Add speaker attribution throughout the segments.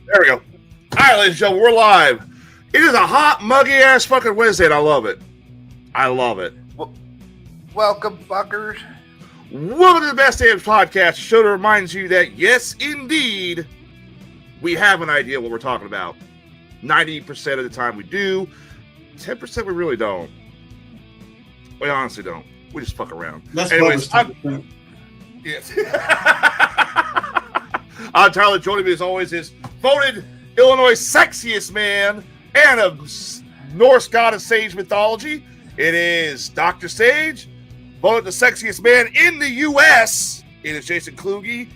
Speaker 1: There we go. All right, ladies and gentlemen, we're live. It is a hot, muggy-ass fucking Wednesday, and I love it. I love it.
Speaker 2: Welcome, fuckers.
Speaker 1: Welcome to the Best Damn Podcast, a show that reminds you that, yes, indeed, we have an idea what we're talking about. 90% of the time we do. 10% we really don't. We honestly don't. We just fuck around. Anyways, yes. I'm Tyler. Joining me as always is voted Illinois sexiest man and of Norse god of sage mythology. It is Dr. Sage, voted the sexiest man in the U.S. It is Jason Kluge,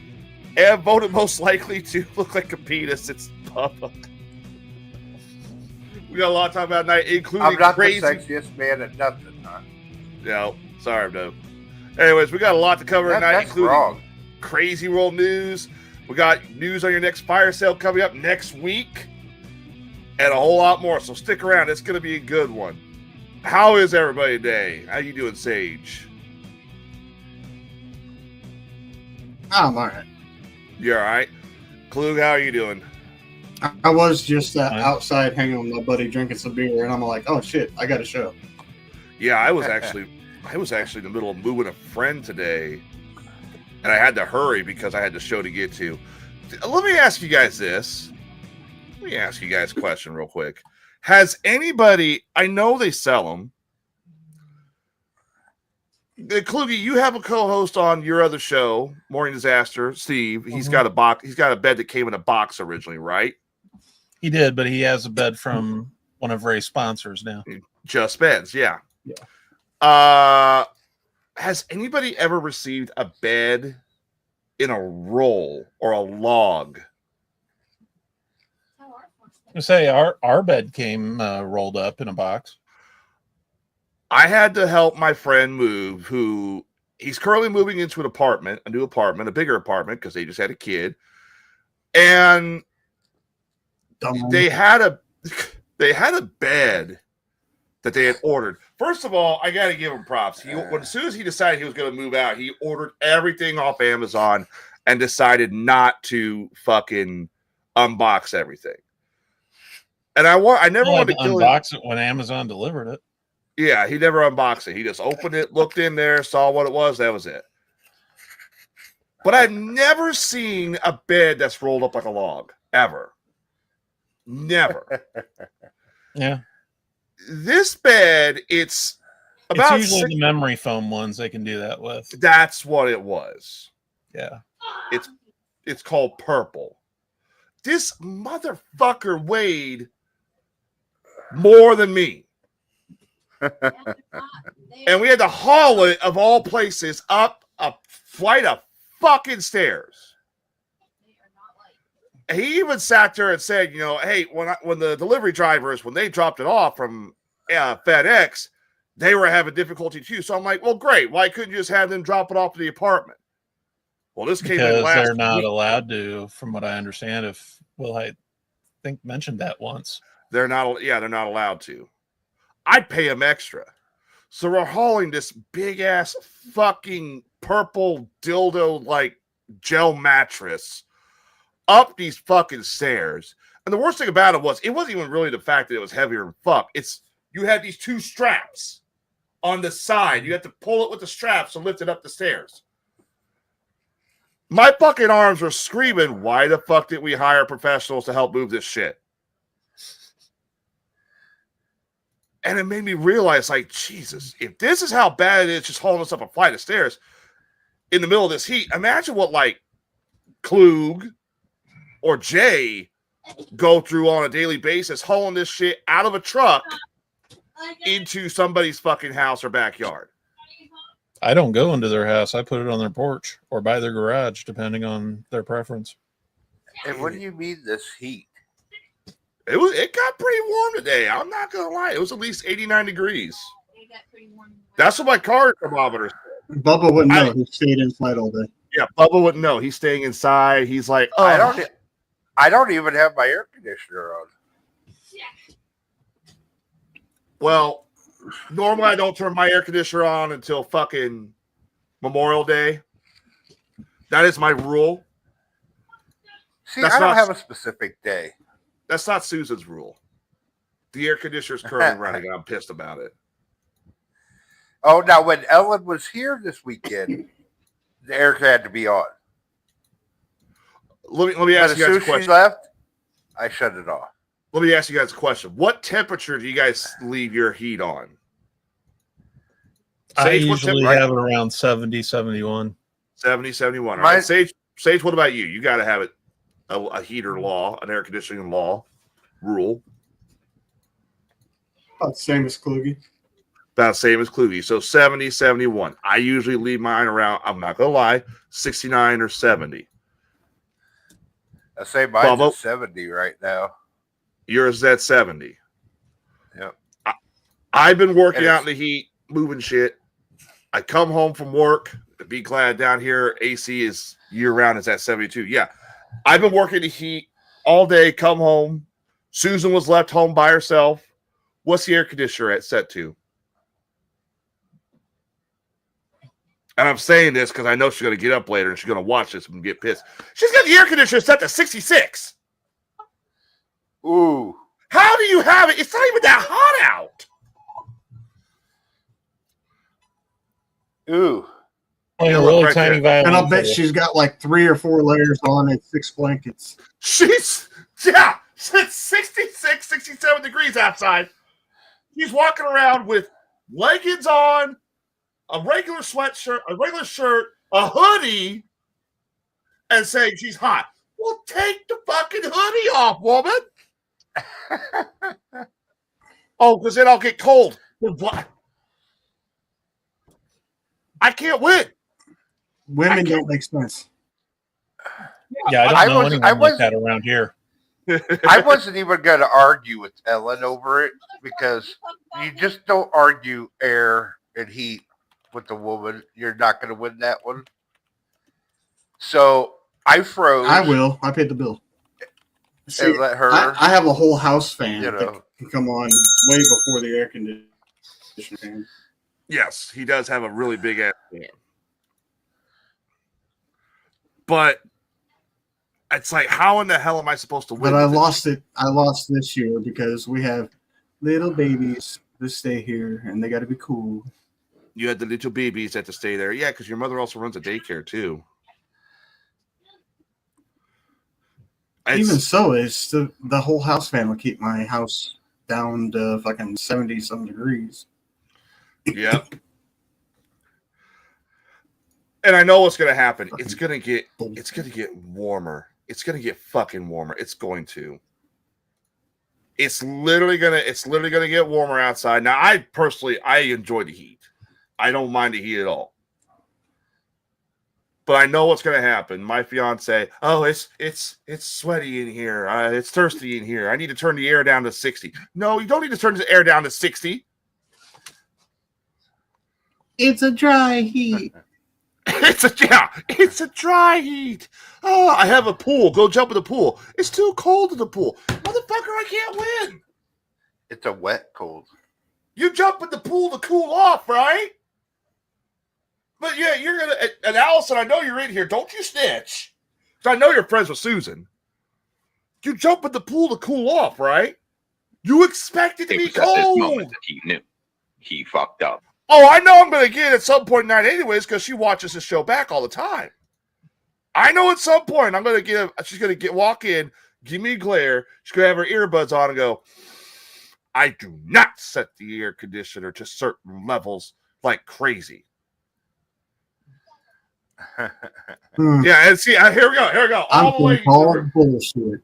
Speaker 1: and voted most likely to look like a penis. It's Bubba. We got a lot to talk about tonight, including
Speaker 2: I'm not
Speaker 1: crazy.
Speaker 2: the sexiest man at nothing, huh?
Speaker 1: No, sorry, no. Anyways, we got a lot to cover tonight,
Speaker 2: That's
Speaker 1: including
Speaker 2: wrong.
Speaker 1: crazy world news. We got news on your next fire sale coming up next week, and a whole lot more. So stick around; it's going to be a good one. How is everybody today? How you doing, Sage?
Speaker 3: I'm all right.
Speaker 1: You all right? Klug, how are you doing?
Speaker 3: I was just outside hanging with my buddy drinking some beer, and I'm like, oh shit, I got a show.
Speaker 1: Yeah, I was actually in the middle of moving a friend today, and I had to hurry because I had the show to get to. Let me ask you guys this. Let me ask you guys a question real quick. Has anybody? I know they sell them. Kluge, you have a co-host on your other show, Morning Disaster, Steve. He's got a box. He's got a bed that came in a box originally, right?
Speaker 4: He did, but he has a bed from one of Ray's sponsors now.
Speaker 1: Just Beds, yeah. Has anybody ever received a bed in a roll or a log?
Speaker 4: I say our bed came rolled up in a box.
Speaker 1: I had to help my friend move, who he's currently moving into a new apartment, a bigger apartment, because they just had a kid. And they had a bed that they had ordered. First of all, I got to give him props. As soon as he decided he was going to move out, he ordered everything off Amazon and decided not to fucking unbox everything. And I never wanted to
Speaker 4: unbox it when Amazon delivered it.
Speaker 1: Yeah, he never unboxed it. He just opened it, looked in there, saw what it was. That was it. But I've never seen a bed that's rolled up like a log, ever. Never.
Speaker 4: Yeah.
Speaker 1: This bed, it's
Speaker 4: usually the memory foam ones they can do that with.
Speaker 1: That's what it was.
Speaker 4: Yeah.
Speaker 1: It's called Purple. This motherfucker weighed more than me. And we had to haul it, of all places, up a flight of fucking stairs. He even sat there and said, hey, when the delivery drivers, when they dropped it off from FedEx, they were having difficulty too. So I'm like, well, great. Why couldn't you just have them drop it off to the apartment? Well, this came in last
Speaker 4: they're not
Speaker 1: week.
Speaker 4: allowed to, from what I understand. I think mentioned that once.
Speaker 1: They're not allowed to. I'd pay them extra. So we're hauling this big ass fucking purple dildo like gel mattress up these fucking stairs. And the worst thing about it wasn't even really the fact that it was heavier than fuck. It's you had these two straps on the side. You had to pull it with the straps to lift it up the stairs. My fucking arms were screaming, why the fuck did we hire professionals to help move this shit? And it made me realize, like, Jesus, if this is how bad it is just hauling us up a flight of stairs in the middle of this heat, imagine what, like, Klug or Jay go through on a daily basis hauling this shit out of a truck into somebody's fucking house or backyard.
Speaker 4: I don't go into their house. I put it on their porch or by their garage, depending on their preference.
Speaker 2: And what do you mean this heat?
Speaker 1: It got pretty warm today. I'm not gonna lie. It was at least 89 degrees. That's what my car thermometer said.
Speaker 3: Bubba wouldn't know. He stayed inside all day.
Speaker 1: Yeah, Bubba wouldn't know. He's staying inside. He's like, oh,
Speaker 2: I don't even have my air conditioner on.
Speaker 1: Well, normally I don't turn my air conditioner on until fucking Memorial Day. That is my rule.
Speaker 2: See,
Speaker 1: That's
Speaker 2: I don't
Speaker 1: not-
Speaker 2: have a specific day.
Speaker 1: That's not Susan's rule. The air conditioner's currently running, and I'm pissed about it.
Speaker 2: Oh, now when Ellen was here this weekend, the air had to be on.
Speaker 1: Let me
Speaker 2: But
Speaker 1: ask
Speaker 2: as
Speaker 1: you guys
Speaker 2: soon
Speaker 1: a
Speaker 2: as she
Speaker 1: question.
Speaker 2: left, I shut it off.
Speaker 1: Let me ask you guys a question. What temperature do you guys leave your heat on?
Speaker 4: I
Speaker 1: Sage, what
Speaker 4: usually
Speaker 1: temp-
Speaker 4: have it around 70, 71.
Speaker 1: 70, 71. All
Speaker 2: Mine-
Speaker 1: right. Sage, what about you? You got to have it a heater law, an air conditioning law rule.
Speaker 3: About the same as Kluge.
Speaker 1: About the same as Kluge. So 70, 71. I usually leave mine around, I'm not going to lie, 69 or 70.
Speaker 2: I say mine's
Speaker 1: Bubba.
Speaker 2: at 70 right now.
Speaker 1: Yours is at 70.
Speaker 2: Yep.
Speaker 1: I've been working
Speaker 2: And
Speaker 1: out in the heat, moving shit. I come home from work. Be glad down here, AC is year round. It's at 72. Yeah. I've been working the heat all day, come home. Susan was left home by herself. What's the air conditioner set to? And I'm saying this because I know she's going to get up later and she's going to watch this and get pissed. She's got the air conditioner set to 66.
Speaker 2: Ooh.
Speaker 1: How do you have it? It's not even that hot out.
Speaker 2: Ooh.
Speaker 4: Only a
Speaker 1: look
Speaker 4: really
Speaker 1: right
Speaker 4: tiny
Speaker 1: there.
Speaker 4: violin.
Speaker 3: And I'll bet
Speaker 4: for you.
Speaker 3: she's got like 3 or 4 layers on and 6 blankets.
Speaker 1: It's 66, 67 degrees outside. She's walking around with leggings on, a regular sweatshirt, a regular shirt, a hoodie, and saying she's hot. Well, take the fucking hoodie off, woman. Oh, because then I'll get cold. What? I can't win.
Speaker 3: Women don't make sense.
Speaker 4: Yeah,
Speaker 2: I
Speaker 4: I don't know
Speaker 2: was-
Speaker 4: anyone
Speaker 2: I
Speaker 4: like
Speaker 2: was-
Speaker 4: that around here.
Speaker 2: I wasn't even going to argue with Ellen over it because you just don't argue air and heat with the woman. You're not going to win that one. So I froze.
Speaker 3: I will. I paid the bill. See,
Speaker 2: And let her,
Speaker 3: I have a whole house fan
Speaker 2: you
Speaker 3: that
Speaker 2: know.
Speaker 3: can come on way before the air conditioner fan.
Speaker 1: Yes, he does have a really big ass fan. But it's like, how in the hell am I supposed to win?
Speaker 3: But I
Speaker 1: with this?
Speaker 3: lost it. I lost this year because we have little babies that stay here and they got to be cool.
Speaker 1: You had the little babies that to stay there. Yeah, because your mother also runs a daycare too.
Speaker 3: Even so, it's the whole house fan will keep my house down to fucking 70-some degrees.
Speaker 1: Yep. And I know what's gonna happen. It's gonna get warmer. It's gonna get fucking warmer. It's going to. It's literally gonna get warmer outside. Now, I enjoy the heat. I don't mind the heat at all. But I know what's gonna happen. My fiance, oh, it's sweaty in here. It's thirsty in here. I need to turn the air down to 60. No, you don't need to turn the air down to 60.
Speaker 3: It's a dry heat.
Speaker 1: It's a dry heat. Oh, I have a pool. Go jump in the pool. It's too cold in the pool. Motherfucker, I can't win.
Speaker 2: It's a wet cold.
Speaker 1: You jump in the pool to cool off, right? But yeah, you're gonna. And Allison, I know you're in here. Don't you snitch? 'Cause I know you're friends with Susan. You jump in the pool to cool off, right? You expect it to
Speaker 5: It
Speaker 1: be
Speaker 5: was at this
Speaker 1: cold.
Speaker 5: moment that he knew he fucked up.
Speaker 1: Oh, I know I'm going to get it at some point tonight anyways because she watches this show back all the time. I know at some point I'm going to she's going to walk in, give me a glare. She's going to have her earbuds on and go, I do not set the air conditioner to certain levels like crazy. Yeah, and see, here we go.
Speaker 3: I'm going all bullshit.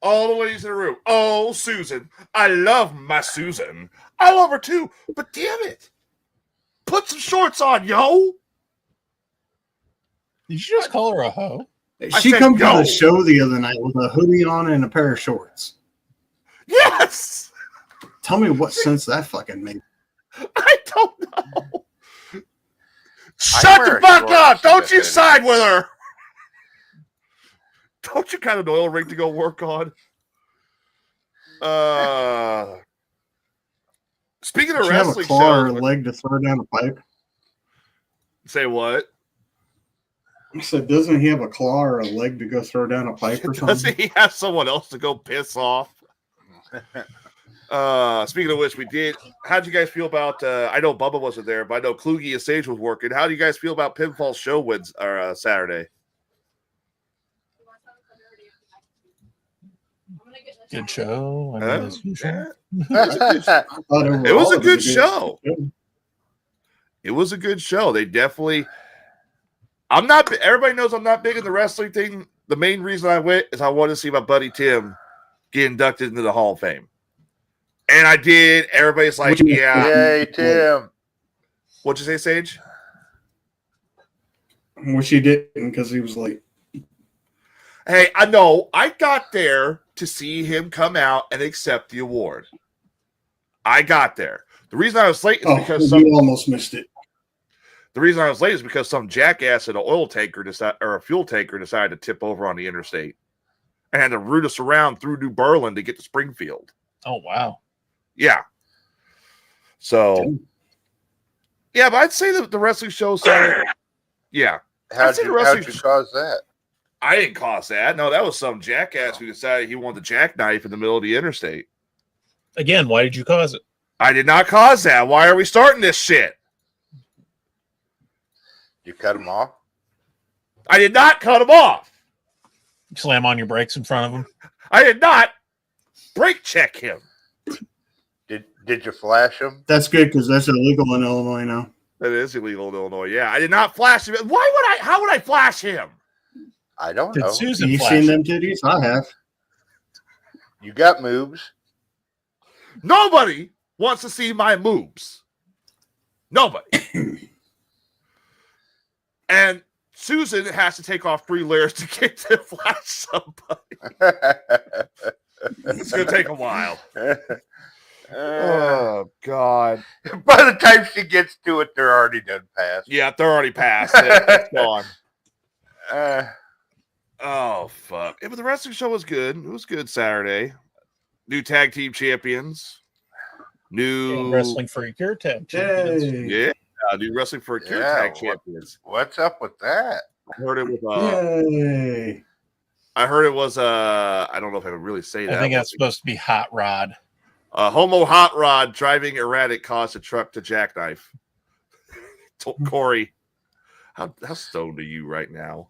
Speaker 1: All the way to the room. Oh, Susan. I love my Susan. I love her too, but damn it. Put some shorts on, yo.
Speaker 4: Did you just call her a hoe?
Speaker 3: She
Speaker 1: said
Speaker 3: come to
Speaker 1: yo.
Speaker 3: the show the other night with a hoodie on and a pair of shorts.
Speaker 1: Yes.
Speaker 3: Tell me what sense that fucking made.
Speaker 1: I don't know.
Speaker 2: I
Speaker 1: Shut
Speaker 2: wear
Speaker 1: the fuck
Speaker 2: shorts
Speaker 1: up. Don't
Speaker 2: with
Speaker 1: you
Speaker 2: it.
Speaker 1: side with her. Don't you got an oil rig to go work on? Speaking of
Speaker 3: She have a
Speaker 1: wrestling
Speaker 3: claw or a
Speaker 1: shows,
Speaker 3: leg to throw down a pipe.
Speaker 1: say what?
Speaker 3: I said, doesn't he have a claw or a leg to go throw down a pipe or something?
Speaker 1: Doesn't he have someone else to go piss off? Speaking of which, how'd you guys feel about I know Bubba wasn't there, but I know Kluge and Sage was working. How do you guys feel about Pinfall show wins Saturday?
Speaker 4: Good show. I mean, as usual.
Speaker 1: It was a good show. It was a good show. They definitely. Everybody knows I'm not big in the wrestling thing. The main reason I went is I wanted to see my buddy Tim get inducted into the Hall of Fame. And I did. Everybody's like, yeah.
Speaker 2: Yay, Tim.
Speaker 1: What'd you say, Sage?
Speaker 3: Which he didn't because he was late.
Speaker 1: Hey, I know. I got there to see him come out and accept the award. I got there. The reason I was late is because
Speaker 3: you almost missed it.
Speaker 1: The reason I was late is because some jackass in an oil tanker or a fuel tanker decided to tip over on the interstate and had to route us around through New Berlin to get to Springfield.
Speaker 4: Oh, wow.
Speaker 1: Yeah. So, yeah, but I'd say that the wrestling show Saturday. Yeah.
Speaker 2: How'd you cause that?
Speaker 1: I didn't cause that. No, that was some jackass who decided he wanted the jackknife in the middle of the interstate.
Speaker 4: Again, why did you cause it?
Speaker 1: I did not cause that. Why are we starting this shit?
Speaker 2: You cut him off?
Speaker 1: I did not cut him off.
Speaker 4: Slam on your brakes in front of him?
Speaker 1: I did not brake check him.
Speaker 2: Did you flash him?
Speaker 3: That's good because that's illegal in Illinois now.
Speaker 1: That is illegal in Illinois. Yeah, I did not flash him. How would I flash him?
Speaker 2: I don't
Speaker 4: Did
Speaker 2: know.
Speaker 4: Susan
Speaker 3: You
Speaker 4: flash
Speaker 3: seen
Speaker 4: him?
Speaker 3: them titties? I have.
Speaker 2: You got moves.
Speaker 1: Nobody wants to see my moves. Nobody. And Susan has to take off 3 layers to get to flash somebody. It's going to take a while. Oh, God.
Speaker 2: By the time she gets to it, they're already done past.
Speaker 1: Yeah, they're already past it. It's gone. Oh, fuck. Yeah, but the wrestling show was good. It was good Saturday. New tag team champions. New
Speaker 4: Wrestling for a Cure tag champions.
Speaker 1: Yeah, new wrestling for a Cure tag champions.
Speaker 2: What's up with that?
Speaker 1: I heard it was
Speaker 3: Yay.
Speaker 1: I heard it was I don't know if I would really say that.
Speaker 4: I think that's supposed to be Hot Rod.
Speaker 1: Homo Hot Rod driving erratic caused a truck to jackknife. Corey, how stoned are you right now?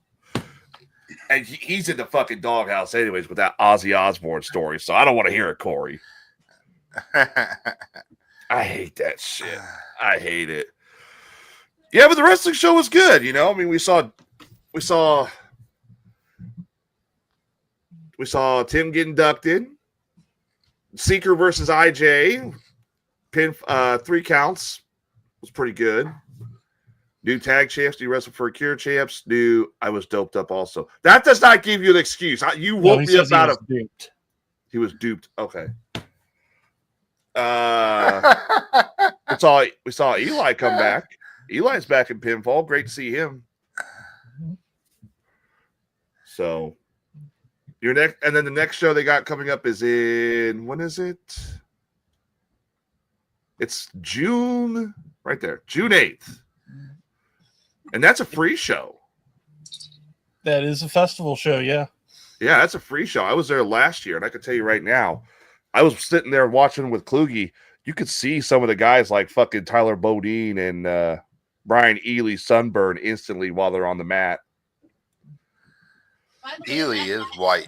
Speaker 1: And he's in the fucking doghouse anyways with that Ozzy Osbourne story, so I don't want to hear it, Corey. I hate that shit. I hate it. Yeah, but the wrestling show was good, you know. I mean, we saw Tim get inducted. Seeker versus IJ. Pin 3 counts was pretty good. New tag champs, new wrestle for a Cure champs, new I was doped up also. That does not give you an excuse. You woke me up out of
Speaker 4: duped.
Speaker 1: He was duped. Okay. We saw Eli come back. Eli's back in pinfall. Great to see him. So your next, and then the next show they got coming up is in, when is it? It's June, right there, June 8th. And that's a free show.
Speaker 4: That is a festival show, yeah.
Speaker 1: Yeah, that's a free show. I was there last year, and I can tell you right now, I was sitting there watching with Kluge. You could see some of the guys like fucking Tyler Bodine and Brian Ely sunburn instantly while they're on the mat.
Speaker 2: Ely is white.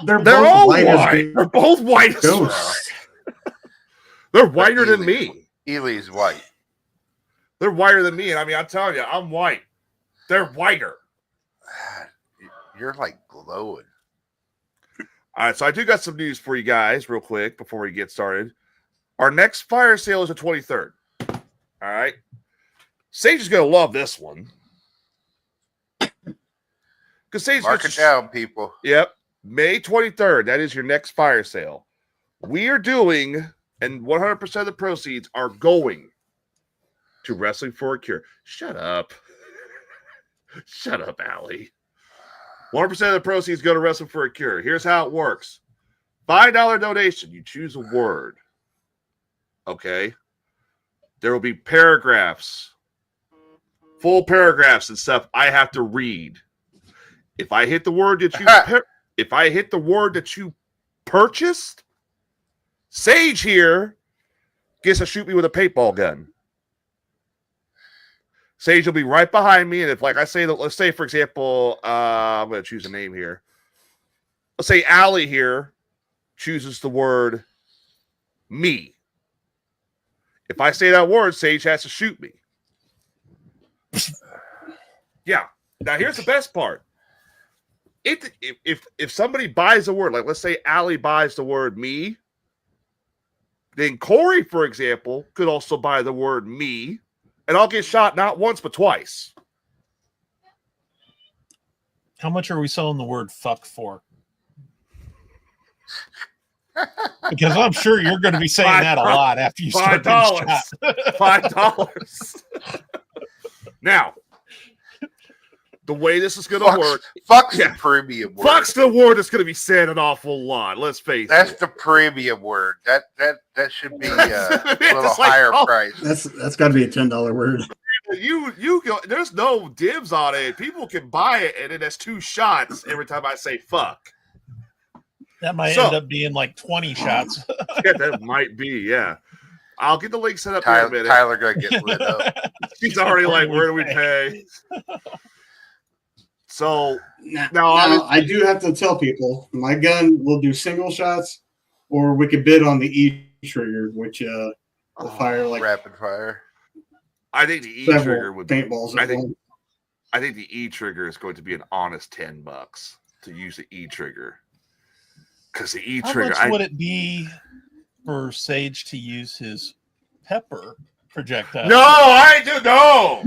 Speaker 3: They're
Speaker 1: all
Speaker 3: white.
Speaker 1: white. They're both white as
Speaker 3: Ghosts.
Speaker 1: They're whiter than me.
Speaker 2: Ely's white.
Speaker 1: They're whiter than me. And I mean, I'm telling you, I'm white. They're whiter.
Speaker 2: You're like glowing.
Speaker 1: All right, so I do got some news for you guys real quick before we get started. Our next fire sale is the 23rd. All right. Sage is going to love this one. Because Sage
Speaker 2: Mark it down, people.
Speaker 1: Yep. May 23rd. That is your next fire sale. We are doing, and 100% of the proceeds are going to Wrestling for a Cure. Shut up. Shut up, Allie. 100% of the proceeds go to Wrestling for a Cure. Here's how it works. $5 donation. You choose a word. Okay. There will be paragraphs full paragraphs and stuff, I have to read. If I hit the word that you purchased, Sage here gets to shoot me with a paintball gun. Sage will be right behind me, and if, like I say, let's say, for example, I'm going to choose a name here. Let's say Allie here chooses the word me. If I say that word, Sage has to shoot me. Yeah. Now, here's the best part. If somebody buys a word, like let's say Allie buys the word me, then Corey, for example, could also buy the word me, and I'll get shot not once but twice.
Speaker 4: How much are we selling the word fuck for? Because I'm sure you're going to be saying that a lot after you start getting shot.
Speaker 1: $5. Now, the way this is going to work.
Speaker 2: Fuck's the premium word.
Speaker 1: Fuck's the word that's going to be said an awful lot. Let's face it.
Speaker 2: That's the premium word. That should be a little higher price.
Speaker 3: That's got to be a $10 word.
Speaker 1: You go. There's no dibs on it. People can buy it, and then that's 2 shots every time I say fuck.
Speaker 4: That might end up being like 20 shots.
Speaker 1: Yeah, that might be. Yeah, I'll get the link set up in a minute.
Speaker 2: Tyler gonna get lit up.
Speaker 1: He's already like, where do we pay? So
Speaker 3: now I do have to tell people my gun will do single shots, or we could bid on the E trigger, which will fire like
Speaker 2: rapid fire.
Speaker 1: I think the E trigger would
Speaker 3: paintballs.
Speaker 1: I think the E trigger is going to be an honest $10 to use the E trigger. Because the E trigger.
Speaker 4: How much would it be for Sage to use his pepper projectile?
Speaker 1: No, I do no.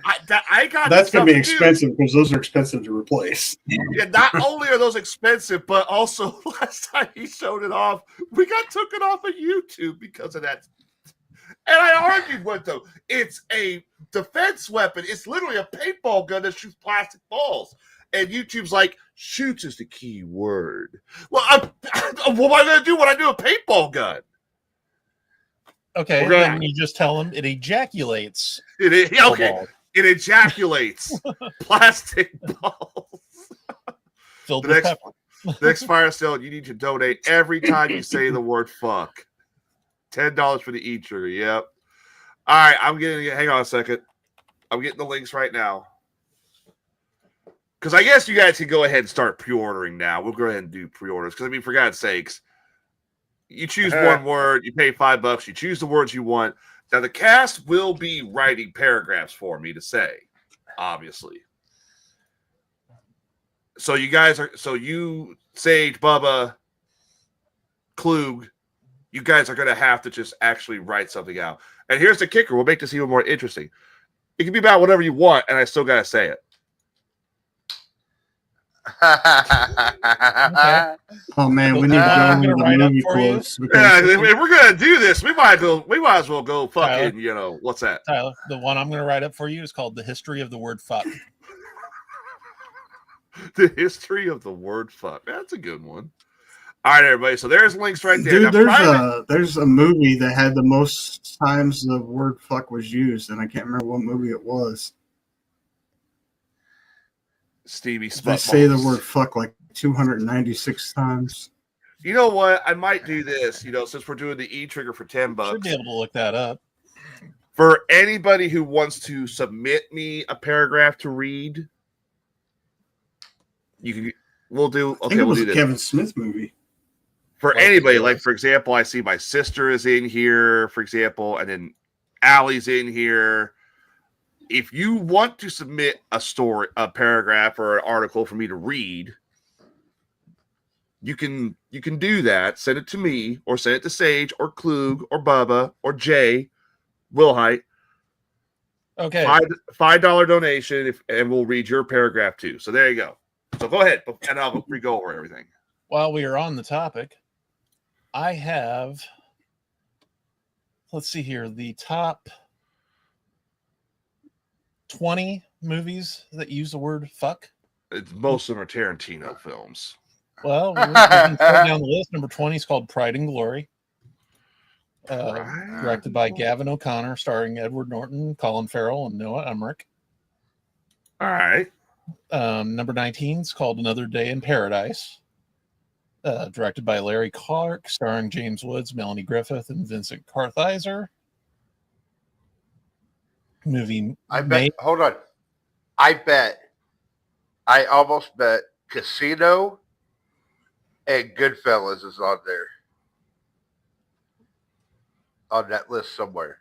Speaker 1: I got.
Speaker 3: That's gonna be expensive because those are expensive to replace.
Speaker 1: Yeah, not only are those expensive, but also last time he showed it off, we got taken off of YouTube because of that. And I argued with them. It's a defense weapon. It's literally a paintball gun that shoots plastic balls. And YouTube's like, shoots is the key word. Well, what am I going to do when I do a paintball gun?
Speaker 4: Okay, then you just tell them it ejaculates.
Speaker 1: Okay, it ejaculates plastic balls.
Speaker 4: Filled with pepper.
Speaker 1: Next fire sale, you need to donate every time you say the word fuck. $10 for the E trigger. Yep. All right, hang on a second. I'm getting the links right now. Because I guess you guys can go ahead and start pre-ordering now. We'll go ahead and do pre-orders. Because, I mean, for God's sakes, you choose one word, you pay $5, you choose the words you want. Now, the cast will be writing paragraphs for me to say, obviously. So you Sage, Bubba, Klug, you guys are going to have to just actually write something out. And here's the kicker. We'll make this even more interesting. It can be about whatever you want, and I still got to say it.
Speaker 3: Okay. Oh man, we need to go into the movie quotes.
Speaker 1: Yeah, if we're gonna do this, we might as well go fucking. What's that?
Speaker 4: Tyler, the one I'm gonna write up for you is called "The History of the Word Fuck."
Speaker 1: The history of the word fuck. That's a good one. All right, everybody. So there's links right there.
Speaker 3: Dude, there's a movie that had the most times the word fuck was used, and I can't remember what movie it was.
Speaker 1: Stevie Sputballs.
Speaker 3: They say the word fuck like 296 times.
Speaker 1: You know what? I might do this, since we're doing the E-trigger for $10.
Speaker 4: Should be able to look that up.
Speaker 1: For anybody who wants to submit me a paragraph to read, we'll do
Speaker 3: a
Speaker 1: this.
Speaker 3: Kevin Smith movie.
Speaker 1: For anybody, like, for example, I see my sister is in here, for example, and then Allie's in here. If you want to submit a paragraph or an article for me to read, you can do that. Send it to me or send it to Sage or Klug or Bubba or Jay Wilhite.
Speaker 4: Okay.
Speaker 1: $5 donation and we'll read your paragraph too. So there you go. So go ahead and I'll go over everything.
Speaker 4: While we are on the topic, I have, let's see here, the top 20 movies that use the word fuck.
Speaker 1: Most of them are Tarantino films.
Speaker 4: Well, we can go down the list. Number 20 is called Pride and Glory.
Speaker 1: Right.
Speaker 4: Directed by Gavin O'Connor, starring Edward Norton, Colin Farrell, and Noah Emmerich.
Speaker 1: All right.
Speaker 4: Number 19 is called Another Day in Paradise. Directed by Larry Clark, starring James Woods, Melanie Griffith, and Vincent Kartheiser. Movie
Speaker 2: I bet. Hold on. I almost bet Casino and Goodfellas is on there. On that list somewhere.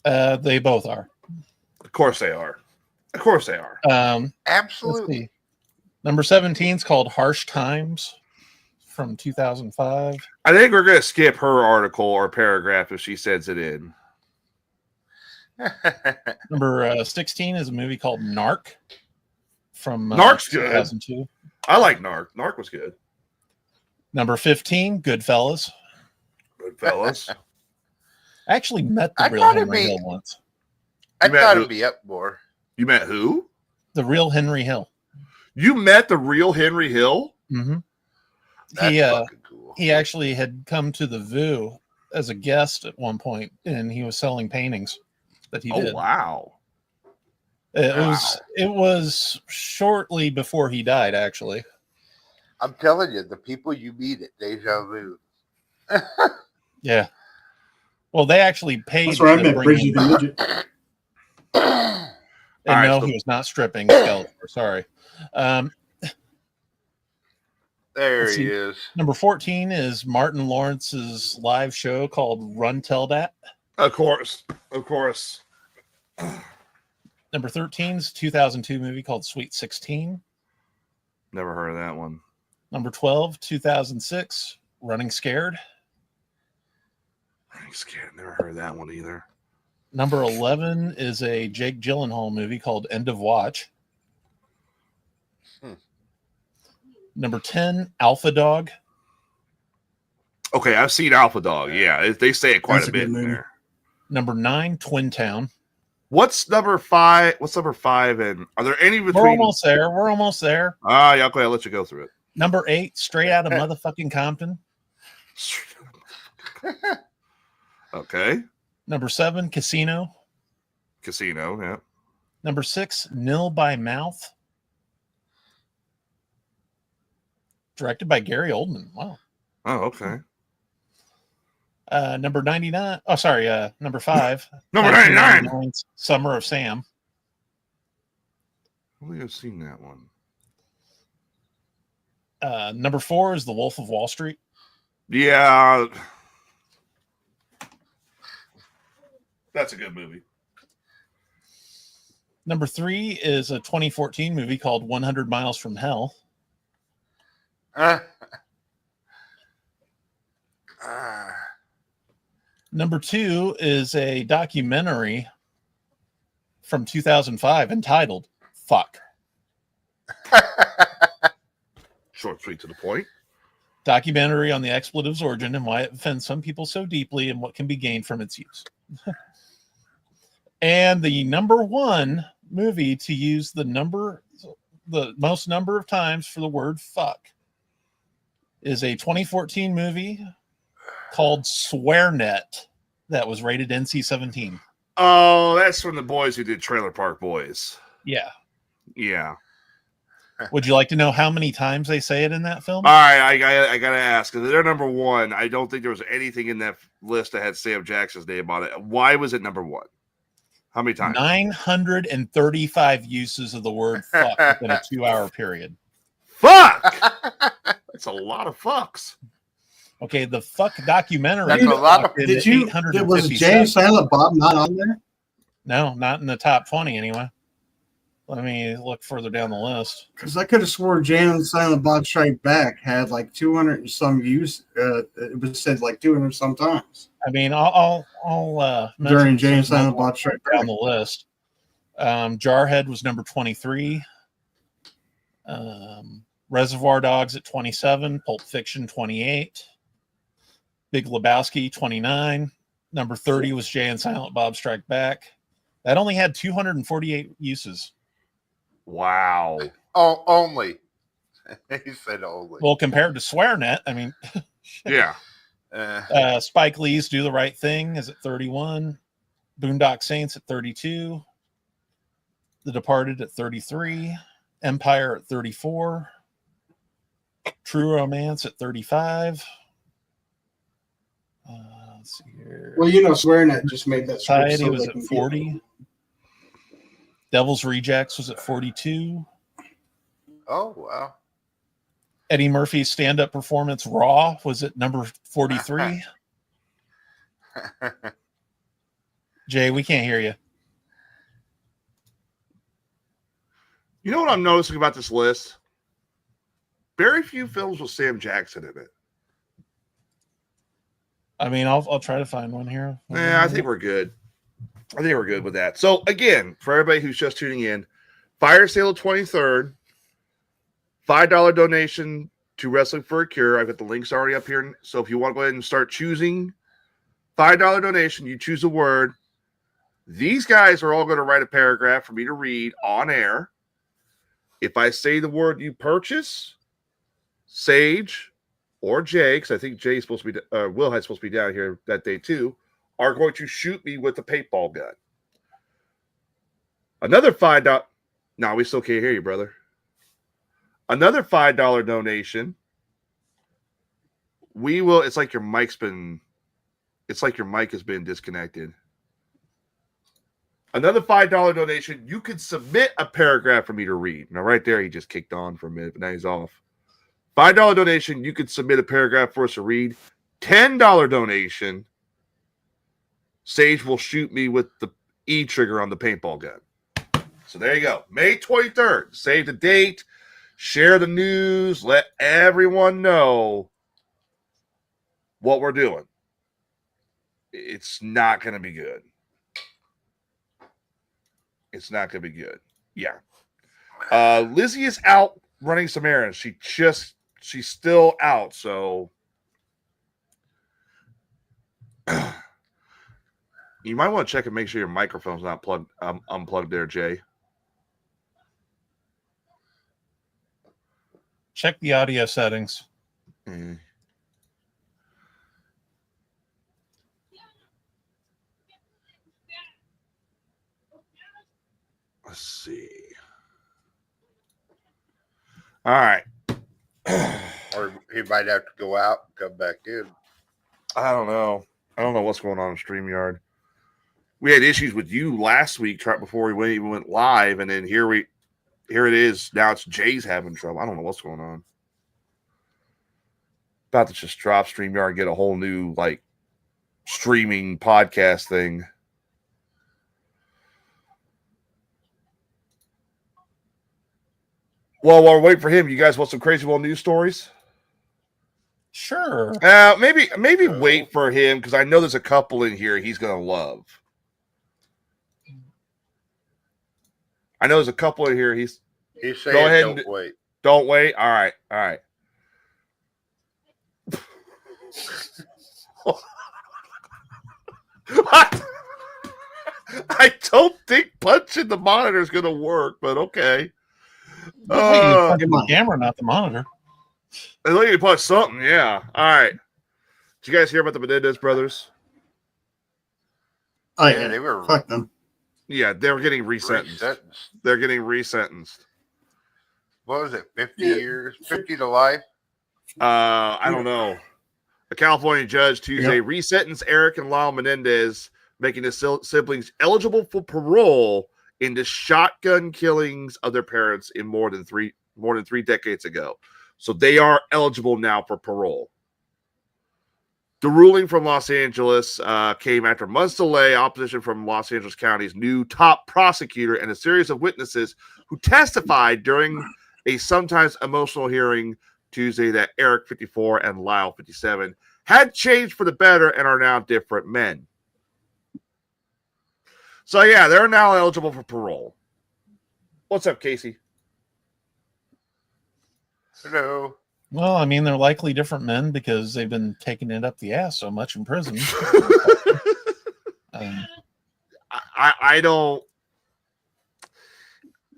Speaker 4: They both are.
Speaker 1: Of course they are. Of course they are.
Speaker 4: Let's
Speaker 2: Absolutely.
Speaker 4: see. Number 17 is called Harsh Times from 2005.
Speaker 1: I think we're going to skip her article or paragraph if she sends it in.
Speaker 4: Number 16 is a movie called Narc from
Speaker 1: Narc's good.
Speaker 4: 2002.
Speaker 1: I like Narc. Narc was good.
Speaker 4: Number 15, Goodfellas.
Speaker 1: Goodfellas.
Speaker 4: I actually met the
Speaker 2: I
Speaker 4: real
Speaker 2: thought
Speaker 4: Henry
Speaker 2: it'd be-
Speaker 4: Hill once.
Speaker 2: I
Speaker 1: You met
Speaker 2: thought
Speaker 1: who?
Speaker 2: it'd be up more.
Speaker 1: You met who?
Speaker 4: The real Henry Hill.
Speaker 1: You met the real Henry Hill?
Speaker 4: Mm-hmm.
Speaker 2: That's fucking cool.
Speaker 4: He actually had come to the VU as a guest at one point, and he was selling paintings that he did.
Speaker 1: Oh, wow.
Speaker 4: It was shortly before he died, actually.
Speaker 2: I'm telling you, the people you meet at Deja Vu.
Speaker 4: Yeah. Well, they actually paid
Speaker 3: That's where I
Speaker 4: to
Speaker 3: met
Speaker 4: bring
Speaker 3: Bridget
Speaker 4: him.
Speaker 3: the Midget.
Speaker 4: And
Speaker 1: All right,
Speaker 4: no,
Speaker 1: so-
Speaker 4: he was not stripping Skeletor. Sorry.
Speaker 2: There
Speaker 4: Let's
Speaker 2: he
Speaker 4: see.
Speaker 2: is.
Speaker 4: Number 14 is Martin Lawrence's live show called Run Tell Dat.
Speaker 1: Of course. Of course.
Speaker 4: Number 13 is a 2002 movie called Sweet 16.
Speaker 1: Never heard of that one.
Speaker 4: Number 12, 2006, Running Scared.
Speaker 1: I'm scared. Never heard of that one either.
Speaker 4: Number 11 is a Jake Gyllenhaal movie called End of Watch. Number 10, Alpha Dog.
Speaker 1: Okay, I've seen Alpha Dog. Yeah, they say it quite
Speaker 3: That's
Speaker 1: a
Speaker 3: a
Speaker 1: bit
Speaker 3: good
Speaker 1: in
Speaker 3: movie.
Speaker 1: there.
Speaker 4: Number 9, Twin Town.
Speaker 1: What's number 5? What's number 5? And are there any
Speaker 4: We're
Speaker 1: between?
Speaker 4: almost there. We're almost there.
Speaker 1: Yeah, okay, I'll let you go through it.
Speaker 4: Number 8, Straight Out of Motherfucking Compton.
Speaker 1: Okay.
Speaker 4: Number 7, Casino.
Speaker 1: Casino, yeah.
Speaker 4: Number 6, Nil by Mouth. Directed by Gary Oldman. Wow.
Speaker 1: Oh, okay.
Speaker 4: Number 99. Oh, sorry. Number 5.
Speaker 1: Number 99.
Speaker 4: 1999's Summer of Sam.
Speaker 1: I think I've seen that one.
Speaker 4: Number 4 is The Wolf of Wall Street.
Speaker 1: Yeah. That's a good movie.
Speaker 4: Number 3 is a 2014 movie called 100 Miles from Hell. Number 2 is a documentary from 2005 entitled Fuck.
Speaker 1: Short, sweet, to the point.
Speaker 4: Documentary on the expletive's origin and why it offends some people so deeply and what can be gained from its use. And the number 1 movie to use the most number of times for the word fuck is a 2014 movie called SwearNet that was rated NC-17.
Speaker 1: Oh, that's from the boys who did Trailer Park Boys.
Speaker 4: Yeah.
Speaker 1: Yeah.
Speaker 4: Would you like to know how many times they say it in that film?
Speaker 1: All right, I gotta ask, because they're number 1. I don't think there was anything in that list that had Sam Jackson's name on it. Why was it number 1? How many times?
Speaker 4: 935 uses of the word fuck within a 2-hour period.
Speaker 1: Fuck! That's a lot of fucks.
Speaker 4: Okay, the fuck documentary.
Speaker 2: That's a lot of-
Speaker 3: Did you? Was James Silent Bob not on there?
Speaker 4: No, not in the top 20 anyway. Let me look further down the list.
Speaker 3: Because I could have swore Jay and Silent Bob Strike Back had like 200 and some views. It was said like 200 some times
Speaker 4: I mean, I'll mention
Speaker 3: during Jay and
Speaker 4: some
Speaker 3: Silent
Speaker 4: more
Speaker 3: Bob Strike
Speaker 4: down
Speaker 3: Back.
Speaker 4: the list. Jarhead was number 23. Reservoir Dogs at 27. Pulp Fiction 28. Big Lebowski 29. Number 30 was Jay and Silent Bob Strike Back. That only had 248 uses.
Speaker 1: Wow.
Speaker 2: Oh, only. He said only.
Speaker 4: Well, compared to SwearNet, I mean,
Speaker 1: Yeah.
Speaker 4: Spike Lee's Do the Right Thing is at 31. Boondock Saints at 32. The Departed at 33. Empire at 34. True Romance at 35. Let's see here.
Speaker 3: Well, you know, swearing at just made that script
Speaker 4: Society
Speaker 3: so
Speaker 4: was
Speaker 3: they
Speaker 4: at
Speaker 3: can get-
Speaker 4: 40. Devil's Rejects was at 42.
Speaker 2: Oh, wow.
Speaker 4: Eddie Murphy's stand-up performance Raw was at number 43. Jay, we can't hear you.
Speaker 1: You know what I'm noticing about this list? Very few films with Sam Jackson in it.
Speaker 4: I mean, I'll try to find one here.
Speaker 1: Yeah, I think we're good. I think we're good with that. So again, for everybody who's just tuning in, fire sale 23rd, $5 donation to Wrestling for a Cure. I've got the links already up here. So if you want to go ahead and start choosing $5 donation, you choose a word. These guys are all going to write a paragraph for me to read on air. If I say the word you purchase, Sage or Jay, because I think Jay's supposed to be, Will is supposed to be down here that day too, are going to shoot me with the paintball gun. Another $5. No, we still can't hear you, brother. Another $5 donation. We will. It's like your mic has been disconnected. Another $5 donation. You can submit a paragraph for me to read. Now, right there, he just kicked on for a minute, but now he's off. $5 donation. You can submit a paragraph for us to read. $10 donation. Sage will shoot me with the E trigger on the paintball gun. So there you go. May 23rd. Save the date. Share the news. Let everyone know what we're doing. It's not going to be good. It's not going to be good. Yeah. Lizzie is out running some errands. She's still out. So you might want to check and make sure your microphone's not unplugged there, Jay.
Speaker 4: Check the audio settings.
Speaker 1: Mm. Let's see. All right.
Speaker 2: Or he might have to go out and come back in.
Speaker 1: I don't know. I don't know what's going on in StreamYard. We had issues with you last week right before we even went live, and then here it is. Now it's Jay's having trouble. I don't know what's going on. About to just drop StreamYard and get a whole new streaming podcast thing. Well, while we're waiting for him, you guys want some crazy world news stories?
Speaker 4: Sure.
Speaker 1: Maybe wait for him because I know there's a couple in here he's gonna love. I know there's a couple in here he's
Speaker 2: He's
Speaker 1: Go
Speaker 2: saying
Speaker 1: ahead
Speaker 2: don't
Speaker 1: and-
Speaker 2: wait.
Speaker 1: don't wait. All right. I don't think punching the monitor is gonna work, but okay.
Speaker 4: Fucking the camera, not the monitor.
Speaker 1: I think you punch something, yeah. All right. Did you guys hear about the Menendez brothers?
Speaker 3: Oh
Speaker 2: Yeah,
Speaker 3: yeah,
Speaker 2: they were
Speaker 3: fuck them.
Speaker 1: Yeah, they're getting resentenced.
Speaker 2: resentenced.
Speaker 1: They're getting resentenced.
Speaker 2: What was it? 50
Speaker 3: Yeah.
Speaker 2: years? 50 to life?
Speaker 1: I don't know. A California judge Tuesday
Speaker 3: Yep.
Speaker 1: resentenced Eric and Lyle Menendez, making his siblings eligible for parole in the shotgun killings of their parents in more than three decades ago. So they are eligible now for parole. The ruling from Los Angeles came after months delay, opposition from Los Angeles County's new top prosecutor, and a series of witnesses who testified during a sometimes emotional hearing Tuesday that Eric, 54, and Lyle, 57, had changed for the better and are now different men. So, yeah, they're now eligible for parole. What's up, Casey?
Speaker 2: Hello.
Speaker 4: Well, I mean, they're likely different men because they've been taking it up the ass so much in prison.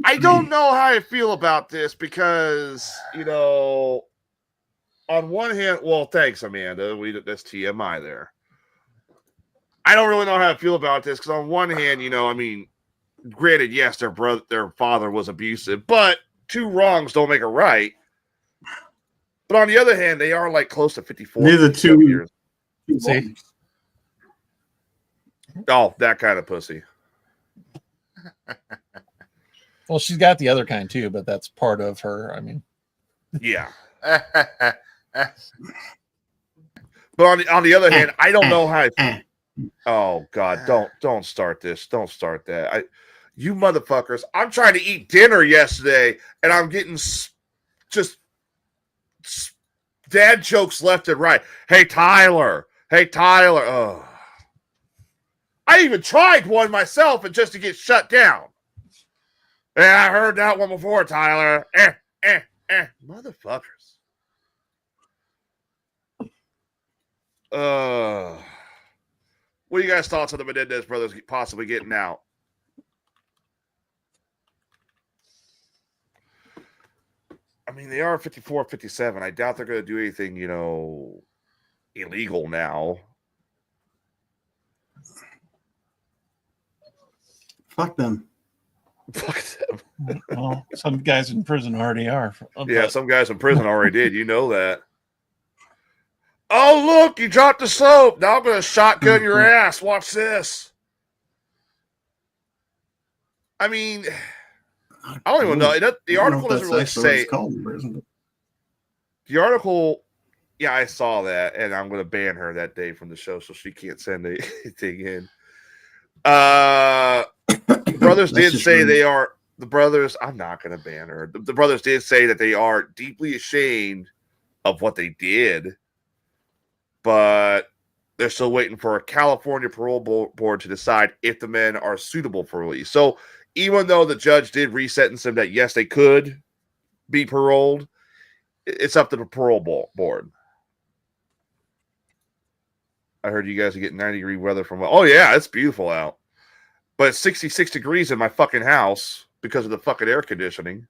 Speaker 1: I don't know how I feel about this because, on one hand, well, thanks, Amanda. That's TMI there. I don't really know how to feel about this because on one hand, I mean, granted, yes, their father was abusive, but two wrongs don't make a right. But on the other hand, they are like close to 54
Speaker 3: They're the two
Speaker 1: years.
Speaker 4: See?
Speaker 1: Oh, that kind of pussy.
Speaker 4: Well, she's got the other kind too, but that's part of her. I mean,
Speaker 1: Yeah. But on the other hand, I don't know how. Oh God! Don't start this. Don't start that. You motherfuckers! I'm trying to eat dinner yesterday, and I'm getting just dad jokes left and right. Hey Tyler. Hey Tyler. Oh. I even tried one myself, and just to get shut down. Yeah, I heard that one before, Tyler. Motherfuckers. What are you guys' thoughts on the Menendez brothers possibly getting out? I mean, they are 54, 57. I doubt they're going to do anything, illegal now.
Speaker 3: Fuck them.
Speaker 1: Fuck them.
Speaker 4: well, some guys in prison already are.
Speaker 1: Yeah, some guys in prison already did. You know that. Oh, look, you dropped the soap. Now I'm going to shotgun your ass. Watch this. I mean, I don't even know. The article doesn't really say. The article, yeah, I saw that, and I'm going to ban her that day from the show so she can't send anything in. The brothers did say they are. The brothers, I'm not going to ban her. The brothers did say that they are deeply ashamed of what they did. But they're still waiting for a California parole board to decide if the men are suitable for release. So even though the judge did resentence them that, yes, they could be paroled, it's up to the parole board. I heard you guys are getting 90-degree weather from... Oh, yeah, it's beautiful out. But it's 66 degrees in my fucking house because of the fucking air conditioning.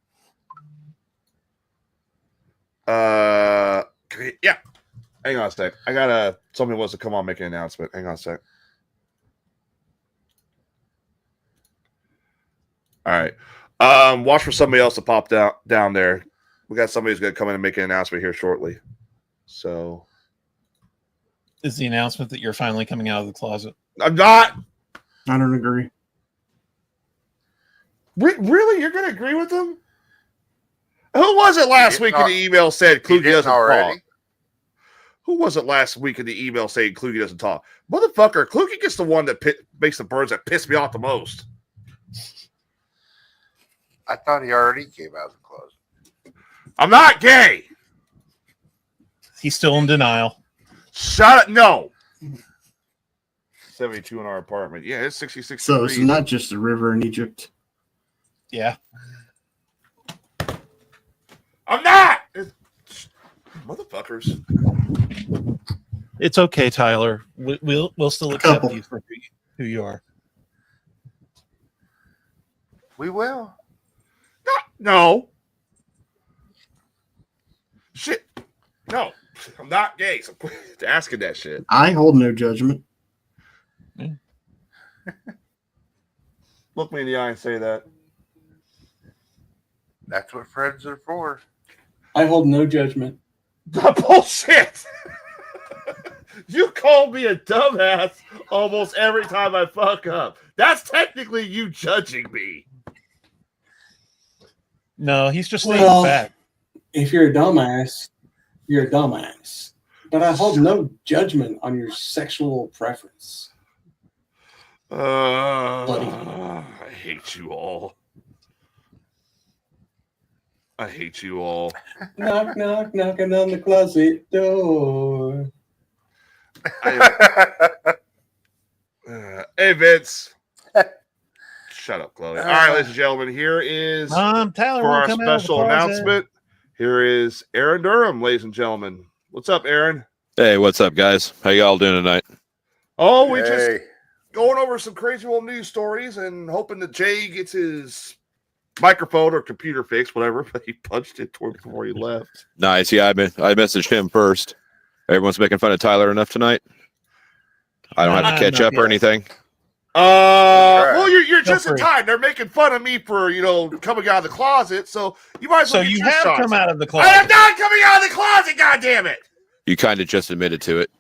Speaker 1: Yeah. Hang on a sec. Somebody wants to come on and make an announcement. Hang on a sec. All right. Watch for somebody else to pop down there. We got somebody who's going to come in and make an announcement here shortly. So.
Speaker 4: Is the announcement that you're finally coming out of the closet?
Speaker 1: I'm not.
Speaker 3: I don't agree.
Speaker 1: Really? You're going to agree with them? Who was it last week in the email said Kluge doesn't talk? Who was it last week in the email saying Kluge doesn't talk? Motherfucker, Kluge gets the one that makes the birds that piss me off the most.
Speaker 2: I thought he already came out of the closet.
Speaker 1: I'm not gay.
Speaker 4: He's still in denial.
Speaker 1: Shut up. No. 72 in our apartment. Yeah, it's 66
Speaker 3: So
Speaker 1: degrees.
Speaker 3: it's not just a river in Egypt.
Speaker 4: Yeah.
Speaker 1: I'm not. Motherfuckers.
Speaker 4: It's okay, Tyler. We'll still accept you for who you are.
Speaker 2: We will.
Speaker 1: No. Shit. No. I'm not gay. So quit asking that shit.
Speaker 3: I hold no judgment.
Speaker 1: Look me in the eye and say that.
Speaker 2: That's what friends are for.
Speaker 3: I hold no judgment.
Speaker 1: Bullshit. You call me a dumbass almost every time I fuck up. That's technically you judging me.
Speaker 4: No, he's just stating fact.
Speaker 3: If you're a dumbass, you're a dumbass. But I hold no judgment on your sexual preference.
Speaker 1: I hate you all. I hate you all.
Speaker 3: Knock, knock, knocking on the closet door.
Speaker 1: Hey, Vince. Shut up, Chloe. All right, ladies and gentlemen, here is
Speaker 4: Tyler
Speaker 1: for our
Speaker 4: come out of the
Speaker 1: special
Speaker 4: closet.
Speaker 1: announcement. Here is Aaron Durham, ladies and gentlemen. What's up, Aaron?
Speaker 6: Hey, what's up, guys? How y'all doing tonight?
Speaker 1: Oh, we just
Speaker 2: Hey.
Speaker 1: going over some crazy old news stories and hoping that Jay gets his microphone or computer fixed, whatever. But he punched it before he left.
Speaker 6: Nice. Yeah, I messaged him first. Everyone's making fun of Tyler enough tonight. I don't have to catch up or anything.
Speaker 1: Well, you're
Speaker 4: Feel
Speaker 1: just in
Speaker 4: free.
Speaker 1: time. They're making fun of me for coming out of the closet. So you might as
Speaker 4: So
Speaker 1: well. Get
Speaker 4: you
Speaker 1: your
Speaker 4: have
Speaker 1: shots.
Speaker 4: come out of the
Speaker 1: I
Speaker 4: closet.
Speaker 1: am not coming out of the closet. God damn it!
Speaker 6: You kind of just admitted to it.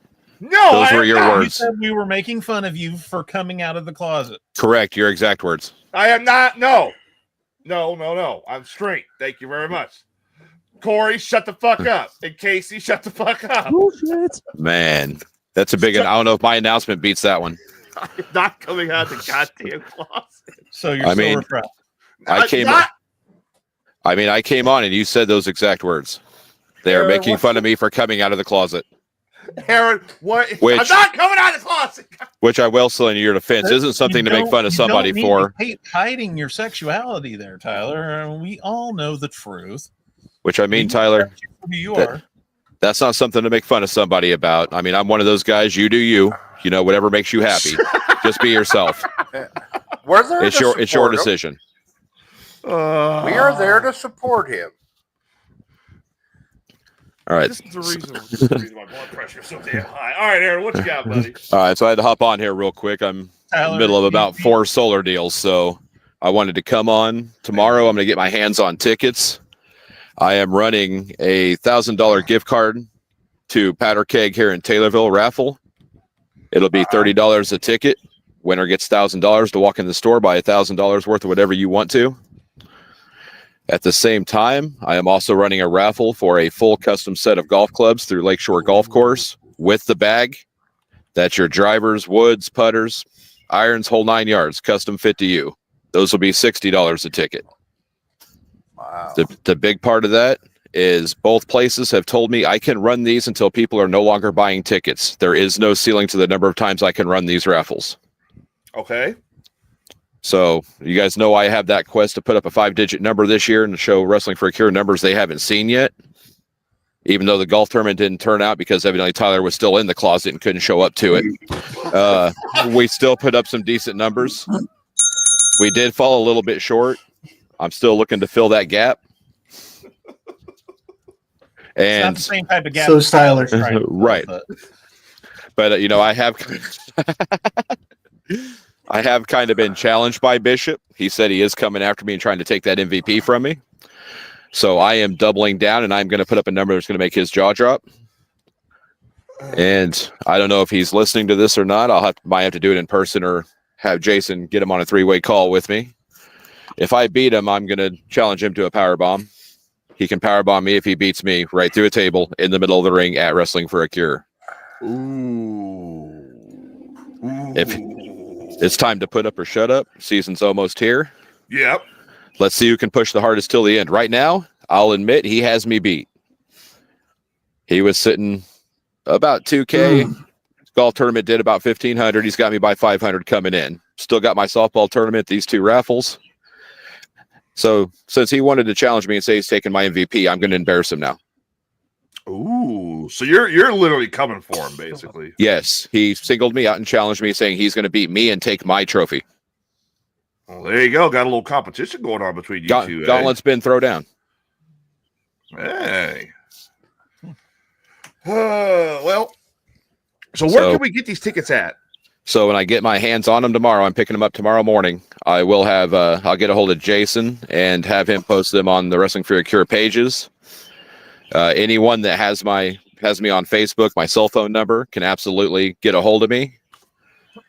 Speaker 1: No,
Speaker 6: Those
Speaker 1: I
Speaker 6: were
Speaker 1: am
Speaker 6: your
Speaker 1: not.
Speaker 6: words.
Speaker 4: You said we were making fun of you for coming out of the closet.
Speaker 6: Correct. Your exact words.
Speaker 1: I am not. No. I'm straight. Thank you very much. Corey, shut the fuck up. And Casey, shut the fuck up.
Speaker 6: Man, that's a big one. I don't know if my announcement beats that one.
Speaker 1: I'm not coming out of the goddamn closet.
Speaker 4: So you're still refreshed.
Speaker 6: I came on and you said those exact words. They are making fun of me for coming out of the closet.
Speaker 1: Aaron, what?
Speaker 6: Which-
Speaker 1: I'm not coming out of the closet.
Speaker 6: Which I will say in your defense isn't something to make fun of somebody for.
Speaker 4: Hiding your sexuality there, Tyler. We all know the truth.
Speaker 6: Which I mean, Tyler,
Speaker 4: Who you
Speaker 6: that-
Speaker 4: are.
Speaker 6: that's not something to make fun of somebody about. I mean, I'm one of those guys. You do you. Whatever makes you happy. Just be yourself.
Speaker 2: We're there.
Speaker 6: It's
Speaker 2: to
Speaker 6: your
Speaker 2: support him.
Speaker 6: decision.
Speaker 2: We are there to support him.
Speaker 6: All right.
Speaker 1: This is the reason my blood pressure is so damn high. All right, Aaron, what you got, buddy?
Speaker 6: All right. So I had to hop on here real quick. I'm in
Speaker 4: Tyler,
Speaker 6: the middle of about
Speaker 4: you-
Speaker 6: 4 solar deals. So I wanted to come on tomorrow. I'm going to get my hands on tickets. I am running a $1,000 gift card to Powder Keg here in Taylorville raffle. It'll be $30 a ticket. Winner gets $1,000 to walk in the store, buy $1,000 worth of whatever you want to. At the same time, I am also running a raffle for a full custom set of golf clubs through Lakeshore Golf Course with the bag. That's your drivers, woods, putters, irons, whole 9 yards, custom fit to you. Those will be $60 a ticket.
Speaker 2: Wow.
Speaker 6: The big part of that is both places have told me I can run these until people are no longer buying tickets. There is no ceiling to the number of times I can run these raffles.
Speaker 1: Okay.
Speaker 6: So you guys know I have that quest to put up a 5-digit number this year and to show Wrestling for a Cure numbers they haven't seen yet. Even though the golf tournament didn't turn out because evidently Tyler was still in the closet and couldn't show up to it. We still put up some decent numbers. We did fall a little bit short. I'm still looking to fill that gap.
Speaker 4: It's not
Speaker 6: And
Speaker 4: the same type of gap.
Speaker 3: So Tyler.
Speaker 4: trying to fill,
Speaker 6: Right. But I have I have kind of been challenged by Bishop. He said he is coming after me and trying to take that MVP from me. So I am doubling down and I'm going to put up a number that's going to make his jaw drop. And I don't know if he's listening to this or not. Might have to do it in person or have Jason get him on a 3-way call with me. If I beat him, I'm going to challenge him to a power bomb. He can power bomb me if he beats me right through a table in the middle of the ring at Wrestling for a Cure.
Speaker 1: Ooh.
Speaker 6: If it's time to put up or shut up, season's almost here.
Speaker 1: Yep.
Speaker 6: Let's see who can push the hardest till the end. Right now, I'll admit he has me beat. He was sitting about 2K. Golf tournament did about 1,500. He's got me by 500 coming in. Still got my softball tournament, these 2 raffles. So since he wanted to challenge me and say he's taking my MVP, I'm going to embarrass him now.
Speaker 1: Ooh. So you're literally coming for him, basically.
Speaker 6: Yes, he singled me out and challenged me, saying he's going to beat me and take my trophy.
Speaker 1: Well, there you go. Got a little competition going on between you two.
Speaker 6: Gauntlet's been thrown down.
Speaker 1: Hey. Well. So where can we get these tickets at?
Speaker 6: So when I get my hands on them tomorrow, I'm picking them up tomorrow morning. I will have, I'll get a hold of Jason and have him post them on the Wrestling for a Cure pages. Anyone that has me on Facebook, my cell phone number can absolutely get a hold of me.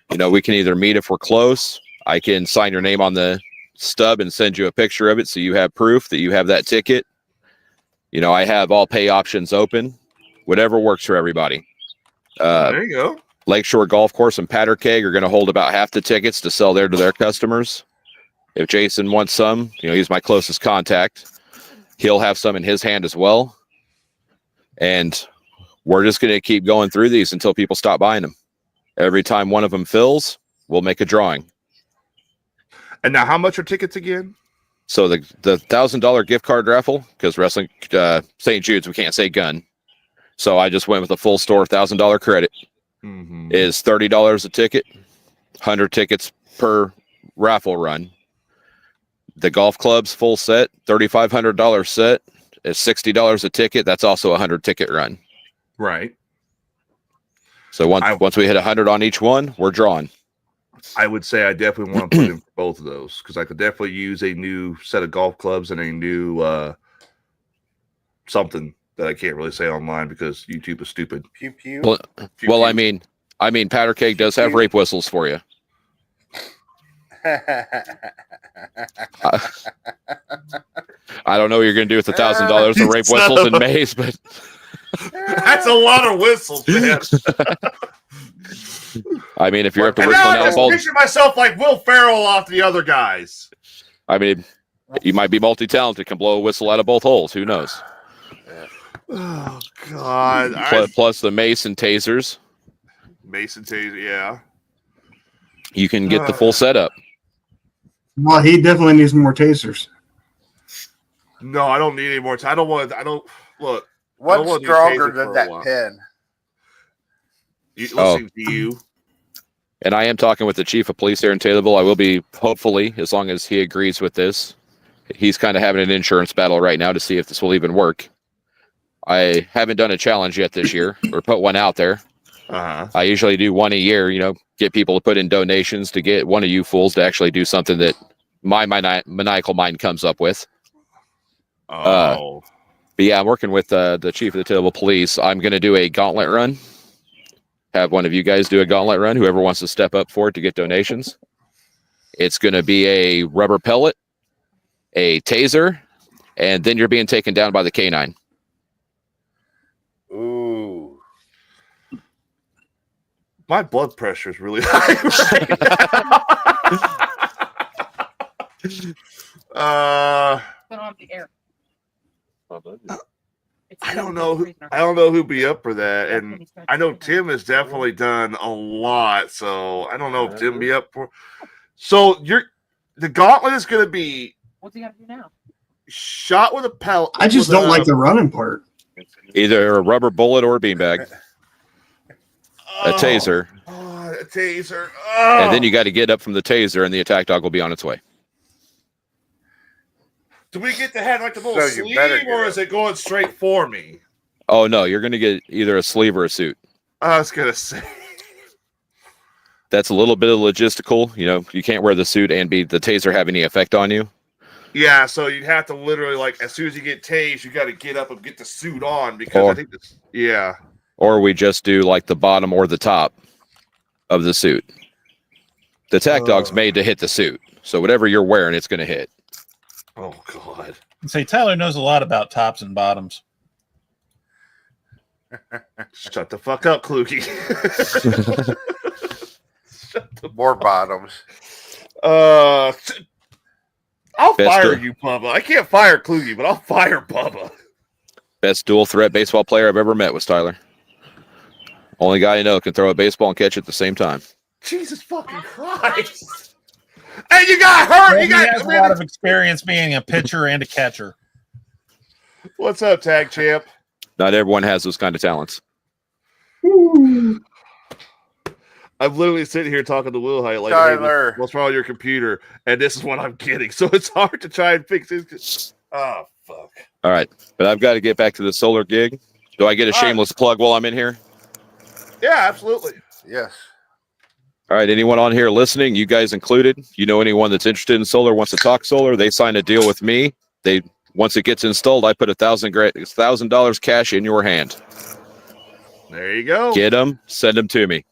Speaker 6: We can either meet if we're close. I can sign your name on the stub and send you a picture of it so you have proof that you have that ticket. I have all pay options open, whatever works for everybody.
Speaker 1: There you go.
Speaker 6: Lakeshore Golf Course and Powder Keg are going to hold about half the tickets to sell there to their customers. If Jason wants some, he's my closest contact. He'll have some in his hand as well. And we're just going to keep going through these until people stop buying them. Every time one of them fills, we'll make a drawing.
Speaker 1: And now how much are tickets again?
Speaker 6: So the $1,000 gift card raffle, because wrestling, St. Jude's, we can't say gun. So I just went with a full store $1,000 credit. Is $30 a ticket, 100 tickets per raffle run. The golf clubs full set, $3,500 set is $60 a ticket. That's also a 100 ticket run.
Speaker 1: Right.
Speaker 6: So once we hit 100 on each one, we're drawing.
Speaker 1: I would say I definitely want to put in for both of those because I could definitely use a new set of golf clubs and a new something that I can't really say online because YouTube is stupid.
Speaker 2: Pew pew.
Speaker 6: Well,
Speaker 1: Pew,
Speaker 6: well,
Speaker 1: pew.
Speaker 6: I mean, Powder Keg does have rape whistles for you. I don't know what you're going to do with $1,000 of rape whistles and maze, but
Speaker 1: That's a lot of whistles, man.
Speaker 6: I mean, if you're up to
Speaker 1: And
Speaker 6: whistling
Speaker 1: now I
Speaker 6: at a
Speaker 1: just
Speaker 6: bolt,
Speaker 1: picture myself like Will Ferrell off the other guys.
Speaker 6: I mean, you might be multi-talented, can blow a whistle out of both holes. Who knows?
Speaker 1: Oh God!
Speaker 6: Plus the mace and tasers.
Speaker 1: Mason Taser, yeah.
Speaker 6: You can get the full setup.
Speaker 3: Well, he definitely needs more tasers.
Speaker 1: No, I don't need any more. I don't want. I don't look.
Speaker 2: What's
Speaker 1: wanna do
Speaker 2: stronger
Speaker 1: taser for
Speaker 2: than
Speaker 1: a
Speaker 2: that
Speaker 1: while.
Speaker 2: pen?
Speaker 1: Listening to you.
Speaker 6: And I am talking with the chief of police here in Taylorville. I will be, hopefully, as long as he agrees with this. He's kind of having an insurance battle right now to see if this will even work. I haven't done a challenge yet this year or put one out there. I usually do one a year, get people to put in donations to get one of you fools to actually do something that my maniacal mind comes up with.
Speaker 1: Oh.
Speaker 6: But yeah, I'm working with the chief of the Taylorville Police. I'm going to do a gauntlet run. Have one of you guys do a gauntlet run, whoever wants to step up for it to get donations. It's going to be a rubber pellet, a taser, and then you're being taken down by the canine.
Speaker 2: Ooh.
Speaker 1: My blood pressure is really high.
Speaker 7: Put on the air.
Speaker 1: I don't know who'd be up for that, and I know Tim has definitely done a lot, so I don't know if Tim be up for. So the gauntlet is going to be
Speaker 7: What's he got to do now?
Speaker 1: shot with a pellet.
Speaker 3: I just don't like the running part.
Speaker 6: Either a rubber bullet or a beanbag, a taser,
Speaker 1: a taser,
Speaker 6: and then you got to get up from the taser, and the attack dog will be on its way.
Speaker 1: Do we get to have like the little
Speaker 2: So you
Speaker 1: sleeve,
Speaker 2: better get
Speaker 1: or
Speaker 2: it.
Speaker 1: is it going straight for me?
Speaker 6: Oh no, you're going to get either a sleeve or a suit.
Speaker 1: I was gonna say.
Speaker 6: That's a little bit of logistical. You can't wear the suit and be the taser have any effect on you.
Speaker 1: Yeah, so you'd have to literally like as soon as you get tased, you got to get up and get the suit on because I think this. Yeah.
Speaker 6: Or we just do like the bottom or the top of the suit. The attack dog's made to hit the suit, so whatever you're wearing, it's going to hit.
Speaker 1: Oh God.
Speaker 4: Say Tyler knows a lot about tops and bottoms.
Speaker 1: Shut the fuck up, Kluge.
Speaker 2: More bottoms.
Speaker 1: I'll
Speaker 6: Best
Speaker 1: fire
Speaker 6: do-
Speaker 1: you, Bubba. I can't fire Kluge, but I'll fire Bubba.
Speaker 6: Best dual threat baseball player I've ever met was Tyler. Only guy I know can throw a baseball and catch it at the same time.
Speaker 1: Jesus fucking Christ. Hey, you got hurt.
Speaker 4: Well,
Speaker 1: You
Speaker 4: he has a lot
Speaker 1: got.
Speaker 4: of experience being a pitcher and a catcher.
Speaker 1: What's up, tag champ?
Speaker 6: Not everyone has those kind of talents.
Speaker 3: Ooh.
Speaker 1: I'm literally sitting here talking to Will Height like,
Speaker 2: Tyler.
Speaker 1: hey, what's wrong with your computer? And this is what I'm getting. So it's hard to try and fix it. Oh, fuck.
Speaker 6: All right, but I've got to get back to the solar gig. Do I get a
Speaker 1: All right.
Speaker 6: shameless plug while I'm in here?
Speaker 1: Yeah, absolutely.
Speaker 2: Yes.
Speaker 6: All right, anyone on here listening, you guys included, anyone that's interested in solar, wants to talk solar, they sign a deal with me. Once it gets installed, I put $1,000 cash in your hand.
Speaker 1: There you go.
Speaker 6: Get them, send them to me.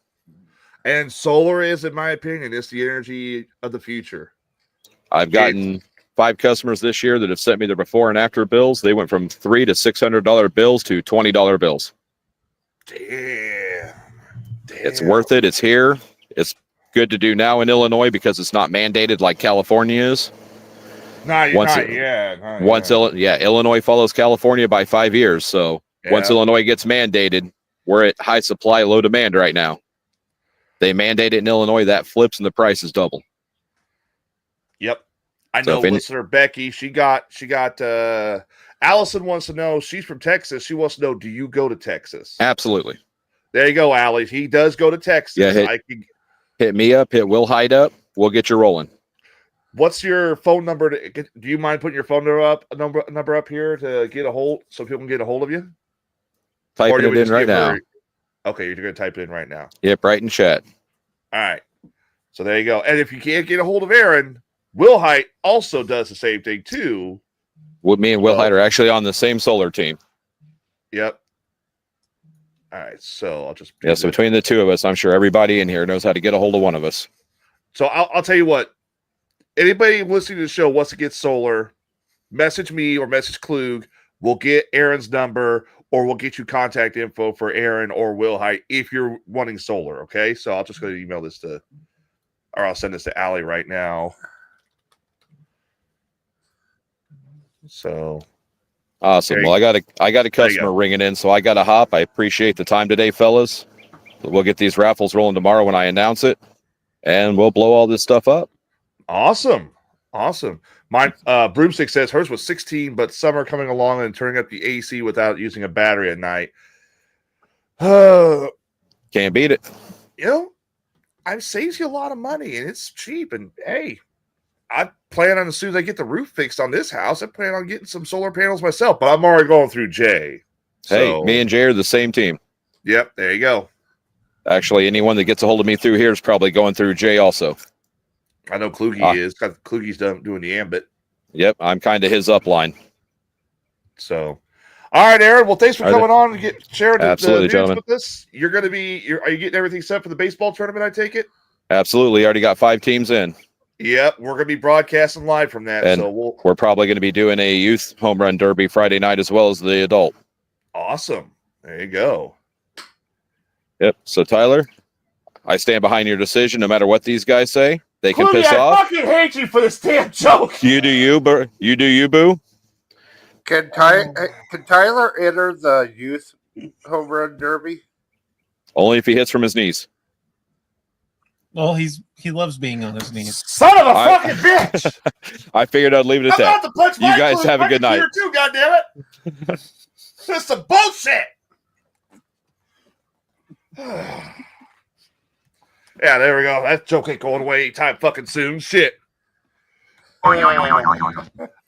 Speaker 1: And solar is, in my opinion, it's the energy of the future.
Speaker 6: I've gotten 5 customers this year that have sent me their before and after bills. They went from $300 to $600 bills to $20 bills.
Speaker 1: Damn.
Speaker 6: It's worth it. It's here. It's good to do now in Illinois because it's not mandated like California is.
Speaker 1: No, you're
Speaker 6: Once
Speaker 1: not.
Speaker 6: it-
Speaker 1: Yeah.
Speaker 6: Illinois follows California by 5 years. So once
Speaker 1: Yeah.
Speaker 6: Illinois gets mandated, we're at high supply, low demand right now. They mandate it in Illinois, that flips and the price is double.
Speaker 1: Yep. I
Speaker 6: So
Speaker 1: know
Speaker 6: if any-
Speaker 1: listener Becky, she got Allison wants to know, she's from Texas. She wants to know, do you go to Texas?
Speaker 6: Absolutely.
Speaker 1: There you go, Allie. He does go to Texas.
Speaker 6: Yeah,
Speaker 1: I can
Speaker 6: Hit me up, hit Will Hyde up. We'll get you rolling.
Speaker 1: What's your phone number? Do you mind putting your phone number up here to get a hold so people can get a hold of you?
Speaker 6: Typing
Speaker 1: you
Speaker 6: it
Speaker 1: would
Speaker 6: in
Speaker 1: just
Speaker 6: right
Speaker 1: give
Speaker 6: now.
Speaker 1: her- Okay, you're going to type it in right now.
Speaker 6: Yep, right in chat.
Speaker 1: All right. So there you go. And if you can't get a hold of Aaron, Will Height also does the same thing too.
Speaker 6: Me and Will Hyde are actually on the same solar team.
Speaker 1: Yep. All right. So I'll just do
Speaker 6: Yes,
Speaker 1: this.
Speaker 6: between the two of us, I'm sure everybody in here knows how to get a hold of one of us.
Speaker 1: So I'll tell you what. Anybody listening to the show wants to get solar, message me or message Klug. We'll get Aaron's number, or we'll get you contact info for Aaron or Will Height if you're wanting solar. Okay. So I'll just go to email this to, or I'll send this to Allie right now. So
Speaker 6: Awesome. Well, I got a customer ringing in, so I got to hop. I appreciate the time today, fellas. We'll get these raffles rolling tomorrow when I announce it, and we'll blow all this stuff up.
Speaker 1: Awesome. My broomstick says hers was 16, but summer coming along and turning up the AC without using a battery at night.
Speaker 6: Can't beat it.
Speaker 1: It saves you a lot of money and it's cheap. And hey, I plan on, as soon as I get the roof fixed on this house, I plan on getting some solar panels myself, but I'm already going through Jay.
Speaker 6: Hey, me and Jay are the same team.
Speaker 1: Yep, there you go.
Speaker 6: Actually, anyone that gets a hold of me through here is probably going through Jay also.
Speaker 1: I know Kluge is, because Kluge's doing the ambit.
Speaker 6: Yep, I'm kind of his upline.
Speaker 1: So, all right, Aaron. Well, thanks for coming on and sharing the news
Speaker 6: gentlemen.
Speaker 1: with us. Are you getting everything set for the baseball tournament? I take it.
Speaker 6: Absolutely, already got 5 teams in.
Speaker 1: Yep, we're going to be broadcasting live from that.
Speaker 6: And
Speaker 1: so
Speaker 6: we're probably going to be doing a youth home run derby Friday night as well as the adult.
Speaker 1: Awesome. There you go.
Speaker 6: Yep. So Tyler, I stand behind your decision no matter what these guys say. They can piss off.
Speaker 1: I fucking hate you for this damn joke.
Speaker 6: You do you, boo.
Speaker 2: Can Tyler enter the youth home run derby?
Speaker 6: Only if he hits from his knees.
Speaker 4: Well, he loves being on his knees.
Speaker 1: Son of a fucking bitch!
Speaker 6: I figured I'd leave it at
Speaker 1: I'm
Speaker 6: that.
Speaker 1: about to punch
Speaker 6: You
Speaker 1: my
Speaker 6: guys have a good night.
Speaker 1: Here too, goddammit! This is some bullshit. Yeah, there we go. That joke ain't going away anytime fucking soon. Shit. I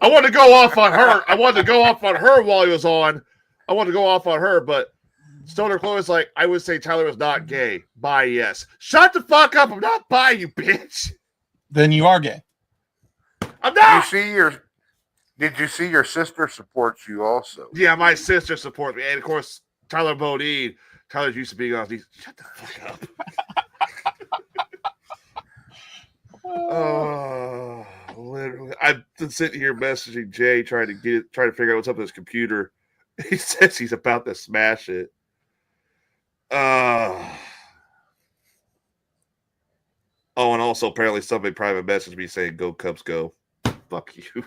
Speaker 1: wanted to go off on her. While he was on. I wanted to go off on her, but Stoner Chloe's like, I would say Tyler was not gay. Bi, yes. Shut the fuck up. I'm not bi, you bitch.
Speaker 4: Then you are gay.
Speaker 1: I'm not.
Speaker 2: Did you see your sister supports you also?
Speaker 1: Yeah, my sister supports me. And of course, Tyler Bodine. Tyler's used to being on these. Shut the fuck up. Oh, literally. I've been sitting here messaging Jay trying to figure out what's up with his computer. He says he's about to smash it. Oh, and also apparently somebody private messaged me saying "Go Cubs, go!" Fuck you.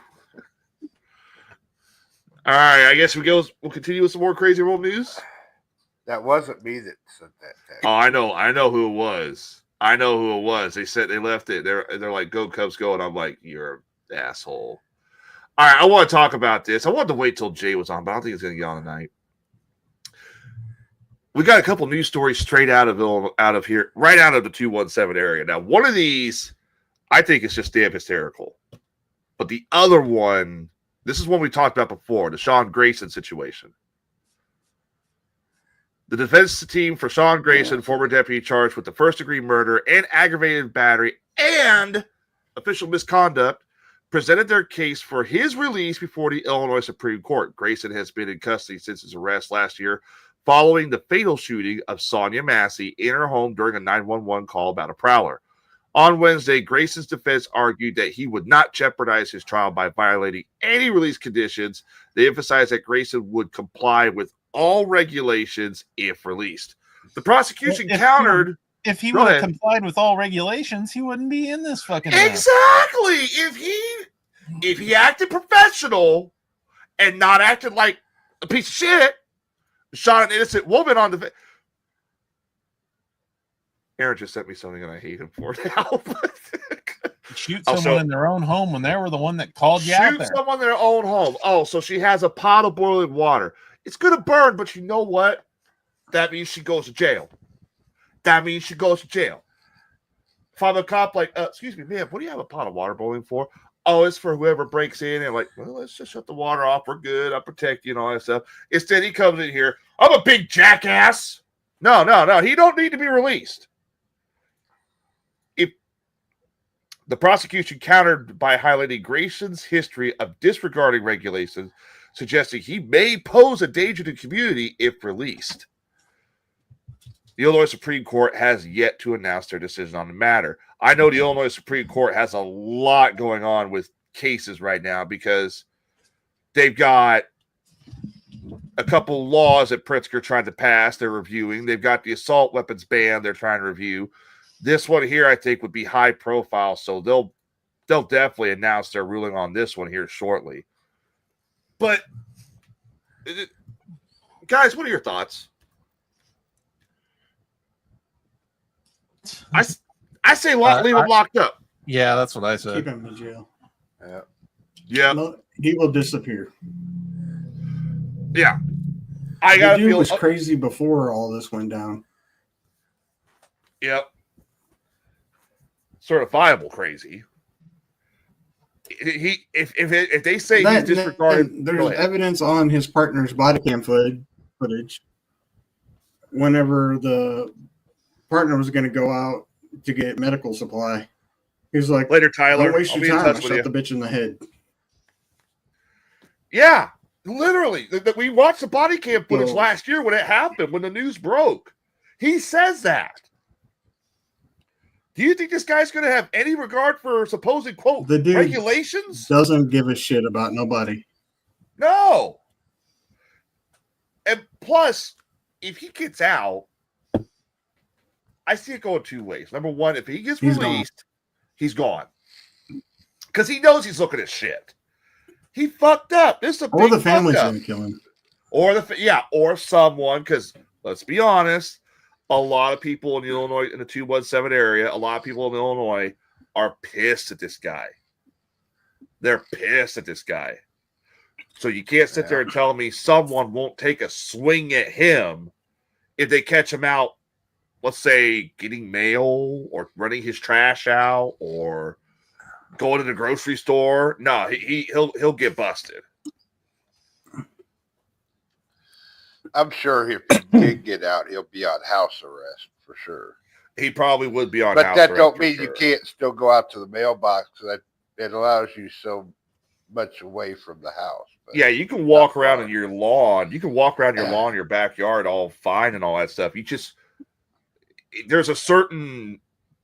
Speaker 1: All right, I guess we'll continue with some more crazy world news.
Speaker 2: That wasn't me that sent that text.
Speaker 1: Oh, I know who it was. They said they left it. They're like, "Go Cubs, go!" And I'm like, "You're an asshole." All right, I want to talk about this. I wanted to wait till Jay was on, but I don't think he's going to get on tonight. We got a couple news stories straight out of here, right out of the 217 area. Now, one of these, I think is just damn hysterical. But the other one, this is one we talked about before, the Sean Grayson situation. The defense team for Sean Grayson, former deputy charged with the first-degree murder and aggravated battery and official misconduct, presented their case for his release before the Illinois Supreme Court. Grayson has been in custody since his arrest last year, following the fatal shooting of Sonia Massey in her home during a 911 call about a prowler. On Wednesday, Grayson's defense argued that he would not jeopardize his trial by violating any release conditions. They emphasized that Grayson would comply with all regulations if released. The prosecution countered.
Speaker 4: If he would have complied with all regulations, he wouldn't be in this fucking mess.
Speaker 1: Exactly. If he acted professional and not acted like a piece of shit, shot an innocent woman on the. Aaron just sent me something and I hate him for it now.
Speaker 4: Shoot someone in their own home when they were the one that called you out there.
Speaker 1: Shoot someone in their own home. Oh, so she has a pot of boiling water. It's going to burn, but you know what? That means she goes to jail. Find the cop like, excuse me, man, what do you have a pot of water boiling for? Oh, it's for whoever breaks in. And like, well, let's just shut the water off. We're good. I'll protect you and all that stuff. Instead, he comes in here. I'm a big jackass. No. He don't need to be released. If the prosecution countered by highlighting Grayson's history of disregarding regulations, suggesting he may pose a danger to the community if released. The Illinois Supreme Court has yet to announce their decision on the matter. I know the Illinois Supreme Court has a lot going on with cases right now because they've got a couple laws that Pritzker tried to pass they're reviewing. They've got the assault weapons ban they're trying to review. This one here, I think, would be high profile, so they'll definitely announce their ruling on this one here shortly. But, guys, what are your thoughts? I say leave him locked up.
Speaker 4: Yeah, that's what I said.
Speaker 3: Keep him in jail.
Speaker 1: Yeah.
Speaker 3: No, he will disappear.
Speaker 1: Yeah. I got
Speaker 3: The dude
Speaker 1: feel
Speaker 3: was crazy before all this went down.
Speaker 1: Yep. Certifiable crazy. If they say he's disregarded,
Speaker 3: there's evidence on his partner's body cam footage. Whenever the partner was going to go out to get medical supply, he was like,
Speaker 1: later, Tyler.
Speaker 3: "Don't waste your time." I shot the bitch in the head.
Speaker 1: Yeah, literally. We watched the body cam footage last year when it happened, when the news broke. He says that. Do you think this guy's going to have any regard for supposed, quote,
Speaker 3: the dude
Speaker 1: regulations?
Speaker 3: Doesn't give a shit about nobody.
Speaker 1: No. And plus, if he gets out, I see it going two ways. Number one, if he gets released, he's gone. Because he knows he's looking at shit. He fucked up. This is a
Speaker 3: Or
Speaker 1: big
Speaker 3: the family's
Speaker 1: fuck up.
Speaker 3: going to kill him.
Speaker 1: Or someone, because let's be honest, a lot of people in the Illinois, in the 217 area, a lot of people in Illinois are pissed at this guy. They're pissed at this guy. So you can't sit there and tell me someone won't take a swing at him if they catch him out, let's say, getting mail or running his trash out or going to the grocery store. No, he'll get busted.
Speaker 2: I'm sure if he did get out, he'll be on house arrest for sure.
Speaker 1: He probably would be on
Speaker 2: but
Speaker 1: house
Speaker 2: that
Speaker 1: arrest
Speaker 2: don't
Speaker 1: for
Speaker 2: mean
Speaker 1: sure.
Speaker 2: you can't still go out to the mailbox. It allows you so much away from the house. But
Speaker 1: yeah, you can walk around in your lawn. You can walk around your lawn in your backyard all fine and all that stuff. You just, there's a certain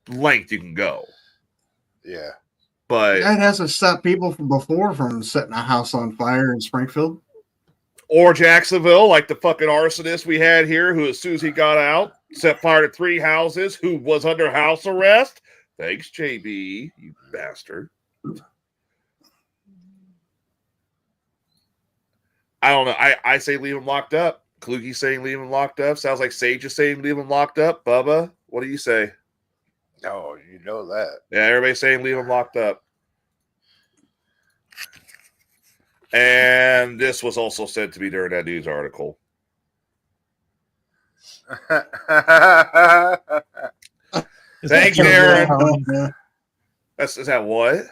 Speaker 1: length you can go.
Speaker 2: Yeah.
Speaker 1: But
Speaker 3: that hasn't stopped people from setting a house on fire in Springfield.
Speaker 1: Or Jacksonville, like the fucking arsonist we had here, who as soon as he got out, set fire to 3 houses, who was under house arrest. Thanks, JB, you bastard. I don't know. I say leave him locked up. Kluge's saying leave him locked up. Sounds like Sage is saying leave him locked up. Bubba, what do you say?
Speaker 2: Oh, you know that.
Speaker 1: Yeah, everybody's saying leave him locked up. And this was also said to me during that news article. Thanks, Darren. Is that what?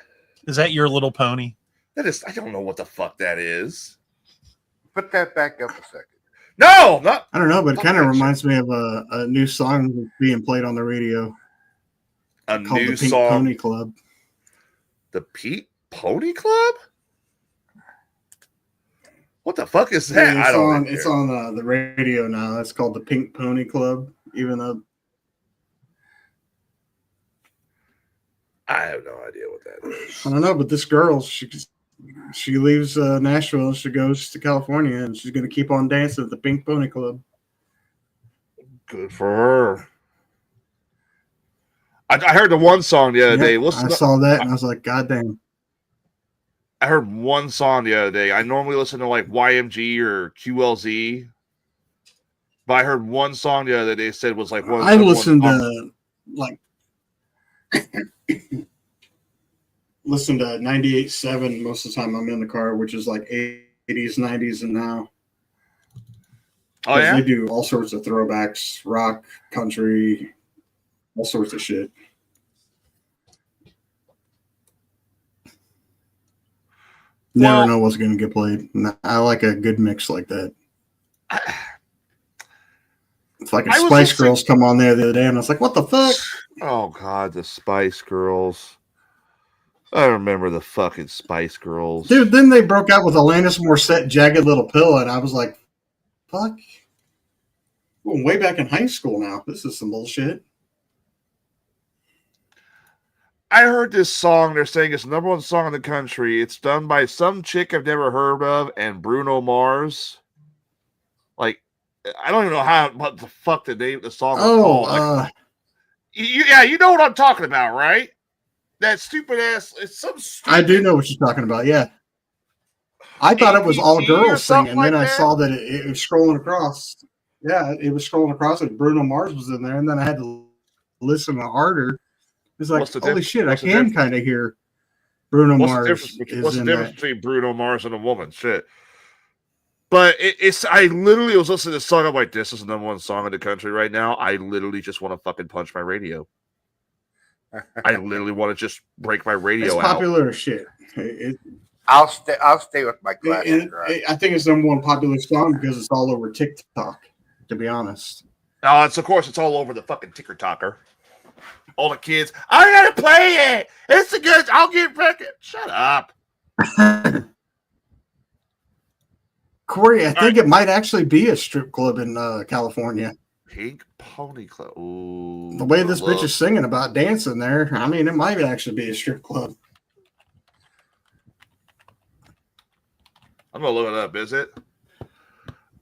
Speaker 4: Is that your little pony?
Speaker 1: That is, I don't know what the fuck that is.
Speaker 2: Put that back up a second.
Speaker 1: No, not.
Speaker 3: I don't know, but it kind of reminds me of a new song being played on the radio.
Speaker 1: A
Speaker 3: called
Speaker 1: new
Speaker 3: the Pink
Speaker 1: song.
Speaker 3: Pony Club.
Speaker 1: The Pink Pony Club? What the fuck is that?
Speaker 3: Yeah,
Speaker 1: I don't know.
Speaker 3: It's on the radio now. It's called the Pink Pony Club, even though
Speaker 1: I have no idea what that is.
Speaker 3: I don't know, but this girl, she leaves Nashville, she goes to California, and she's going to keep on dancing at the Pink Pony Club.
Speaker 1: Good for her. I heard the one song the other day.
Speaker 3: I saw that, and I was like, God damn.
Speaker 1: I heard one song the other day. I normally listen to like YMG or QLZ, but I heard one song the other day said was like one.
Speaker 3: I listened to like listen to 98.7 most of the time I'm in the car, which is like 80s, 90s, and now.
Speaker 1: Oh yeah,
Speaker 3: they do all sorts of throwbacks, rock, country, all sorts of shit. Never
Speaker 4: Well-
Speaker 3: know what's going to get played. I like a good mix like that. It's like
Speaker 1: I was
Speaker 3: Spice
Speaker 1: listening-
Speaker 3: Girls come on there the other day, and I was like, "What the fuck?"
Speaker 1: Oh God, the Spice Girls. I remember the fucking Spice Girls.
Speaker 3: Dude, then they broke out with Alanis Morissette, Jagged Little Pill, and I was like, fuck. We're way back in high school now. This is some bullshit.
Speaker 1: I heard this song. They're saying it's the number one song in the country. It's done by some chick I've never heard of and Bruno Mars. Like, I don't even know what the fuck the name of the song was called. Like, yeah, you know what I'm talking about, right? That stupid ass. It's some stupid.
Speaker 3: I do know what you're talking about. Yeah. I thought it was all
Speaker 1: APT or
Speaker 3: girls
Speaker 1: something
Speaker 3: singing, and then
Speaker 1: like
Speaker 3: I
Speaker 1: that?
Speaker 3: saw that it was scrolling across. Yeah, it was scrolling across, and Bruno Mars was in there, and then I had to listen harder. It's like,
Speaker 1: What's the
Speaker 3: holy
Speaker 1: diff-
Speaker 3: shit, I
Speaker 1: what's the
Speaker 3: can
Speaker 1: diff-
Speaker 3: kind of hear Bruno
Speaker 1: What's the
Speaker 3: Mars
Speaker 1: difference, what's
Speaker 3: is
Speaker 1: the
Speaker 3: in
Speaker 1: difference
Speaker 3: that.
Speaker 1: between Bruno Mars and a woman? Shit. But it's. I literally was listening to this song. I'm like, this is the number one song in the country right now. I literally just want to fucking punch my radio. I literally want to just break my
Speaker 3: It's
Speaker 1: radio out.
Speaker 3: popular as shit.
Speaker 2: I'll stay with my classic.
Speaker 3: I think it's the number one popular song because it's all over TikTok, to be honest.
Speaker 1: Oh, it's of course it's all over the fucking ticker talker. All the kids, I gotta play it. It's a good. I'll get back. Shut up.
Speaker 3: Corey, I think it might actually be a strip club in California.
Speaker 1: Pink Pony Club. Ooh,
Speaker 3: The way this
Speaker 1: look.
Speaker 3: bitch is singing about dancing there, I mean, it might actually be a strip club.
Speaker 1: I'm gonna look it up. Is it?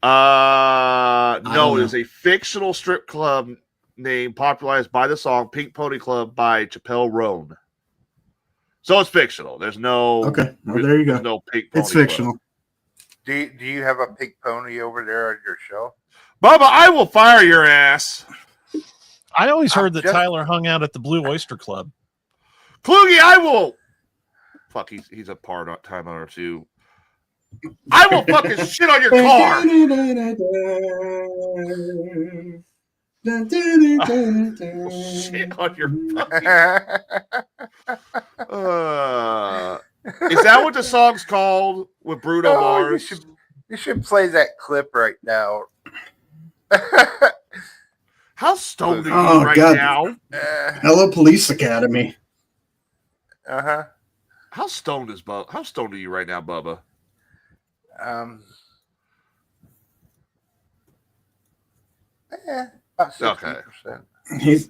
Speaker 3: don't
Speaker 1: No, it
Speaker 3: know.
Speaker 1: is a fictional strip club name popularized by the song "Pink Pony Club" by Chappelle Roan. So it's fictional. There's no.
Speaker 3: Okay, well, there you
Speaker 1: There's
Speaker 3: go.
Speaker 1: no Pink Pony
Speaker 3: It's
Speaker 1: Club.
Speaker 3: fictional.
Speaker 2: Do you have a pink pony over there on your show?
Speaker 1: Bubba, I will fire your ass.
Speaker 4: I always heard that
Speaker 2: just-
Speaker 4: Tyler hung out at the Blue Oyster Club.
Speaker 1: Kluge, I will. Fuck, he's a part-time owner too. I will fucking shit on your car. Shit on your fucking. Is that what the song's called with Bruno
Speaker 2: Oh,
Speaker 1: Mars?
Speaker 2: you should play that clip right now.
Speaker 1: How stoned are you
Speaker 3: Oh,
Speaker 1: right
Speaker 3: God.
Speaker 1: now?
Speaker 3: Hello, Police Academy.
Speaker 2: Uh-huh.
Speaker 1: How stoned is Bubba? How stoned are you right now, Bubba?
Speaker 2: About 60%.
Speaker 1: Okay.
Speaker 3: He's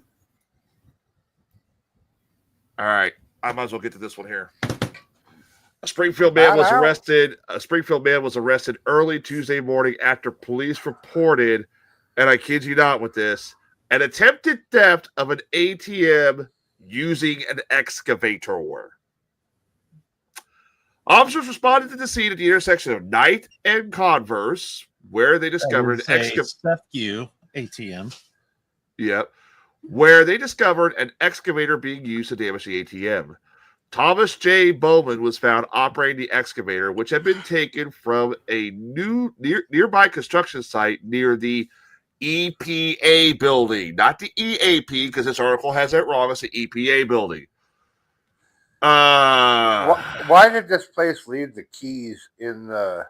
Speaker 1: All right, I might as well get to this one here. A Springfield man was arrested. A Springfield man was arrested early Tuesday morning after police reported, and I kid you not with this, an attempted theft of an ATM using an excavator. Officers responded to the scene at the intersection of Knight and Converse, where they discovered an
Speaker 4: Sefcu ATM.
Speaker 1: Yep. Where they discovered an excavator being used to damage the ATM. Thomas J. Bowman was found operating the excavator, which had been taken from a nearby construction site near the EPA building, not the EAP, because this article has that wrong. It's the EPA building.
Speaker 2: Why did this place leave the keys in the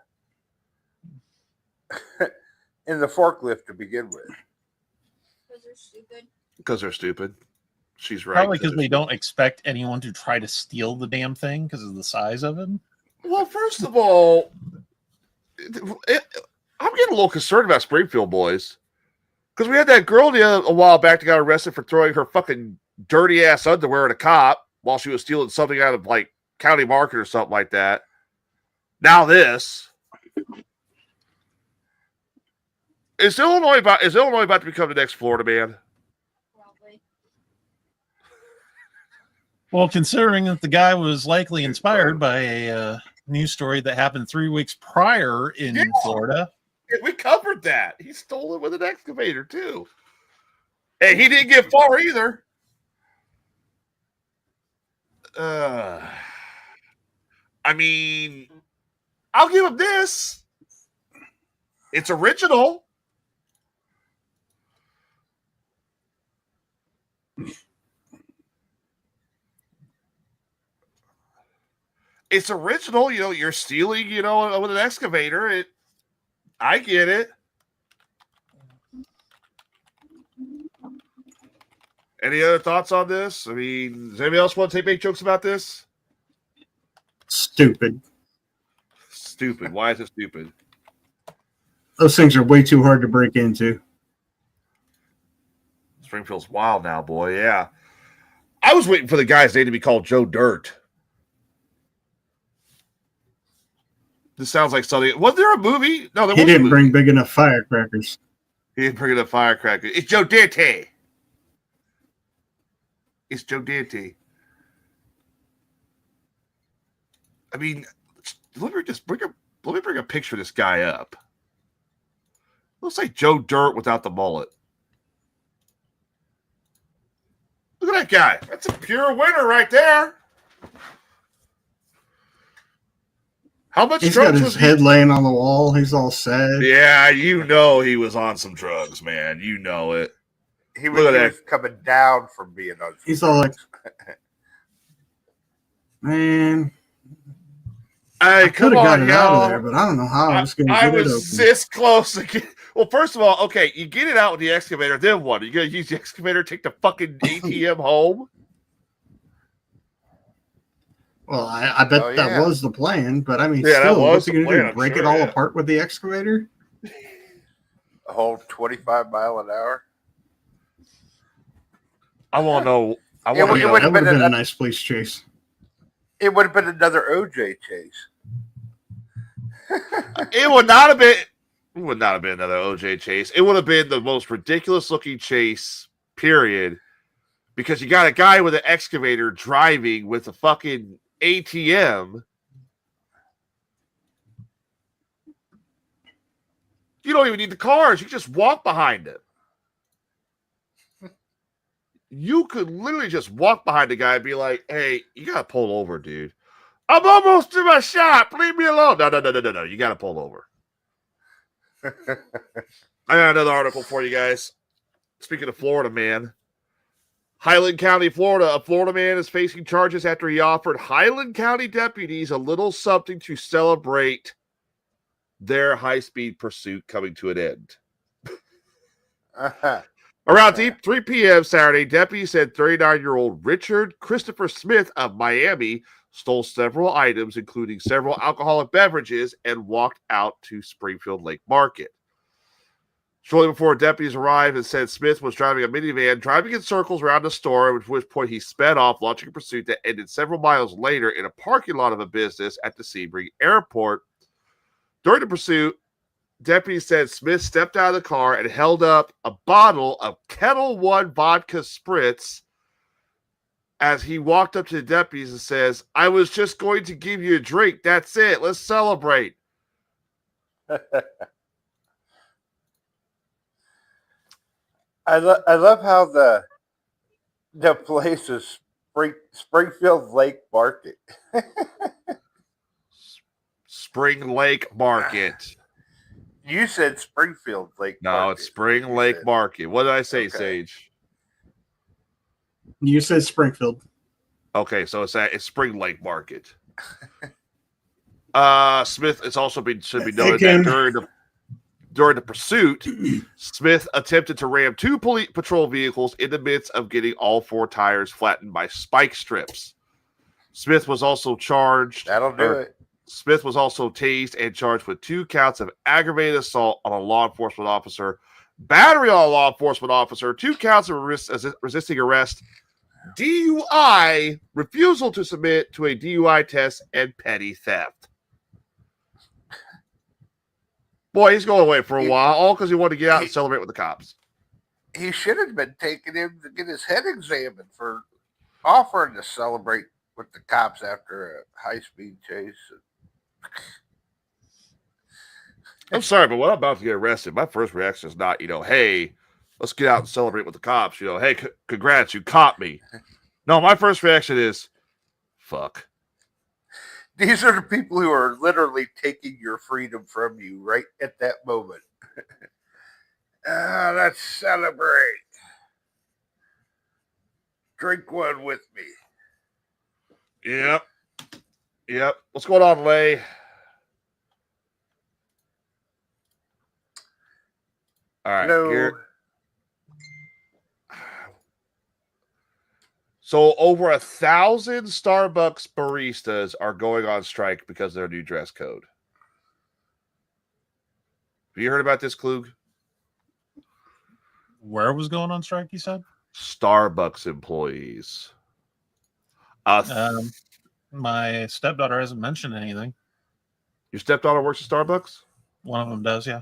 Speaker 2: in the forklift to begin with?
Speaker 7: Because they're stupid.
Speaker 1: Because they're stupid. She's right.
Speaker 4: Probably because they don't expect anyone to try to steal the damn thing because of the size of him.
Speaker 1: Well, first of all, I'm getting a little concerned about Springfield boys. Because we had that girl a while back that got arrested for throwing her fucking dirty ass underwear at a cop while she was stealing something out of like County Market or something like that. Now this. Is Illinois about to become the next Florida man?
Speaker 7: Probably.
Speaker 4: Well, considering that the guy was likely inspired by a news story that happened 3 weeks prior in Florida.
Speaker 1: Yeah, we covered that. He stole it with an excavator too. And he didn't get far either. I mean, I'll give him this. It's original. it's original. You know, you're stealing, you know, with an excavator. I get it. Any other thoughts on this? I mean, does anybody else want to make jokes about this?
Speaker 3: Stupid.
Speaker 1: Stupid. Why is it stupid?
Speaker 3: Those things are way too hard to break into.
Speaker 1: Springfield's wild now, boy. Yeah. I was waiting for the guy's name to be called Joe Dirt. This sounds like something. Was there a movie? No, there
Speaker 3: He
Speaker 1: wasn't.
Speaker 3: didn't bring big enough firecrackers.
Speaker 1: He didn't bring enough firecrackers. It's Joe Dante. It's Joe Dante. I mean, let me bring a picture of this guy up. Looks like Joe Dirt without the mullet. Look at that guy. That's a pure winner right there. How much
Speaker 3: He's
Speaker 1: drugs
Speaker 3: got his
Speaker 1: was
Speaker 3: head laying on the wall. He's all sad.
Speaker 1: Yeah, you know he was on some drugs, man. You know it.
Speaker 2: He
Speaker 1: Look at that.
Speaker 2: was coming down from being on.
Speaker 3: He's all like, man,
Speaker 1: Hey,
Speaker 3: I could
Speaker 1: come
Speaker 3: have got
Speaker 1: on,
Speaker 3: it out of
Speaker 1: y'all.
Speaker 3: there, but I don't know how I was going to
Speaker 1: I
Speaker 3: get it
Speaker 1: was
Speaker 3: open.
Speaker 1: this close to get. Well, first of all, okay, you get it out with the excavator. Then what? Are you gonna use the excavator to take the fucking ATM home?
Speaker 3: Well, I bet
Speaker 2: Oh,
Speaker 3: that
Speaker 2: yeah.
Speaker 3: was the plan, but I mean,
Speaker 1: Yeah, that
Speaker 3: still,
Speaker 1: was
Speaker 3: what's he
Speaker 1: the
Speaker 3: going to
Speaker 1: plan,
Speaker 3: do?
Speaker 1: I'm
Speaker 3: Break
Speaker 1: sure,
Speaker 3: it all
Speaker 1: yeah.
Speaker 3: apart with the excavator?
Speaker 2: A whole 25 mile an hour.
Speaker 1: I want to know. I
Speaker 2: Yeah,
Speaker 1: want
Speaker 2: well,
Speaker 1: to
Speaker 2: it
Speaker 1: know.
Speaker 2: would-
Speaker 3: That would have been
Speaker 2: been
Speaker 3: a nice police chase.
Speaker 2: It would have been another OJ chase.
Speaker 1: It would not have been. It would not have been another OJ chase. It would have been the most ridiculous looking chase, period. Because you got a guy with an excavator driving with a fucking ATM. You don't even need the cars. You just walk behind him. You could literally just walk behind the guy and be like, hey, you got to pull over, dude. I'm almost to my shop. Leave me alone. No. You got to pull over. I got another article for you guys. Speaking of Florida, man. Highland County, Florida. A Florida man is facing charges after he offered Highland County deputies a little something to celebrate their high-speed pursuit coming to an end. Around 3 p.m. Saturday, deputies said 39-year-old Richard Christopher Smith of Miami stole several items, including several alcoholic beverages, and walked out to Springfield Lake Market. Shortly before deputies arrived and said Smith was driving a minivan, driving in circles around the store, at which point he sped off, launching a pursuit that ended several miles later in a parking lot of a business at the Sebring Airport. During the pursuit, deputies said Smith stepped out of the car and held up a bottle of Kettle One vodka spritz as he walked up to the deputies and says, I was just going to give you a drink. That's it. Let's celebrate.
Speaker 2: I love how the place is Springfield Lake Market.
Speaker 1: Spring Lake Market.
Speaker 2: You said Springfield Lake
Speaker 1: No,
Speaker 2: Market.
Speaker 1: it's Spring
Speaker 2: You
Speaker 1: Lake
Speaker 2: said.
Speaker 1: Market. What did I say,
Speaker 2: Okay.
Speaker 1: Sage?
Speaker 3: You said Springfield.
Speaker 1: Okay, so it's Spring Lake Market. Smith, it's also should be noted
Speaker 3: Again.
Speaker 1: that during the pursuit, Smith attempted to ram two police patrol vehicles in the midst of getting all four tires flattened by spike strips. Smith was also charged.
Speaker 2: That'll do it.
Speaker 1: Smith was also tased and charged with 2 counts of aggravated assault on a law enforcement officer, battery on a law enforcement officer, 2 counts of resisting arrest, DUI, refusal to submit to a DUI test, and petty theft. Boy, he's going away for a while, all because he wanted to get out and celebrate with the cops.
Speaker 2: He should have been taking him to get his head examined for offering to celebrate with the cops after a high-speed chase.
Speaker 1: I'm sorry, but when I'm about to get arrested, my first reaction is not, hey, let's get out and celebrate with the cops. Hey, congrats, you caught me. No, my first reaction is, fuck.
Speaker 2: These are the people who are literally taking your freedom from you right at that moment. Let's celebrate. Drink one with me.
Speaker 1: Yep. Yep. What's going on, Lay? All right.
Speaker 2: Hello.
Speaker 1: Here. So over 1,000 Starbucks baristas are going on strike because of their new dress code. Have you heard about this, Klug?
Speaker 4: Where was going on strike, you said?
Speaker 1: Starbucks employees.
Speaker 4: My stepdaughter hasn't mentioned anything.
Speaker 1: Your stepdaughter works at Starbucks?
Speaker 4: One of them does, yeah.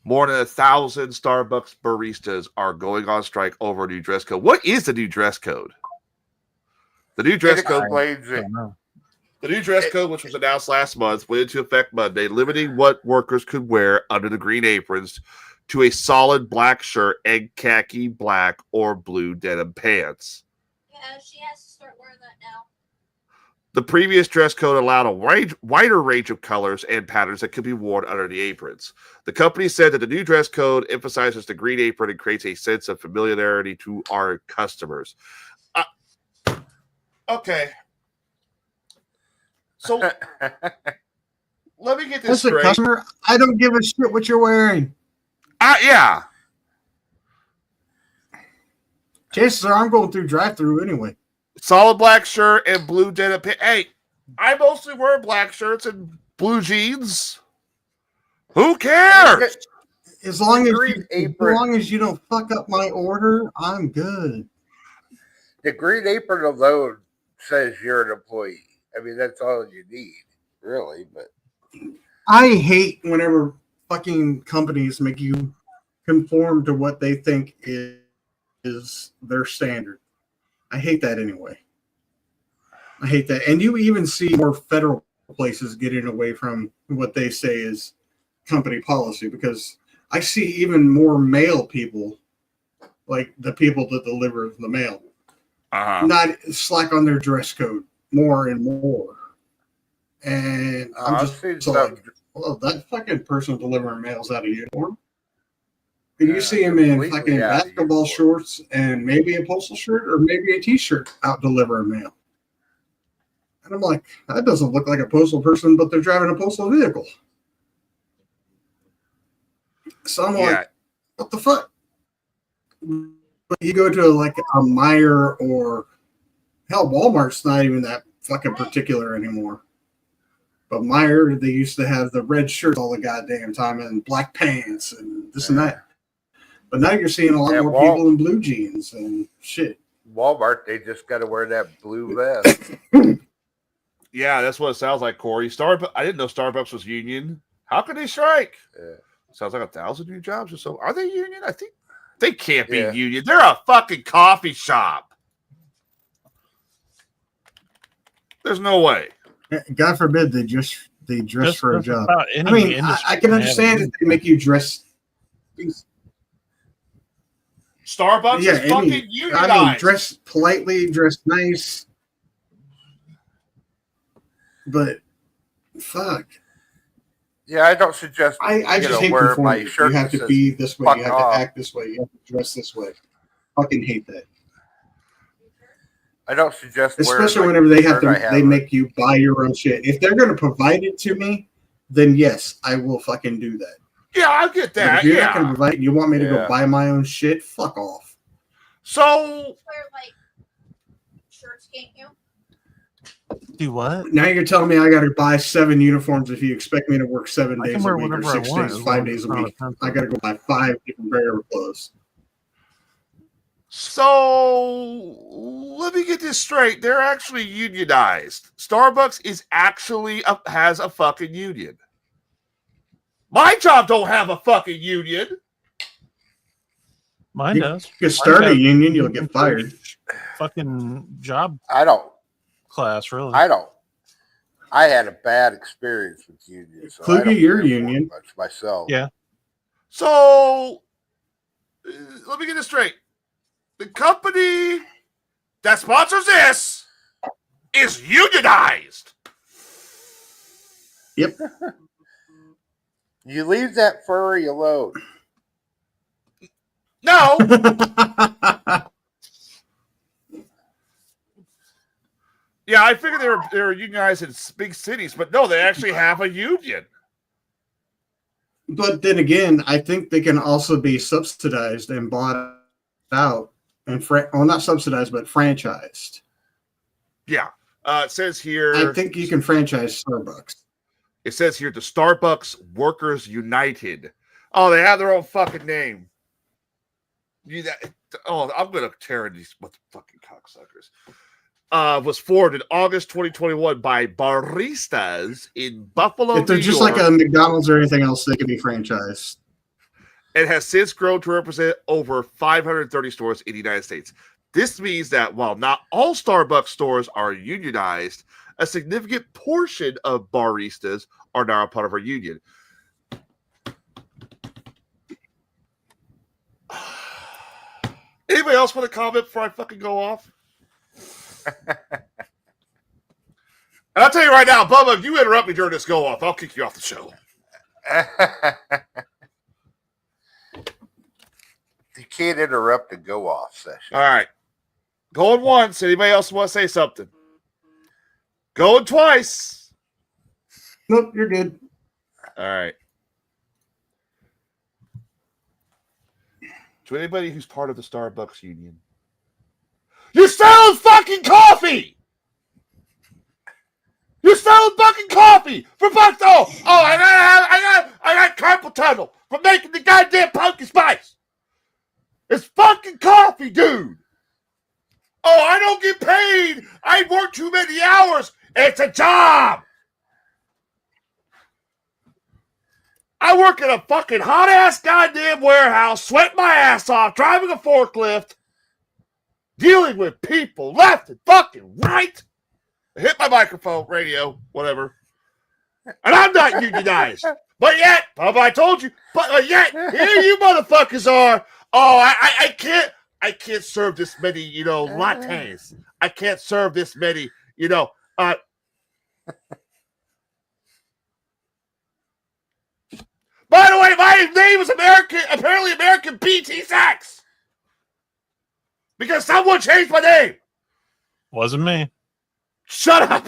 Speaker 1: More than 1,000 Starbucks baristas are going on strike over a new dress code. What is the new dress code? The new dress code.
Speaker 2: Explains
Speaker 4: I
Speaker 2: it.
Speaker 4: don't know.
Speaker 1: The new dress code, which was announced last month, went into effect Monday, limiting what workers could wear under the green aprons to a solid black shirt and khaki black or blue denim pants.
Speaker 7: Yeah, she has to start wearing that now.
Speaker 1: The previous dress code allowed a wider range of colors and patterns that could be worn under the aprons. The company said that the new dress code emphasizes the green apron and creates a sense of familiarity to our customers. Okay. So let me get this
Speaker 3: As a
Speaker 1: straight.
Speaker 3: customer, I don't give a shit what you're wearing.
Speaker 1: Yeah.
Speaker 3: Chances are I'm going through drive-through anyway.
Speaker 1: Solid black shirt and blue denim pants. Hey, I mostly wear black shirts and blue jeans. Who cares?
Speaker 3: As long
Speaker 2: Green apron.
Speaker 3: as you don't fuck up my order, I'm good.
Speaker 2: The green apron alone says you're an employee. I mean, that's all you need, really. But
Speaker 3: I hate whenever fucking companies make you conform to what they think is their standard. I hate that anyway. I hate that. And you even see more federal places getting away from what they say is company policy, because I see even more mail people, like the people that deliver the mail, not slack on their dress code more and more. And I'm just so like, well, that fucking person delivering mail's out of uniform. And you see him in fucking basketball shorts and maybe a postal shirt or maybe a t-shirt out delivering mail. And I'm like, that doesn't look like a postal person, but they're driving a postal vehicle. So I'm like, what the fuck? But you go to like a Meijer or hell, Walmart's not even that fucking particular anymore. But Meijer, they used to have the red shirts all the goddamn time and black pants and this and that. But now you're seeing a lot more people in blue jeans and shit.
Speaker 2: Walmart, they just got to wear that blue vest.
Speaker 1: Yeah, that's what it sounds like, Corey. I didn't know Starbucks was union. How could they strike? Sounds like 1,000 new jobs or so. Are they union? I think they can't be union. They're a fucking coffee shop. There's no way.
Speaker 3: God forbid they dress for a job. I
Speaker 4: I
Speaker 3: mean, I can understand if they make you dress.
Speaker 1: Starbucks is fucking unionized.
Speaker 3: I mean, dress politely, dress nice. But fuck.
Speaker 2: Yeah, I don't suggest
Speaker 3: I just hate
Speaker 2: wear my
Speaker 3: conformity.
Speaker 2: shirt.
Speaker 3: You have to be this way. You have
Speaker 2: off.
Speaker 3: to act this way. You have to dress this way. Fucking hate that.
Speaker 2: I don't suggest
Speaker 3: especially whenever they make you buy your own shit. If they're going to provide it to me, then yes, I will fucking do that.
Speaker 1: Yeah, I get that.
Speaker 3: But if you're not going to provide it, you want me to go buy my own shit? Fuck off.
Speaker 1: So
Speaker 7: wear like shirts, can't you?
Speaker 4: Do what?
Speaker 3: Now you're telling me I got to buy 7 uniforms if you expect me to work 7 days a week or 6
Speaker 4: want,
Speaker 3: days, 5 days a week. I got to go buy 5 different pair of clothes.
Speaker 1: So let me get this straight. They're actually unionized. Starbucks is actually has a fucking union. My job don't have a fucking union.
Speaker 4: Mine does.
Speaker 3: You start a union, you'll get fired.
Speaker 4: Fucking job.
Speaker 2: I don't.
Speaker 4: Class, really.
Speaker 2: I don't. I had a bad experience with unions. So
Speaker 3: Kluge, your union.
Speaker 2: Much myself.
Speaker 4: Yeah.
Speaker 1: So let me get this straight. The company that sponsors this is unionized.
Speaker 3: Yep.
Speaker 2: You leave that furry alone.
Speaker 1: No. Yeah, I figured they were unionized in big cities, but no, they actually have a union.
Speaker 3: But then again, I think they can also be subsidized and bought out and well, not subsidized, but franchised.
Speaker 1: Yeah. It says here.
Speaker 3: I think you can franchise Starbucks.
Speaker 1: It says here the Starbucks Workers United. Oh, they have their own fucking name. I'm gonna tear these fucking cocksuckers. Was formed in August 2021 by baristas in Buffalo,
Speaker 3: If they're
Speaker 1: New
Speaker 3: just
Speaker 1: York.
Speaker 3: like a McDonald's or anything else, they can be franchised.
Speaker 1: It has since grown to represent over 530 stores in the United States. This means that while not all Starbucks stores are unionized, a significant portion of baristas are now a part of our union. Anybody else want to comment before I fucking go off? And I'll tell you right now, Bubba, if you interrupt me during this go off, I'll kick you off the show.
Speaker 2: You can't interrupt a go off session.
Speaker 1: All right. Going once. Anybody else want to say something? Going twice.
Speaker 3: Nope, you're good.
Speaker 1: All right. To anybody who's part of the Starbucks union, you're selling fucking coffee. You're selling fucking coffee for bucks. Oh, I got carpal tunnel from making the goddamn pumpkin spice. It's fucking coffee, dude. Oh, I don't get paid. I work too many hours. It's a job. I work in a fucking hot-ass goddamn warehouse, sweat my ass off, driving a forklift, dealing with people left and fucking right. I hit my microphone, radio, whatever. And I'm not unionized. But yet, I told you, but yet, here you motherfuckers are. Oh, I can't serve this many, lattes. I can't serve this many, By the way, my name is apparently American BT Sachs. Because someone changed my name.
Speaker 4: Wasn't me.
Speaker 1: Shut up.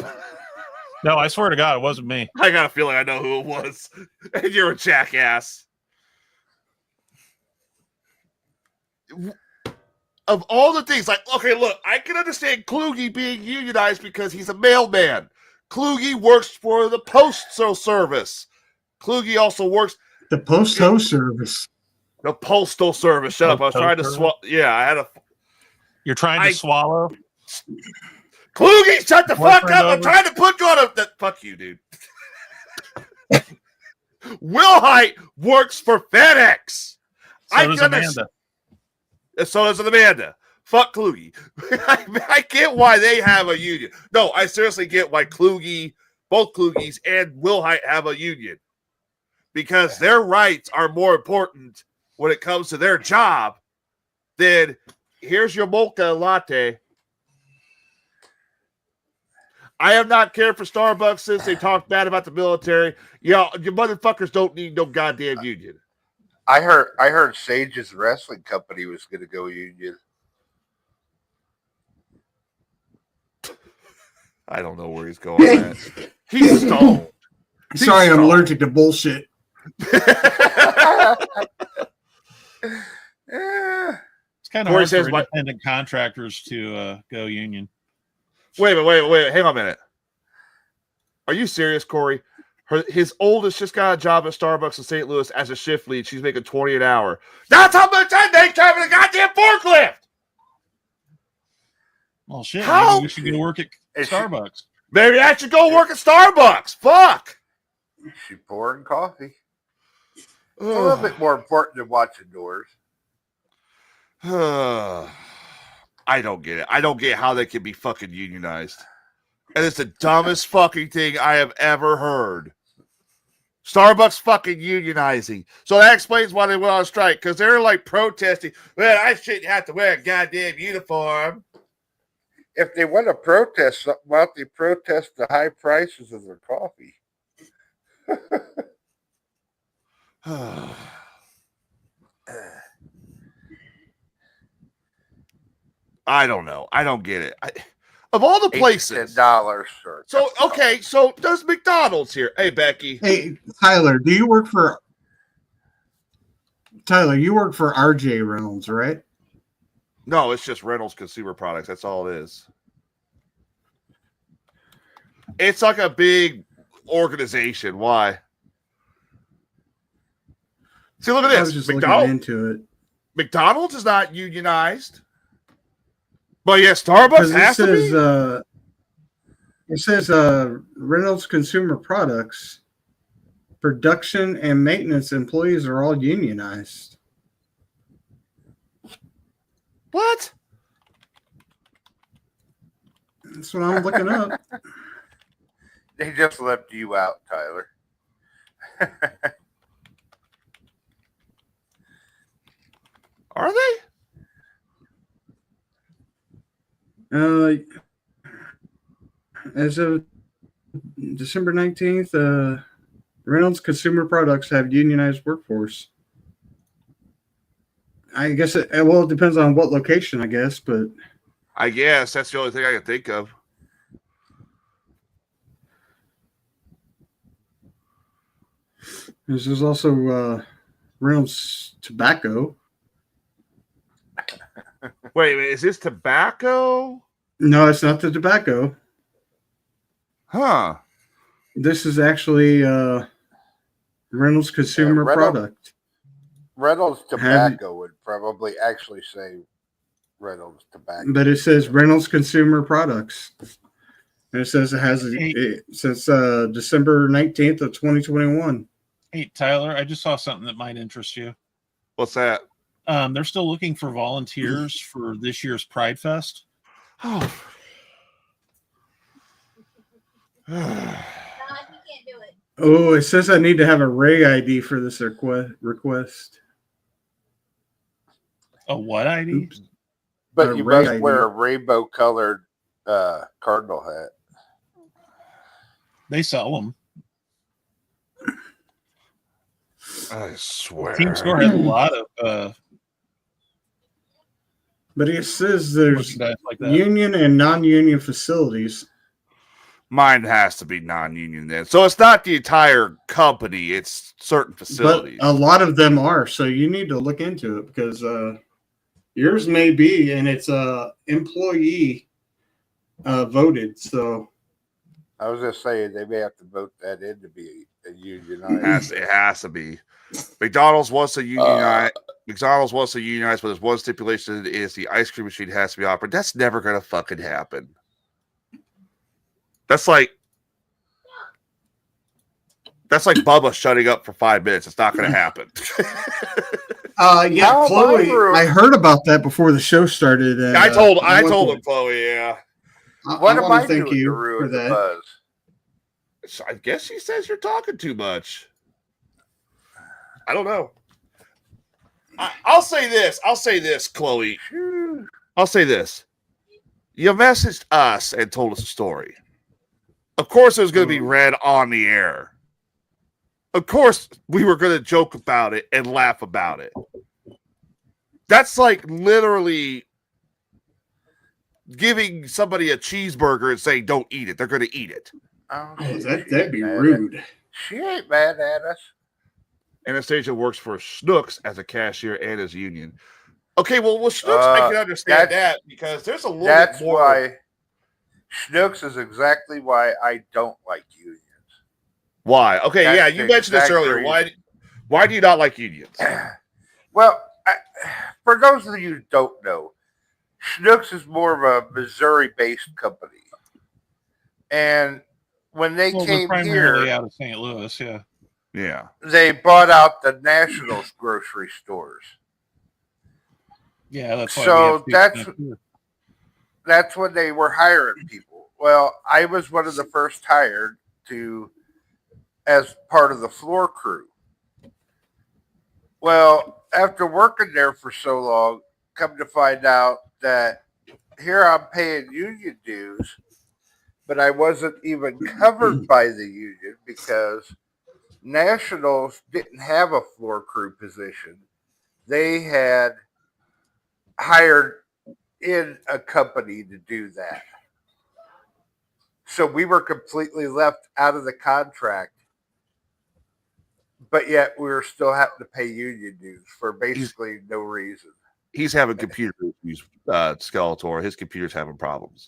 Speaker 4: No, I swear to God, it wasn't me.
Speaker 1: I got a feeling I know who it was. And you're a jackass. Of all the things, okay, look, I can understand Kluge being unionized because he's a mailman. Kluge works for the Postal Service. Kluge also works...
Speaker 3: The Postal Service.
Speaker 1: The Postal Service. Shut up. I was trying to swallow. Yeah, I had a...
Speaker 4: You're trying to swallow?
Speaker 1: Kluge, shut the fuck up.
Speaker 4: Over.
Speaker 1: I'm trying to put you on a... Fuck you, dude. Wilhite works for FedEx.
Speaker 4: So does Amanda.
Speaker 1: So does Amanda. Fuck Kluge. I get why they have a union. No, I seriously get why Kluge, both Kluges and Wilhite have a union. Because their rights are more important when it comes to their job than here's your mocha latte. I have not cared for Starbucks since they talked bad about the military. You motherfuckers don't need no goddamn union.
Speaker 2: I heard Sage's wrestling company was going to go union.
Speaker 1: I don't know where he's going at. He's stoned.
Speaker 3: Sorry, I'm allergic to bullshit.
Speaker 4: It's kind of hard for independent contractors to go union.
Speaker 1: Wait. Hang on a minute. Are you serious, Corey? His oldest just got a job at Starbucks in St. Louis as a shift lead. She's making $20 an hour. That's how much I make driving a goddamn forklift.
Speaker 4: Well, shit. Maybe we should go work at Starbucks.
Speaker 1: Maybe I should go work at Starbucks. Fuck.
Speaker 2: She pouring coffee. It's a little bit more important than watching doors.
Speaker 1: I don't get it. I don't get how they can be fucking unionized. And it's the dumbest fucking thing I have ever heard. Starbucks fucking unionizing. So that explains why they went on strike. Because they're like protesting. Well, I shouldn't have to wear a goddamn uniform.
Speaker 2: If they want to protest something, why don't they protest the high prices of their coffee?
Speaker 1: I don't know. I don't get it. Of all the
Speaker 2: $8 to
Speaker 1: places.
Speaker 2: $10 for a
Speaker 1: So,
Speaker 2: cup of coffee.
Speaker 1: okay, so does McDonald's here. Hey, Becky.
Speaker 3: Hey, Tyler, you work for RJ Reynolds, right?
Speaker 1: No, it's just Reynolds Consumer Products. That's all it is. It's like a big organization. Why? See, look at
Speaker 3: I was
Speaker 1: this.
Speaker 3: just looking into it.
Speaker 1: McDonald's is not unionized. But yeah, Starbucks
Speaker 3: Because
Speaker 1: has to be.
Speaker 3: it says Reynolds Consumer Products production and maintenance employees are all unionized.
Speaker 1: What?
Speaker 3: That's what I'm looking up.
Speaker 2: They just left you out, Tyler.
Speaker 1: Are they?
Speaker 3: As of December 19th, Reynolds Consumer Products have unionized workforce. I guess it depends on what location, I guess, but
Speaker 1: I guess that's the only thing I can think of.
Speaker 3: there's also Reynolds Tobacco.
Speaker 1: Wait, is this tobacco?
Speaker 3: No, it's not the tobacco.
Speaker 1: Huh.
Speaker 3: This is actually Reynolds Consumer Product.
Speaker 2: Reynolds Tobacco would probably actually say Reynolds Tobacco.
Speaker 3: But it says Reynolds Consumer Products. And it says it has since December 19th of 2021.
Speaker 4: Hey, Tyler, I just saw something that might interest you.
Speaker 1: What's that?
Speaker 4: They're still looking for volunteers for this year's Pride Fest.
Speaker 1: Oh.
Speaker 7: He can't do it.
Speaker 3: Oh, it says I need to have a Ray ID for this request.
Speaker 4: A what ID?
Speaker 3: Oops.
Speaker 2: But
Speaker 3: A
Speaker 2: you
Speaker 3: Ray
Speaker 2: must
Speaker 3: ID.
Speaker 2: wear a rainbow colored cardinal hat.
Speaker 4: They sell them.
Speaker 1: I swear.
Speaker 4: Team Store has a lot of
Speaker 3: But it says there's
Speaker 4: merchandise like that.
Speaker 3: union and non-union facilities.
Speaker 1: Mine has to be non-union then. So it's not the entire company, it's certain
Speaker 3: But
Speaker 1: facilities.
Speaker 3: a lot of them are, so you need to look into it because yours may be, and it's employee voted. So
Speaker 2: I was just saying they may have to vote that in to be a
Speaker 1: It
Speaker 2: unionized.
Speaker 1: has to be. McDonald's wants to unionize. McDonald's wants to unionize, but there's one stipulation: is the ice cream machine has to be operated. That's never gonna fucking happen. That's like Bubba shutting up for 5 minutes. It's not gonna happen.
Speaker 3: yeah,
Speaker 2: How
Speaker 3: Chloe,
Speaker 2: about-
Speaker 3: I heard about that before the show started. And,
Speaker 1: I told
Speaker 3: want
Speaker 1: him,
Speaker 3: to-
Speaker 1: Chloe. Yeah.
Speaker 2: What
Speaker 3: I
Speaker 2: am
Speaker 3: want
Speaker 2: I
Speaker 3: to thank
Speaker 2: doing to
Speaker 3: you
Speaker 2: ruin
Speaker 3: for
Speaker 2: the
Speaker 3: that.
Speaker 2: buzz?
Speaker 1: I guess she says you're talking too much. I don't know. I'll say this, Chloe. I'll say this. You messaged us and told us a story. Of course, it was going to be read on the air. Of course, we were going to joke about it and laugh about it. That's like literally giving somebody a cheeseburger and saying, don't eat it. They're going to eat it.
Speaker 2: Oh,
Speaker 3: That'd be
Speaker 2: mad at-
Speaker 3: rude.
Speaker 2: She ain't mad at us.
Speaker 1: Anastasia works for Snooks as a cashier and as union. Okay, well, Snooks, I can understand that because there's a little
Speaker 2: That's
Speaker 1: bit more.
Speaker 2: why Snooks is exactly why I don't like unions.
Speaker 1: Why? Okay,
Speaker 2: That's
Speaker 1: yeah, you
Speaker 2: the
Speaker 1: mentioned this
Speaker 2: exact
Speaker 1: earlier.
Speaker 2: reason.
Speaker 1: Why do you not like unions?
Speaker 2: Well, for those of you who don't know, Snooks is more of a Missouri-based company, and when they
Speaker 4: Well, they're
Speaker 2: came
Speaker 4: primarily
Speaker 2: here,
Speaker 4: out of St. Louis, yeah.
Speaker 1: Yeah.
Speaker 2: they bought out the Nationals grocery stores.
Speaker 4: Yeah, that's why
Speaker 2: So
Speaker 4: we have to-
Speaker 2: that's when they were hiring people. Well, I was one of the first hired as part of the floor crew. Well, after working there for so long, come to find out that here I'm paying union dues, but I wasn't even covered by the union because Nationals didn't have a floor crew position. They had hired in a company to do that. So we were completely left out of the contract, but yet we were still having to pay union dues for basically no reason.
Speaker 1: He's having computer issues, Skeletor. His computer's having problems.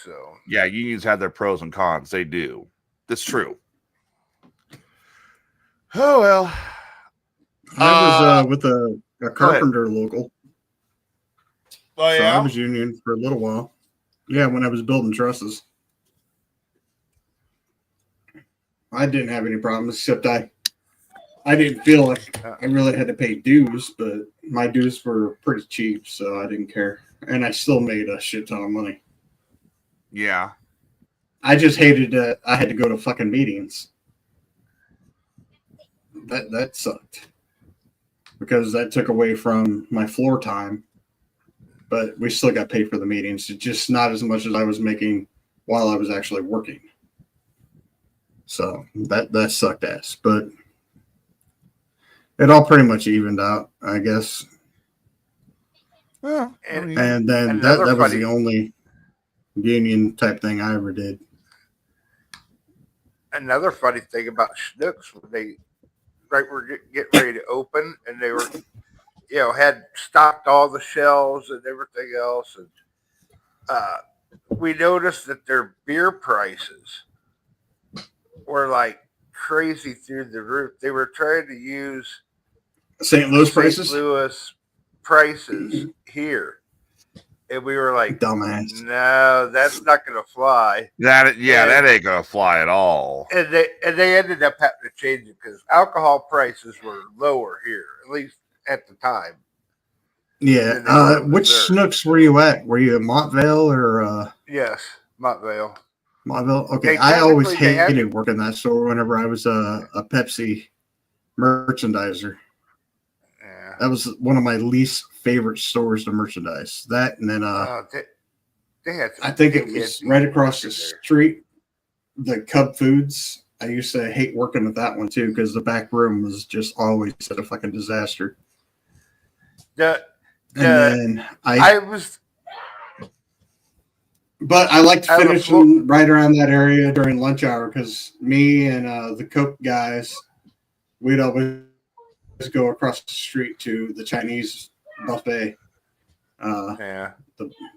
Speaker 2: So
Speaker 1: Yeah, unions have their pros and cons. They do. That's true. Oh well.
Speaker 3: I was with a carpenter local.
Speaker 1: Oh
Speaker 3: So I
Speaker 1: yeah.
Speaker 3: was union for a little while. Yeah, when I was building trusses. I didn't have any problems, except I didn't feel like I really had to pay dues, but my dues were pretty cheap, so I didn't care. And I still made a shit ton of money.
Speaker 1: Yeah.
Speaker 3: I just hated that I had to go to fucking meetings. That sucked. Because that took away from my floor time. But we still got paid for the meetings. It's just not as much as I was making while I was actually working. So that sucked ass. But it all pretty much evened out, I guess.
Speaker 1: Well,
Speaker 3: And then that was the only union type thing I ever did.
Speaker 2: Another funny thing about Schnucks, when they were getting ready to open, and they were, had stocked all the shelves and everything else, and we noticed that their beer prices were like crazy through the roof. They were trying to use
Speaker 3: St. Louis prices?
Speaker 2: St. Louis prices here. And we were like,
Speaker 3: dumbass.
Speaker 2: No, that's not going to fly.
Speaker 1: that ain't gonna fly at all.
Speaker 2: And they ended up having to change it because alcohol prices were lower here, at least at the time.
Speaker 3: Yeah. Which Snooks were you at? Were you at Montvale or?
Speaker 2: Yes, Montvale.
Speaker 3: Montvale. Okay, I always hated working that store whenever I was a Pepsi merchandiser.
Speaker 2: Yeah.
Speaker 3: That was one of my least favorite stores to merchandise. That and then
Speaker 2: they had
Speaker 3: I think it was right across the street, the Cub Foods. I used to hate working at that one too because the back room was just always a fucking disaster. But I liked finishing right around that area during lunch hour because me and the Coke guys, we'd always go across the street to the Chinese buffet. The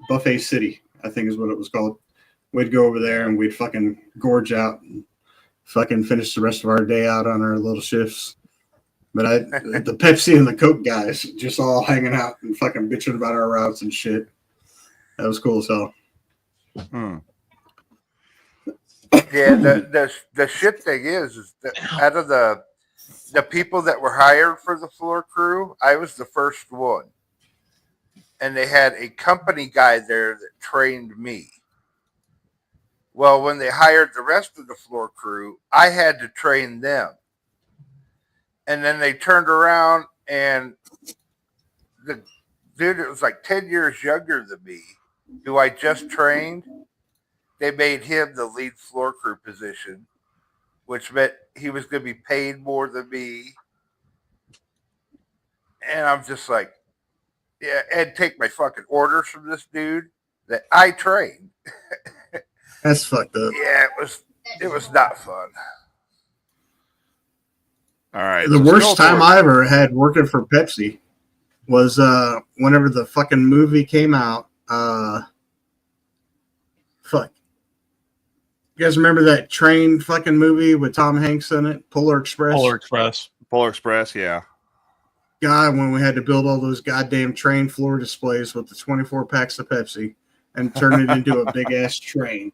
Speaker 3: Buffet City, I think is what it was called. We'd go over there and we'd fucking gorge out and fucking finish the rest of our day out on our little shifts. But the Pepsi and the Coke guys just all hanging out and fucking bitching about our routes and shit. That was cool as hell.
Speaker 2: Yeah, the shit thing is that out of the people that were hired for the floor crew, I was the first one. And they had a company guy there that trained me. Well, when they hired the rest of the floor crew, I had to train them. And then they turned around and the dude that was like 10 years younger than me, who I just trained, they made him the lead floor crew position, which meant he was going to be paid more than me. And I'm just like, yeah, and take my fucking orders from this dude that I trained.
Speaker 3: That's fucked up.
Speaker 2: Yeah, it was not fun.
Speaker 1: All right.
Speaker 3: The worst time I ever had working for Pepsi was whenever the fucking movie came out. Fuck. You guys remember that train fucking movie with Tom Hanks in it? Polar Express?
Speaker 1: Polar Express, yeah.
Speaker 3: God, when we had to build all those goddamn train floor displays with the 24 packs of Pepsi and turn it into a big ass train.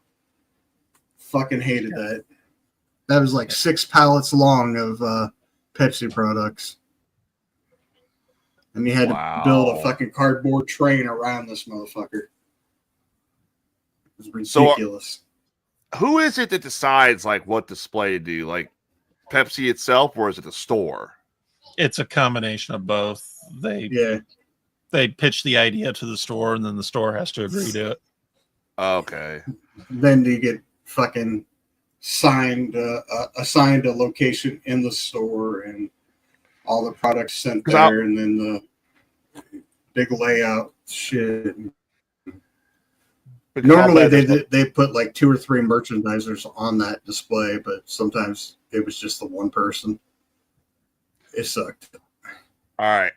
Speaker 3: Fucking hated that. That was like 6 pallets long of Pepsi products. And you had to build a fucking cardboard train around this motherfucker. It was ridiculous.
Speaker 1: So, who is it that decides like what display to do? Like Pepsi itself, or is it the store?
Speaker 4: It's a combination of both. They pitch the idea to the store, and then the store has to agree to it.
Speaker 1: Okay.
Speaker 3: Then you get fucking assigned a location in the store and all the products sent there, and then the big layout shit. Normally they put like 2 or 3 merchandisers on that display, but sometimes it was just the one person. It sucked.
Speaker 1: All right.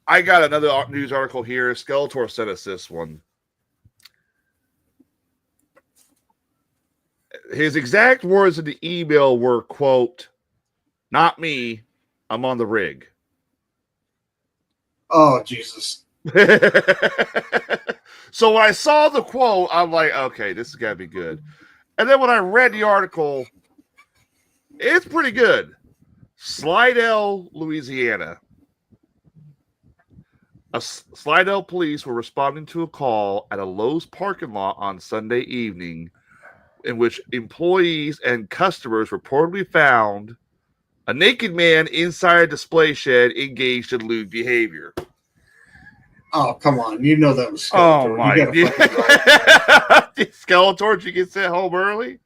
Speaker 1: I got another news article here. Skeletor sent us this one. His exact words in the email were, quote, "Not me. I'm on the rig."
Speaker 3: Oh, Jesus.
Speaker 1: So when I saw the quote, I'm like, okay, this has got to be good. And then when I read the article, it's pretty good. Slidell, Louisiana. Slidell police were responding to a call at a Lowe's parking lot on Sunday evening in which employees and customers reportedly found a naked man inside a display shed engaged in lewd behavior.
Speaker 3: Oh, come on. You know that was Skeletor.
Speaker 1: Oh, my
Speaker 3: God.
Speaker 1: Skeletor, did you get sent home early?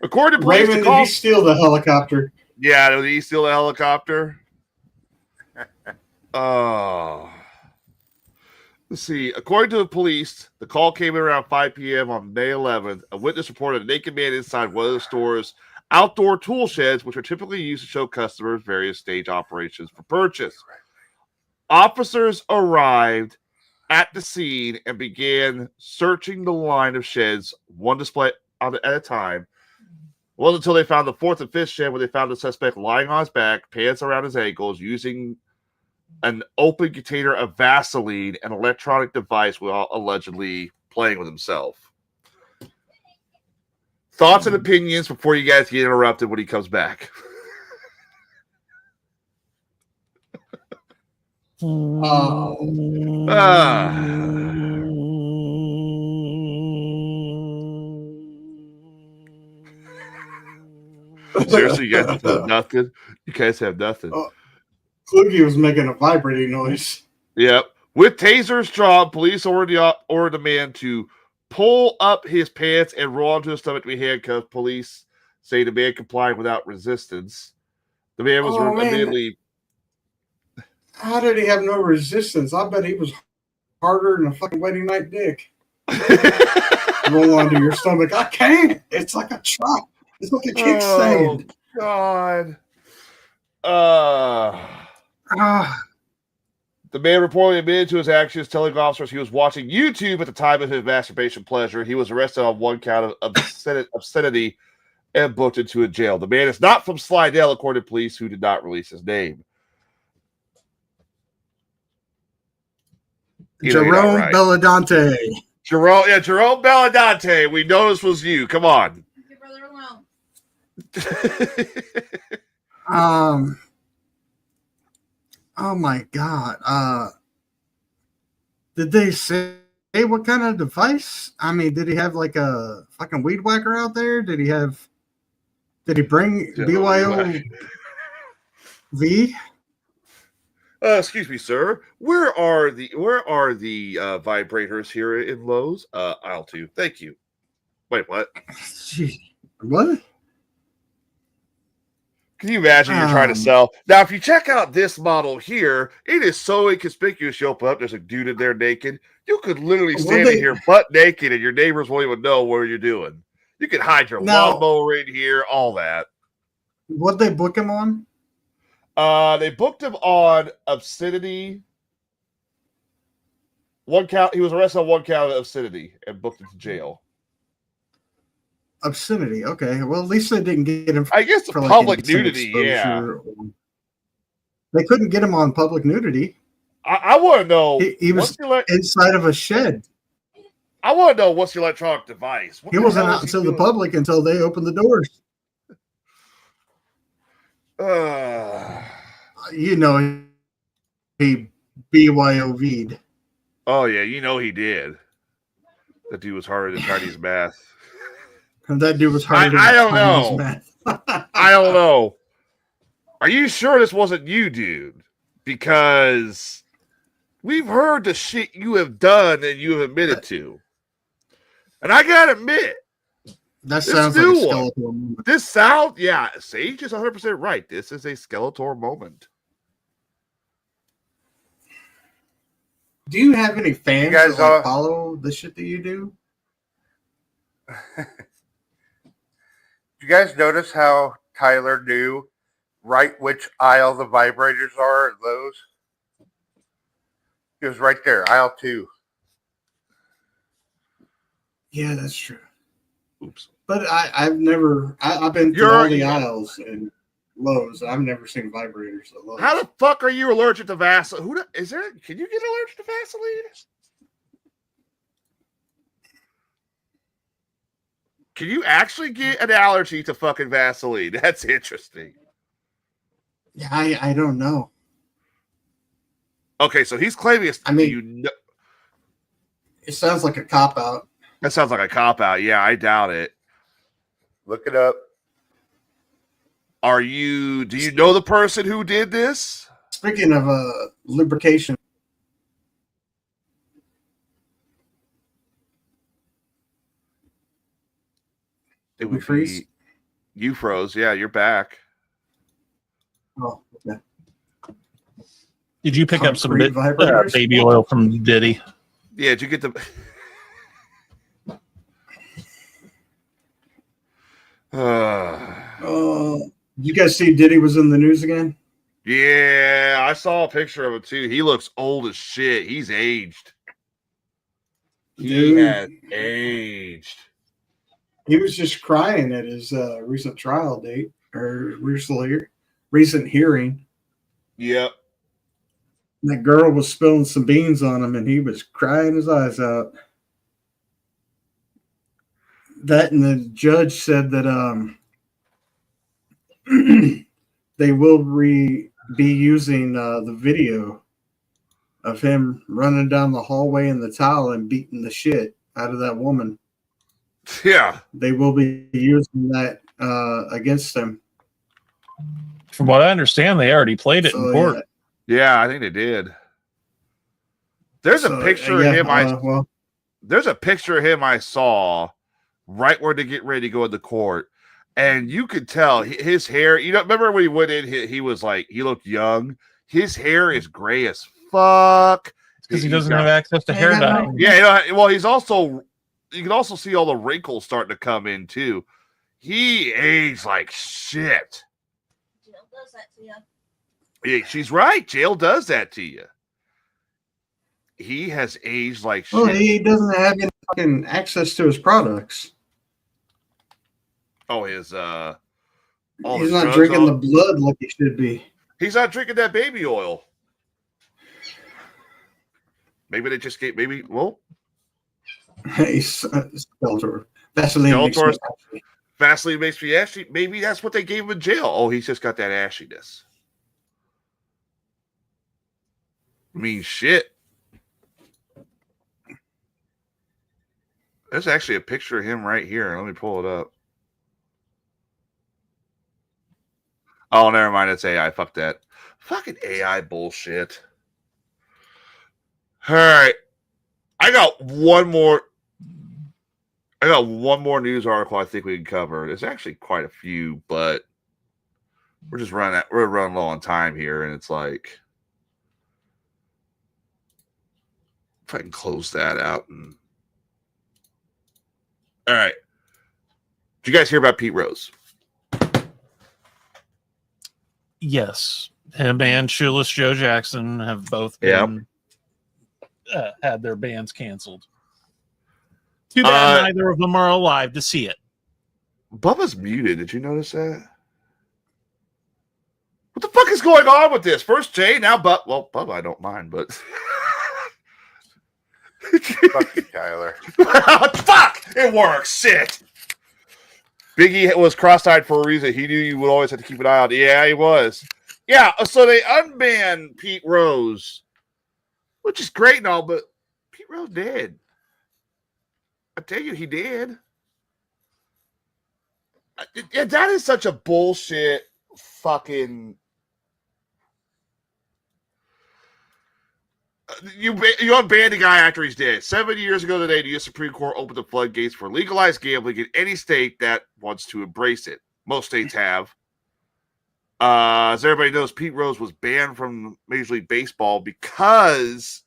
Speaker 1: According to police,
Speaker 3: Raymond, did he steal the helicopter?
Speaker 1: Yeah, did he steal the helicopter? Oh. Let's see. According to the police, the call came in around 5 p.m. on May 11th. A witness reported a naked man inside one of the store's outdoor tool sheds, which are typically used to show customers various stage operations for purchase. Officers arrived at the scene and began searching the line of sheds, one display at a time. It wasn't until they found the 4th and 5th shed where they found the suspect lying on his back, pants around his ankles, using an open container of Vaseline, an electronic device, while allegedly playing with himself. Thoughts and opinions before you guys get interrupted when he comes back. Seriously, you guys have nothing? You guys have nothing.
Speaker 3: Kluge was making a vibrating noise.
Speaker 1: Yep. With tasers drawn, police ordered the man to pull up his pants and roll onto his stomach to be handcuffed. Police say the man complied without resistance. The man was admittedly.
Speaker 3: How did he have no resistance? I bet he was harder than a fucking wedding night dick. Roll onto your stomach. I can't. It's like a truck. It's like a kickstand.
Speaker 1: God. The man reportedly admitted to his actions, telling officers he was watching YouTube at the time of his masturbation pleasure. He was arrested on one count of obscenity and booked into a jail. The man is not from Slidell, according to police, who did not release his name.
Speaker 3: Jerome Belladante.
Speaker 1: Jerome Belladante. We know this was you. Come on.
Speaker 7: Leave your brother alone.
Speaker 3: Oh my God. Did they say what kind of device? I mean, did he have like a fucking weed whacker out there? Did he bring BYOV?
Speaker 1: Excuse me, sir. Where are the vibrators here in Lowe's? Aisle 2. Thank you. Wait, what?
Speaker 3: Gee, what?
Speaker 1: Can you imagine you're trying to sell? Now, if you check out this model here, it is so inconspicuous. You open up, there's a dude in there naked. You could literally stand in here butt naked, and your neighbors won't even know what you're doing. You can hide your lawnmower in here, all that.
Speaker 3: What'd they book him on?
Speaker 1: They booked him on obscenity. One count. He was arrested on one count of obscenity and booked into jail.
Speaker 3: Obscenity. Okay. Well, at least they didn't get him.
Speaker 1: I guess for public nudity. Yeah.
Speaker 3: They couldn't get him on public nudity.
Speaker 1: I want to know.
Speaker 3: He was inside of a shed.
Speaker 1: I want to know what's the electronic device.
Speaker 3: He wasn't out to the public until they opened the doors. You know, he BYOV'd.
Speaker 1: Oh, yeah. You know he did. That dude was harder than Chinese math.
Speaker 3: And that dude was harder than
Speaker 1: I don't
Speaker 3: Chinese
Speaker 1: know.
Speaker 3: math.
Speaker 1: I don't know. Are you sure this wasn't you, dude? Because we've heard the shit you have done and you have admitted to. And I got to admit,
Speaker 3: that sounds like a Skeletor moment.
Speaker 1: This sound, yeah, Sage is 100% right. This is a Skeletor moment.
Speaker 3: Do you have any fans that follow the shit that you do?
Speaker 2: You guys notice how Tyler knew right which aisle the vibrators are at Lowe's? He was right there, aisle 2.
Speaker 3: Yeah, that's true.
Speaker 1: Oops.
Speaker 3: But I've been through all the aisles in Lowe's. I've never seen vibrators at Lowe's.
Speaker 1: How the fuck are you allergic to Vaseline? Can you get allergic to Vaseline? Can you actually get an allergy to fucking Vaseline? That's interesting.
Speaker 3: Yeah, I don't know.
Speaker 1: Okay, so he's claiming it's.
Speaker 3: I mean, it sounds like a cop out.
Speaker 1: That sounds like a cop out. Yeah, I doubt it.
Speaker 2: Look it up.
Speaker 1: Do you know the person who did this?
Speaker 3: Speaking of lubrication,
Speaker 1: It
Speaker 3: we
Speaker 1: would
Speaker 3: freeze?
Speaker 1: be you froze. Yeah, you're back.
Speaker 3: Oh, okay.
Speaker 4: Did you pick up some
Speaker 3: Concrete vibrators?
Speaker 4: baby oil from Diddy?
Speaker 1: Yeah, did you get the?
Speaker 3: You guys see Diddy was in the news again?
Speaker 1: Yeah, I saw a picture of him too. He looks old as shit. He's aged. He
Speaker 3: Dude.
Speaker 1: has aged.
Speaker 3: He was just crying at his recent trial date or recent hearing.
Speaker 1: Yep.
Speaker 3: That girl was spilling some beans on him, and he was crying his eyes out. That and the judge said that they will be using the video of him running down the hallway in the towel and beating the shit out of that woman.
Speaker 1: Yeah.
Speaker 3: They will be using that against him.
Speaker 4: From what I understand, they already played it in court.
Speaker 1: Yeah, I think they did. There's a picture of him. There's a picture of him I saw right where they get ready to go into court, and you could tell his hair. You know, remember when he went in? He was like, he looked young. His hair is gray as fuck
Speaker 4: because he doesn't have access to hair dye.
Speaker 1: Yeah, well, he's also. You can also see all the wrinkles starting to come in too. He aged like shit.
Speaker 7: Jill does that to you.
Speaker 1: Yeah, she's right. Jail does that to you. He has aged like shit.
Speaker 3: Well, he doesn't have any fucking access to his products.
Speaker 1: Oh,
Speaker 3: he's not drinking the blood like he should be.
Speaker 1: He's not drinking that baby oil. Maybe they just
Speaker 3: Hey, Skeletor. Vaseline
Speaker 1: makes me ashy. Maybe that's what they gave him in jail. Oh, he's just got that ashiness. I mean, shit. There's actually a picture of him right here. Let me pull it up. Oh, never mind. It's AI. Fuck that. Fucking AI bullshit. All right. I got one more news article I think we can cover. There's actually quite a few, but we're running low on time here, and it's like if I can close that out. All right. Did you guys hear about Pete Rose?
Speaker 4: Yes. Him and Shoeless Joe Jackson have both been had their bands canceled. Too bad neither of them are alive to see it.
Speaker 1: Bubba's muted. Did you notice that? What the fuck is going on with this? First Jay, now Bubba. Well, Bubba, I don't mind, but
Speaker 2: fuck you, Tyler.
Speaker 1: Fuck! It works. Shit. Biggie was cross-eyed for a reason. He knew you would always have to keep an eye on. Yeah, he was. Yeah, so they unbanned Pete Rose, which is great and all, but Pete Rose did. I tell you, he did. Yeah, that is such a bullshit fucking. You unbanned a guy after he's dead. 7 years ago today, the U.S. Supreme Court opened the floodgates for legalized gambling in any state that wants to embrace it. Most states have. As everybody knows, Pete Rose was banned from Major League Baseball because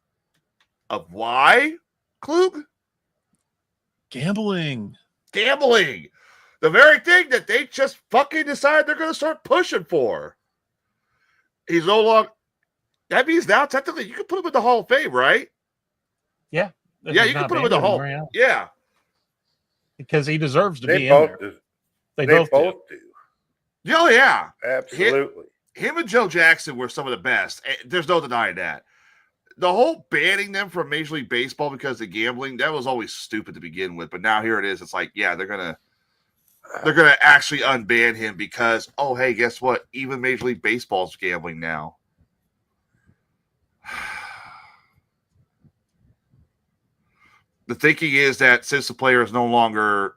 Speaker 1: of why, Klug?
Speaker 4: Gambling.
Speaker 1: Gambling. The very thing that they just fucking decided they're going to start pushing for. He's no longer. That means now technically you can put him in the Hall of Fame, right?
Speaker 4: Yeah. If
Speaker 1: Yeah,
Speaker 4: he's
Speaker 1: you can
Speaker 4: not
Speaker 1: put him in the
Speaker 4: banned
Speaker 1: Hall.
Speaker 4: anymore,
Speaker 1: Yeah.
Speaker 4: because he deserves to
Speaker 2: They
Speaker 4: be in
Speaker 2: both
Speaker 4: there.
Speaker 2: do.
Speaker 4: They
Speaker 2: They
Speaker 4: both do.
Speaker 2: do.
Speaker 1: Oh, yeah.
Speaker 2: Absolutely.
Speaker 1: Him and Joe Jackson were some of the best. There's no denying that. The whole banning them from Major League Baseball because of gambling, that was always stupid to begin with. But now here it is. It's like, yeah, they're gonna actually unban him because, oh, hey, guess what? Even Major League Baseball's gambling now. The thinking is that since the player is no longer,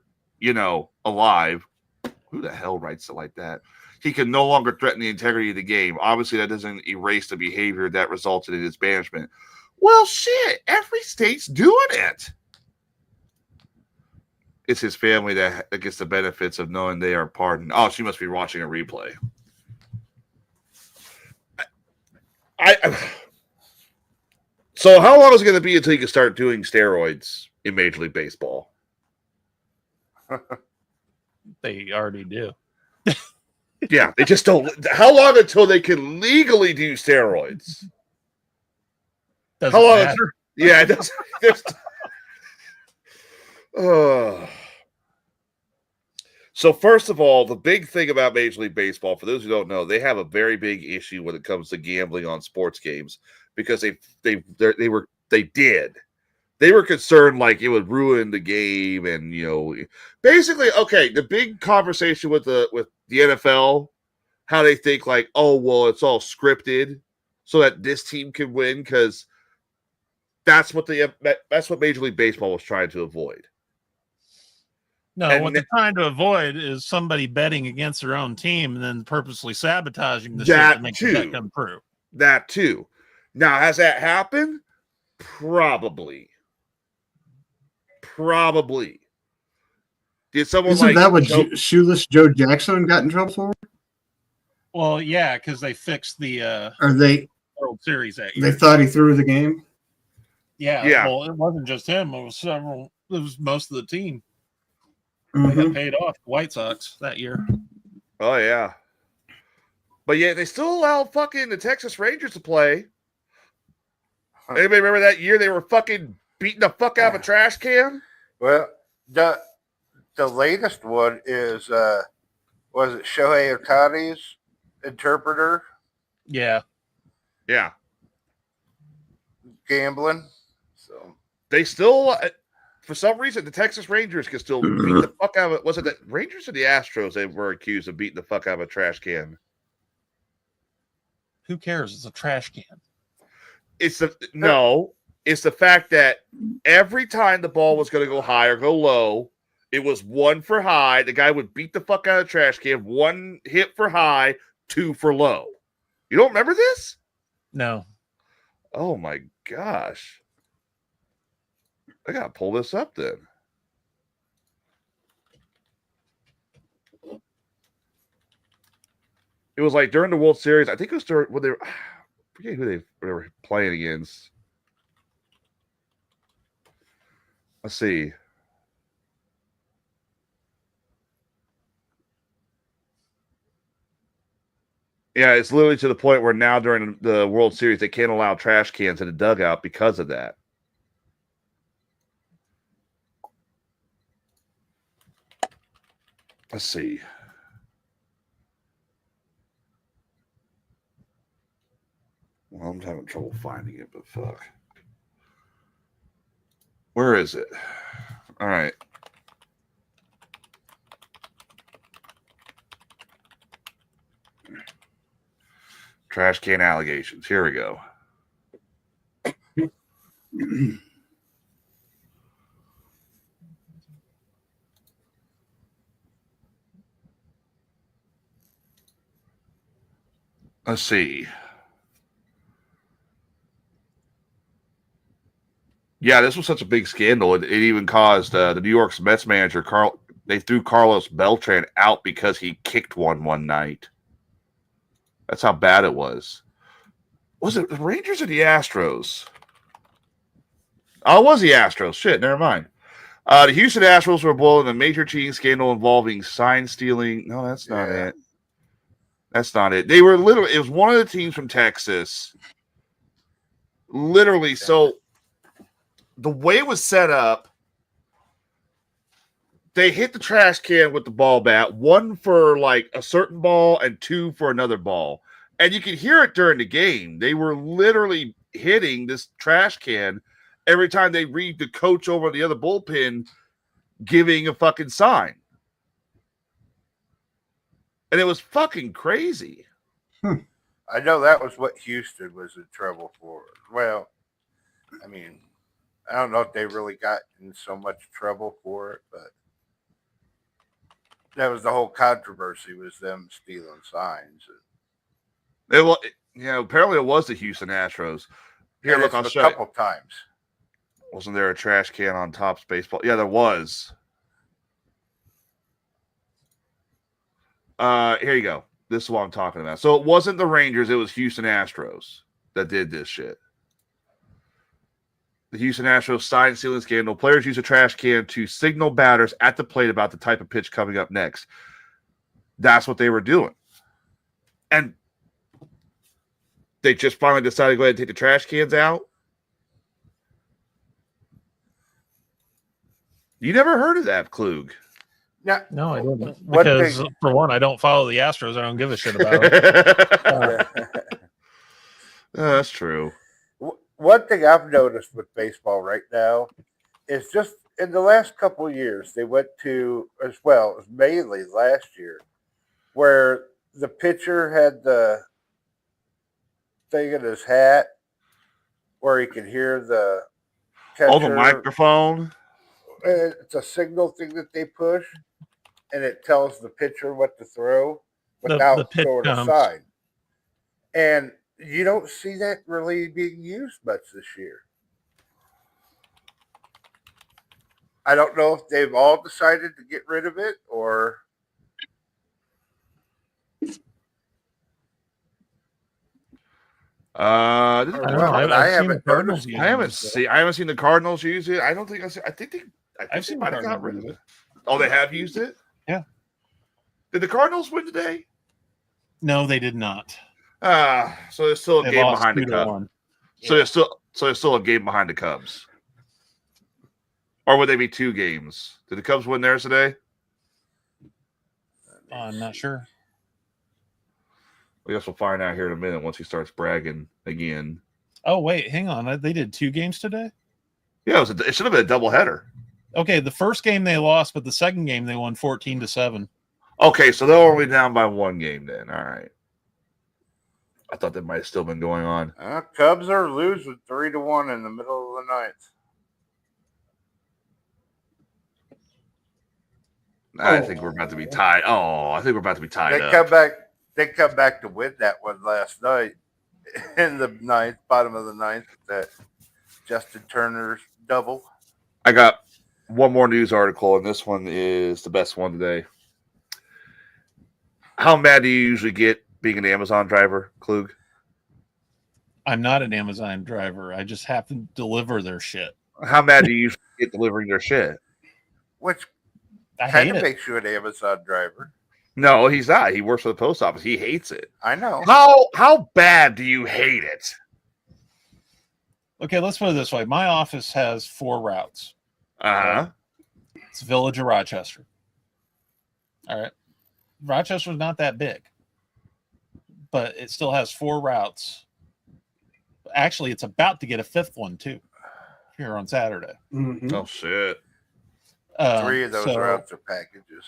Speaker 1: alive, who the hell writes it like that? He can no longer threaten the integrity of the game. Obviously, that doesn't erase the behavior that resulted in his banishment. Well, shit, every state's doing it. It's his family that gets the benefits of knowing they are pardoned. Oh, she must be watching a replay. So how long is it going to be until you can start doing steroids in Major League Baseball?
Speaker 4: They already do.
Speaker 1: Yeah, they just don't. How long until they can legally do steroids?
Speaker 4: Doesn't
Speaker 1: How long?
Speaker 4: matter.
Speaker 1: Yeah, it does. So first of all, the big thing about Major League Baseball, for those who don't know, they have a very big issue when it comes to gambling on sports games because they were concerned like it would ruin the game, and basically, okay, the big conversation with the NFL, how they think like, oh well, it's all scripted so that this team can win because that's what Major League Baseball was trying to avoid.
Speaker 4: No,
Speaker 1: And
Speaker 4: what they're trying to avoid is somebody betting against their own team and then purposely sabotaging the shit
Speaker 1: That
Speaker 4: to make
Speaker 1: too.
Speaker 4: the bet come through.
Speaker 1: That too. Now, has that happened? Probably. Did someone
Speaker 3: Isn't that what
Speaker 1: Joe-
Speaker 3: Shoeless Joe Jackson got in trouble for?
Speaker 4: Well, yeah, because they fixed the
Speaker 3: Or they
Speaker 4: World Series that year.
Speaker 3: they thought he threw the game?
Speaker 4: Yeah. Well, it wasn't just him. It was several. It was most of the team. They
Speaker 3: Mhm.
Speaker 4: got paid off. The White Sox that year.
Speaker 1: Oh yeah. But yeah, they still allow fucking the Texas Rangers to play. Anybody remember that year they were fucking beating the fuck out of a trash can?
Speaker 2: Well, the latest one is was it Shohei Ohtani's interpreter
Speaker 4: Yeah.
Speaker 1: Yeah.
Speaker 2: gambling? So
Speaker 1: They still, for some reason, the Texas Rangers can still beat the fuck out of it. Was it the Rangers or the Astros they were accused of beating the fuck out of a trash can?
Speaker 4: Who cares? It's a trash can.
Speaker 1: It's the fact that every time the ball was going to go high or go low, it was 1 for high. The guy would beat the fuck out of the trash can. 1 hit for high, 2 for low. You don't remember this?
Speaker 4: No.
Speaker 1: Oh my gosh. I got to pull this up then. It was like during the World Series. I think it was during when I forget who they were playing against. Let's see. Yeah, it's literally to the point where now during the World Series they can't allow trash cans in the dugout because of that. Let's see. Well, I'm having trouble finding it, but fuck. Where is it? All right. Trash can allegations. Here we go. Let's see. Yeah, this was such a big scandal. It even caused the New York Mets manager, they threw Carlos Beltran out because he kicked one night. That's how bad it was. Was it the Rangers or the Astros? Oh, it was the Astros. Shit, never mind. The Houston Astros were embroiled in a major cheating scandal involving sign stealing. No, that's not
Speaker 2: Yeah.
Speaker 1: it. That's not it. They were literally, it was one of the teams from Texas. Literally, so the way it was set up, they hit the trash can with the ball bat, one for like a certain ball and two for another ball. And you could hear it during the game. They were literally hitting this trash can every time they read the coach over the other bullpen giving a fucking sign. And it was fucking crazy.
Speaker 2: I know that was what Houston was in trouble for. Well, I mean, I don't know if they really got in so much trouble for it, but that was the whole controversy, was them stealing signs.
Speaker 1: It was, apparently it was the Houston Astros. Here,
Speaker 2: And
Speaker 1: look,
Speaker 2: it's
Speaker 1: I'll
Speaker 2: a
Speaker 1: show you.
Speaker 2: couple times.
Speaker 1: Wasn't there a trash can on Topps baseball? Yeah, there was. Here you go. This is what I'm talking about. So it wasn't the Rangers, it was Houston Astros that did this shit. The Houston Astros sign stealing scandal. Players use a trash can to signal batters at the plate about the type of pitch coming up next. That's what they were doing. And they just finally decided to go ahead and take the trash cans out. You never heard of that, Klug?
Speaker 2: Now,
Speaker 4: No, I didn't.
Speaker 2: One
Speaker 4: Because
Speaker 2: thing-
Speaker 4: for one, I don't follow the Astros. I don't give a shit about them.
Speaker 1: That's true.
Speaker 2: One thing I've noticed with baseball right now is just in the last couple of years, they went to, as well, it was mainly last year, where the pitcher had the thing in his hat where he could hear the catcher.
Speaker 1: Oh, the microphone.
Speaker 2: It's a signal thing that they push, and it tells the pitcher what to throw without
Speaker 4: the pitch
Speaker 2: throwing a
Speaker 4: comes.
Speaker 2: sign. And you don't see that really being used much this year. I don't know if they've all decided to get rid of it or.
Speaker 1: I
Speaker 4: I
Speaker 1: don't
Speaker 4: don't
Speaker 1: know.
Speaker 4: know.
Speaker 2: I
Speaker 4: I've seen
Speaker 2: haven't
Speaker 4: the Cardinals
Speaker 2: noticed.
Speaker 4: use
Speaker 1: I haven't
Speaker 4: it, so.
Speaker 1: seen. I haven't seen the Cardinals use it. I don't think I see. I think they
Speaker 4: I've seen the
Speaker 1: might have got
Speaker 4: Cardinals
Speaker 1: rid of
Speaker 4: use
Speaker 1: it. Oh, they have used it.
Speaker 4: Yeah.
Speaker 1: Did the Cardinals win today?
Speaker 4: No, they did not.
Speaker 1: So there's still a
Speaker 4: They
Speaker 1: game
Speaker 4: lost
Speaker 1: behind the
Speaker 4: 2-1.
Speaker 1: Cubs. So there's still a game behind the Cubs. Or would they be 2 games? Did the Cubs win theirs today?
Speaker 4: I'm not sure.
Speaker 1: I guess we'll find out here in a minute once he starts bragging again.
Speaker 4: Oh, wait, hang on. They did 2 games today?
Speaker 1: Yeah, it should have been a doubleheader.
Speaker 4: Okay, the first game they lost, but the second game they won 14-7.
Speaker 1: Okay, so they're only down by 1 game then. All right. I thought that might have still been going on.
Speaker 2: Cubs are losing 3-1 in the middle of the ninth.
Speaker 1: I think we're about to be tied. Oh, I think we're about to be tied
Speaker 2: They
Speaker 1: up.
Speaker 2: come back. They come back to win that one last night in the ninth, bottom of the ninth. That Justin Turner's double.
Speaker 1: I got one more news article, and this one is the best one today. How mad do you usually get being an Amazon driver, Klug?
Speaker 4: I'm not an Amazon driver. I just have to deliver their shit.
Speaker 1: How mad do you usually get delivering their shit?
Speaker 2: Which
Speaker 4: I
Speaker 2: kind
Speaker 4: hate
Speaker 2: of
Speaker 4: it.
Speaker 2: makes you an Amazon driver.
Speaker 1: No, he's not. He works for the post office. He hates it.
Speaker 2: I know.
Speaker 1: How bad do you hate it?
Speaker 4: Okay, let's put it this way. My office has 4 routes.
Speaker 1: Uh-huh.
Speaker 4: It's Village of Rochester. All right. Rochester's not that big, but it still has 4 routes. Actually, it's about to get a 5th one too here on Saturday.
Speaker 3: Mhm.
Speaker 1: Oh shit.
Speaker 2: 3 of those routes are packages.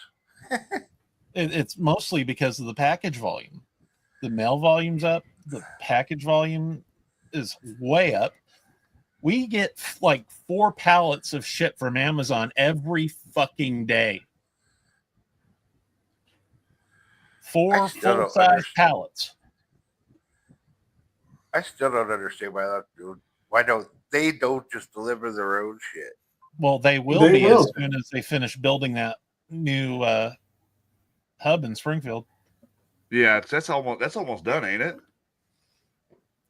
Speaker 4: It's mostly because of the package volume. The mail volume's up. The package volume is way up. We get like 4 pallets of shit from Amazon every fucking day. 4
Speaker 2: still don't
Speaker 4: full-size
Speaker 2: understand.
Speaker 4: pallets.
Speaker 2: I still don't understand why don't they don't just deliver their own shit.
Speaker 4: Well, they will
Speaker 3: They
Speaker 4: be
Speaker 3: will.
Speaker 4: as soon as they finish building that new hub in Springfield.
Speaker 1: Yeah, that's almost done, ain't it?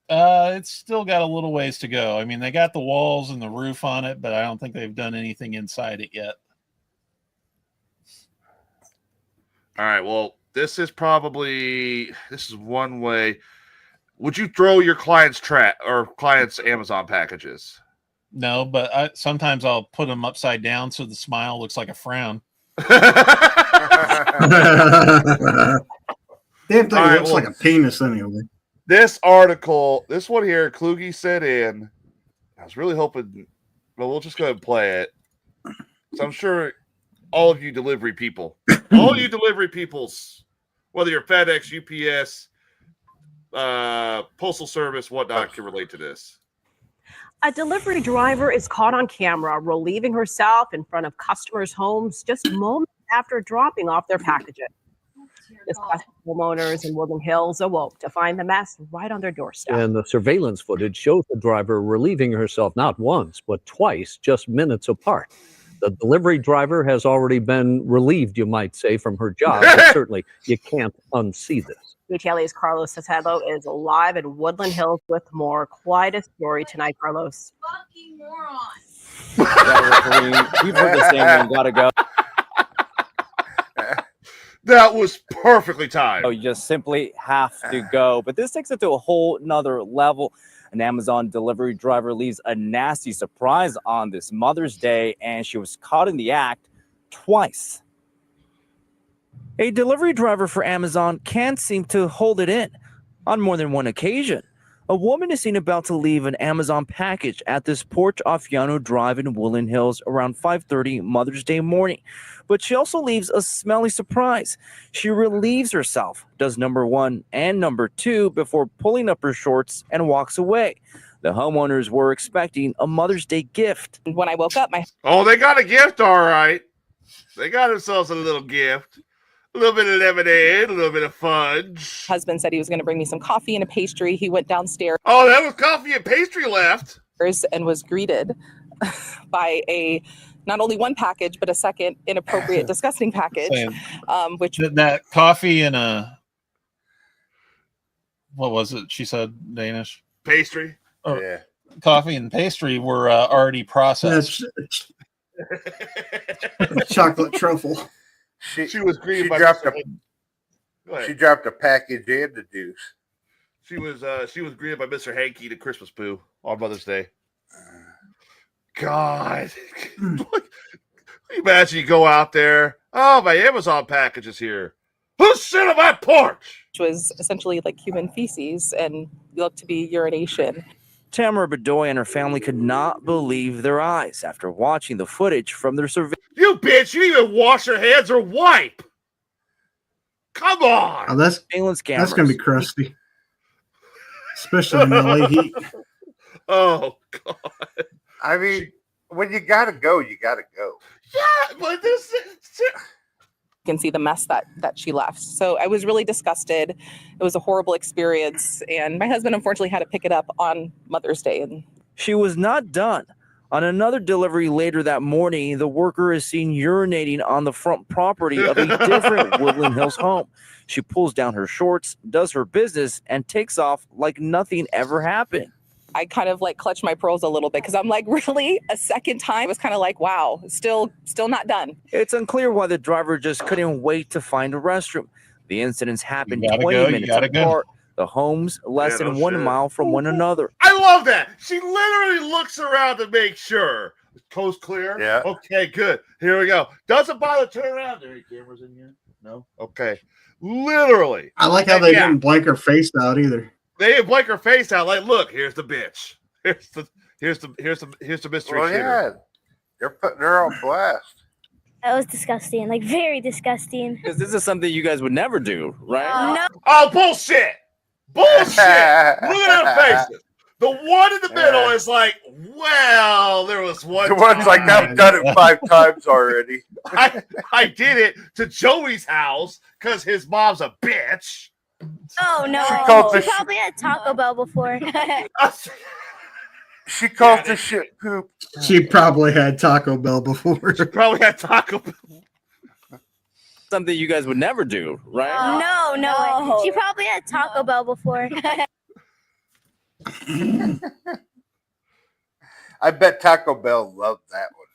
Speaker 4: It's still got a little ways to go. I mean, they got the walls and the roof on it, but I don't think they've done anything inside it yet.
Speaker 1: All right. Well, this is one way. Would you throw your clients' Amazon packages?
Speaker 4: No, but sometimes I'll put them upside down so the smile looks like a frown.
Speaker 3: Damn thing
Speaker 1: All right,
Speaker 3: looks like a penis anyway.
Speaker 1: This article, this one here, Kluge sent in. I was really hoping, well, we'll just go ahead and play it. So I'm sure all of you delivery people, all you delivery peoples, whether you're FedEx, UPS, Postal Service, whatnot, can relate to this.
Speaker 8: A delivery driver is caught on camera relieving herself in front of customers' homes just moments after dropping off their packages. Disgusted homeowners in Woodland Hills awoke to find the mess right on their doorstep.
Speaker 9: And the surveillance footage shows the driver relieving herself not once, but twice, just minutes apart. The delivery driver has already been relieved, you might say, from her job, but certainly you can't unsee this.
Speaker 8: WTLA's Carlos Sotelo is live in Woodland Hills with more. Quite a story tonight, Carlos.
Speaker 7: Fucking moron.
Speaker 10: We've heard the same one. Gotta go.
Speaker 1: That was perfectly timed.
Speaker 10: Oh, you just simply have to go. But this takes it to a whole nother level. An Amazon delivery driver leaves a nasty surprise on this Mother's Day, and she was caught in the act twice. A delivery driver for Amazon can't seem to hold it in. On more than one occasion, a woman is seen about to leave an Amazon package at this Port Afiano Drive in Woodland Hills around 5:30 Mother's Day morning. But she also leaves a smelly surprise. She relieves herself, does number one and number two before pulling up her shorts and walks away. The homeowners were expecting a Mother's Day gift.
Speaker 11: When I woke up,
Speaker 1: They got a gift, all right. They got themselves a little gift. A little bit of lemonade, a little bit of fudge.
Speaker 11: husband said he was going to bring me some coffee and a pastry. He went downstairs.
Speaker 1: Oh, that was coffee and pastry left.
Speaker 11: And was greeted by not only one package, but a second inappropriate, disgusting package. Which
Speaker 4: that coffee and what was it? She said Danish
Speaker 1: pastry.
Speaker 4: Oh, yeah, coffee and pastry were already processed.
Speaker 3: Chocolate truffle.
Speaker 1: She was greeted by
Speaker 2: she dropped a package and the juice.
Speaker 1: She was greeted by Mr. Hanky to Christmas Poo on Mother's Day. God, can you imagine you go out there? Oh, my Amazon package is here. Who's shit on my porch?
Speaker 11: Which was essentially like human feces and looked to be urination.
Speaker 10: Tamara Bedoy and her family could not believe their eyes after watching the footage from their surveillance.
Speaker 1: You bitch, you didn't even wash your hands or wipe. Come on.
Speaker 3: Oh, that's
Speaker 10: cameras.
Speaker 3: Going to be crusty. Especially in LA heat.
Speaker 1: Oh, God.
Speaker 2: I mean, when you got to go, you got to go.
Speaker 1: Yeah, but this is...
Speaker 11: You can see the mess that she left. So I was really disgusted. It was a horrible experience. And my husband, unfortunately, had to pick it up on Mother's Day. And
Speaker 10: she was not done. On another delivery later that morning, the worker is seen urinating on the front property of a different Woodland Hills home. She pulls down her shorts, does her business, and takes off like nothing ever happened.
Speaker 11: I kind of like clutched my pearls a little bit because I'm like, really? A second time? I was kind of like, wow, still not done.
Speaker 10: It's unclear why the driver just couldn't wait to find a restroom. The incidents happened 20 minutes apart. The homes less than 1 mile from one another.
Speaker 1: I love that. She literally looks around to make sure. Coast clear?
Speaker 2: Yeah.
Speaker 1: Okay, good. Here we go. Doesn't bother turn around. Are there any cameras in here? No? Okay. Literally.
Speaker 3: I like how they didn't blank her face out either.
Speaker 1: They didn't blank her face out. Like, look, here's the bitch. Here's the mystery.
Speaker 2: Well, yeah. They're putting her on blast.
Speaker 12: That was disgusting, like very disgusting.
Speaker 10: Because this is something you guys would never do, right?
Speaker 12: No.
Speaker 1: Oh, bullshit. Bullshit. Look at their faces. The one in the middle is like, well, there was one.
Speaker 2: The one's like, I've done it 5 times already.
Speaker 1: I did it to Joey's house because his mom's a bitch.
Speaker 12: Oh no! She probably had Taco Bell before.
Speaker 2: She called this shit poop.
Speaker 3: She probably had Taco Bell before.
Speaker 1: She probably had Taco Bell.
Speaker 10: Something you guys would never do, right?
Speaker 12: No. She probably had Taco Bell before.
Speaker 2: I bet Taco Bell loved that one.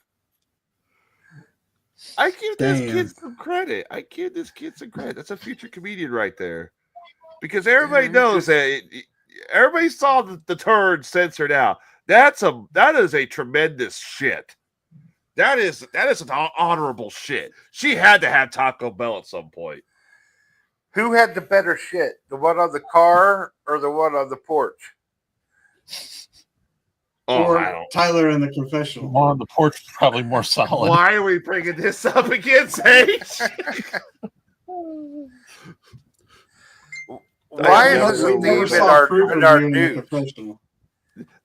Speaker 1: I give this
Speaker 3: Damn.
Speaker 1: kid some credit. That's a future comedian right there. Because everybody knows that everybody saw the turd censored out. That is a tremendous shit. That is an honorable shit. She had to have Taco Bell at some point.
Speaker 2: Who had the better shit? The one on the car or the one on the porch?
Speaker 1: Oh,
Speaker 3: Or Tyler in the confessional.
Speaker 4: One on the porch is probably more solid.
Speaker 1: Why are we bringing this up again, Sage?
Speaker 2: Why is this a theme in our news?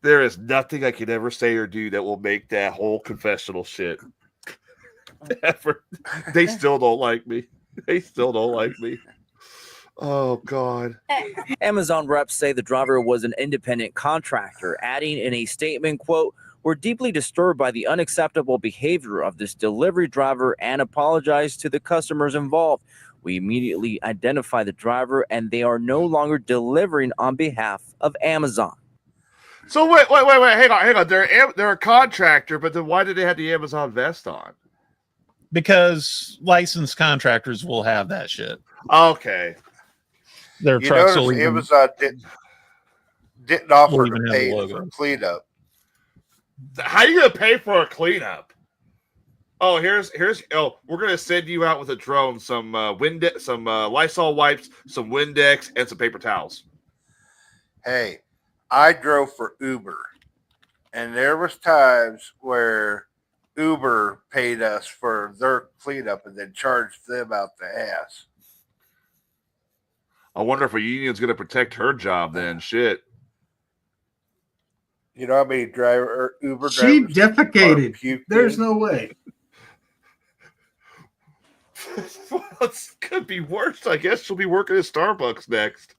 Speaker 1: There is nothing I can ever say or do that will make that whole confessional shit. They still don't like me. Oh, God.
Speaker 10: Amazon reps say the driver was an independent contractor, adding in a statement, quote, "We're deeply disturbed by the unacceptable behavior of this delivery driver and apologize to the customers involved. We immediately identify the driver and they are no longer delivering on behalf of Amazon."
Speaker 1: So wait, hang on. They're a contractor, but then why did they have the Amazon vest on?
Speaker 4: Because licensed contractors will have that shit.
Speaker 1: Okay.
Speaker 4: Their
Speaker 2: You
Speaker 4: trucks
Speaker 2: notice
Speaker 4: will even,
Speaker 2: Amazon didn't offer
Speaker 4: will
Speaker 2: to
Speaker 4: even have
Speaker 2: pay
Speaker 4: the
Speaker 2: for
Speaker 4: logo.
Speaker 2: cleanup.
Speaker 1: How are you gonna pay for a cleanup? Oh, here's we're gonna send you out with a drone some Lysol wipes, some Windex, and some paper towels.
Speaker 2: Hey, I drove for Uber, and there was times where Uber paid us for their cleanup and then charged them out the ass.
Speaker 1: I wonder if a union's gonna protect her job then. Shit.
Speaker 2: You know how many Uber
Speaker 3: She
Speaker 2: drivers
Speaker 3: defecated.
Speaker 2: are puking?
Speaker 3: There's no way.
Speaker 1: Well, it could be worse. I guess she'll be working at Starbucks next.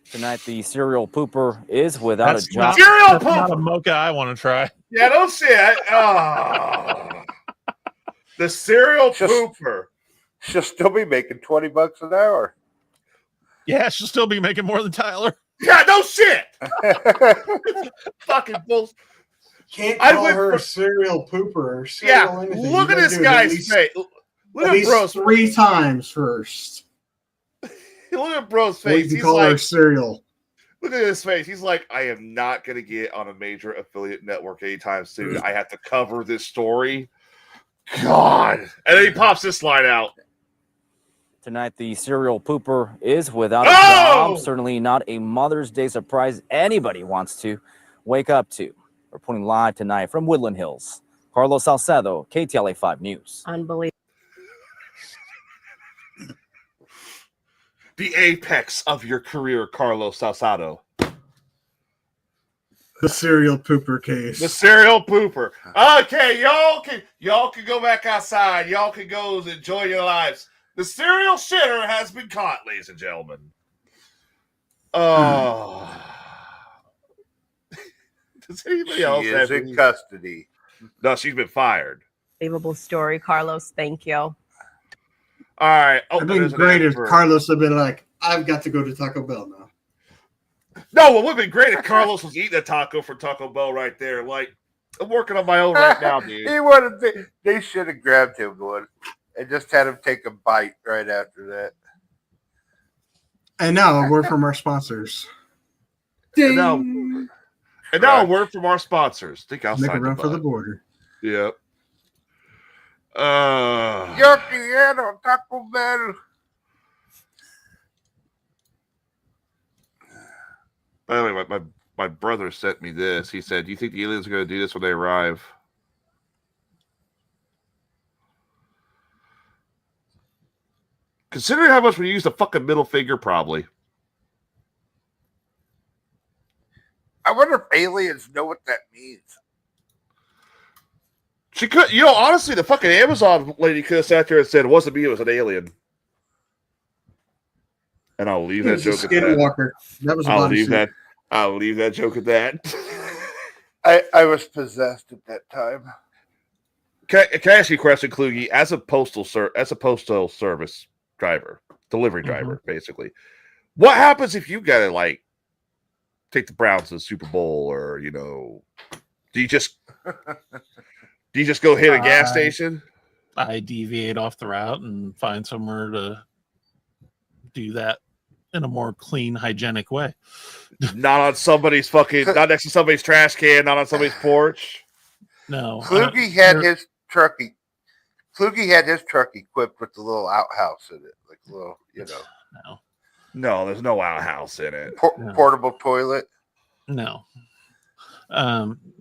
Speaker 10: Tonight, the serial pooper is without a job.
Speaker 1: Serial
Speaker 4: That's not a
Speaker 1: pooper.
Speaker 4: mocha I want to try.
Speaker 1: Yeah, don't say it. Oh. The serial pooper.
Speaker 2: She'll still be making $20 an hour.
Speaker 4: Yeah, she'll still be making more than Tyler.
Speaker 1: Yeah, no shit. Fucking bullshit.
Speaker 3: Can't call her a serial pooper or serial anything.
Speaker 1: Look at this guy's face. Look at bro's
Speaker 3: 3 times first.
Speaker 1: Look at bro's
Speaker 3: Or
Speaker 1: face.
Speaker 3: you can
Speaker 1: He's
Speaker 3: call her
Speaker 1: like,
Speaker 3: serial.
Speaker 1: look at his face. He's like, I am not going to get on a major affiliate network anytime soon. I have to cover this story. God. And then he pops this line out.
Speaker 10: Tonight, the serial pooper is without a job. Certainly not a Mother's Day surprise anybody wants to wake up to. Reporting live tonight from Woodland Hills, Carlos Salcedo, KTLA 5 News.
Speaker 8: Unbelievable.
Speaker 1: The apex of your career, Carlos Salcedo.
Speaker 3: The serial pooper case.
Speaker 1: The serial pooper. Okay, y'all can go back outside. Y'all can go and enjoy your lives. The serial shitter has been caught, ladies and gentlemen. Oh. Does anybody else
Speaker 2: She
Speaker 1: have
Speaker 2: is in custody.
Speaker 1: No, she's been fired.
Speaker 8: Unbelievable story, Carlos. Thank you.
Speaker 1: All right. Oh,
Speaker 3: It'd been
Speaker 1: there's an
Speaker 3: great if
Speaker 1: expert.
Speaker 3: Carlos had been like, I've got to go to Taco Bell now.
Speaker 1: No, it would have been great if Carlos was eating a taco from Taco Bell right there. Like, I'm working on my own right now, dude.
Speaker 2: They should have grabbed him one and just had him take a bite right after that.
Speaker 3: And now a word from our sponsors.
Speaker 1: And now a word from our sponsors. Think outside
Speaker 3: Make a run
Speaker 1: the
Speaker 3: for the
Speaker 1: box.
Speaker 3: border.
Speaker 1: Yep.
Speaker 2: Yo quiero Taco Bell.
Speaker 1: By the way, my brother sent me this. He said, "Do you think the aliens are going to do this when they arrive?" Considering how much we use the fucking middle finger, probably.
Speaker 2: I wonder if aliens know what that means.
Speaker 1: She could, honestly, the fucking Amazon lady could have sat there and said, "It wasn't me, it was an alien." And I'll leave
Speaker 3: It
Speaker 1: that
Speaker 3: was a
Speaker 1: joke at that.
Speaker 3: skinwalker. That was a bodysuit.
Speaker 1: I'll leave that joke at that.
Speaker 2: I was possessed at that time.
Speaker 1: Can I ask you a question, Kluge? As a postal service driver, delivery driver, basically, what happens if you got to take the Browns to the Super Bowl, or do you just go hit a gas station?
Speaker 4: I deviate off the route and find somewhere to do that in a more clean, hygienic way.
Speaker 1: Not on somebody's not next to somebody's trash can, not on somebody's porch.
Speaker 4: No.
Speaker 2: Kluge had his truck. Kluge had his truck equipped with the little outhouse in it, like a little,
Speaker 1: No, there's no outhouse in it.
Speaker 2: Portable toilet.
Speaker 4: No.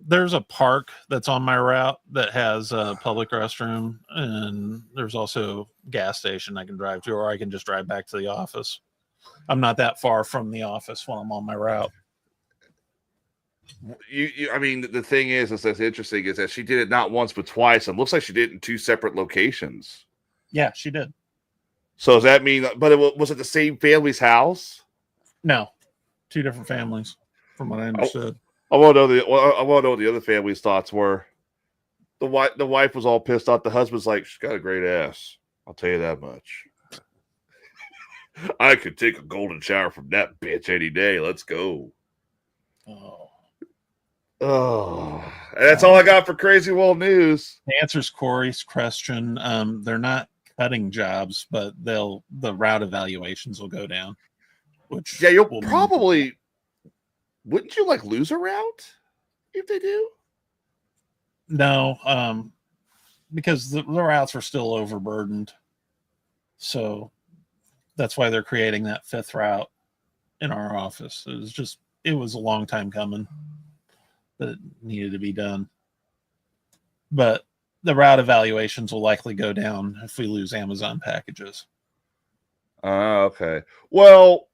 Speaker 4: There's a park that's on my route that has a public restroom, and there's also a gas station I can drive to, or I can just drive back to the office. I'm not that far from the office when I'm on my route.
Speaker 1: I mean, the thing is that's interesting is that she did it not once but twice, and looks like she did it in 2 separate locations.
Speaker 4: Yeah, she did.
Speaker 1: So does that mean? But was it the same family's house?
Speaker 4: No, 2 different families, from what I understood.
Speaker 1: I want to know what the other family's thoughts were. The wife was all pissed off. The husband's like, she's got a great ass. I'll tell you that much. I could take a golden shower from that bitch any day. Let's go. Oh, that's all I got for Crazy World News.
Speaker 4: The answer's Corey's question. They're not cutting jobs, but the route evaluations will go down. Which
Speaker 1: you'll probably wouldn't you lose a route if they do?
Speaker 4: No, because the routes are still overburdened. So that's why they're creating that 5th route in our office. It was a long time coming that it needed to be done. But the route evaluations will likely go down if we lose Amazon packages.
Speaker 1: Okay. Well,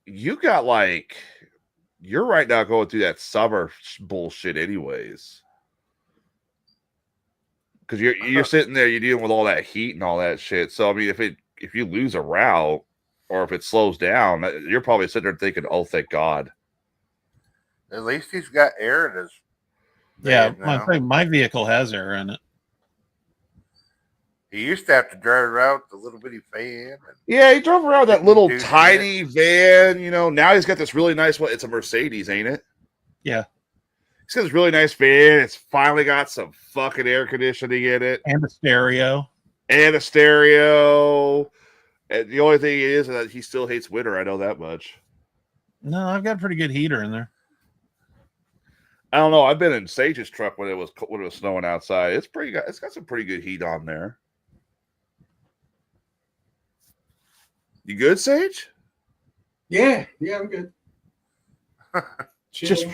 Speaker 1: you got you're right now going through that summer bullshit anyways. Because you're sitting there, you're dealing with all that heat and all that shit. So I mean, if you lose a route or if it slows down, you're probably sitting there thinking, "Oh, thank God."
Speaker 2: At least he's got air in his.
Speaker 4: Yeah, my vehicle has air in it.
Speaker 2: He used to have to drive around with a little bitty fan.
Speaker 1: Yeah, he drove around that little tiny van. Now he's got this really nice one. It's a Mercedes, ain't it?
Speaker 4: Yeah.
Speaker 1: He's got this really nice van. It's finally got some fucking air conditioning in it.
Speaker 4: And a stereo.
Speaker 1: And the only thing is that he still hates winter. I know that much.
Speaker 4: No, I've got a pretty good heater in there.
Speaker 1: I don't know. I've been in Sage's truck when it was snowing outside. It's got some pretty good heat on there. You good, Sage?
Speaker 3: Yeah, I'm good.
Speaker 1: Just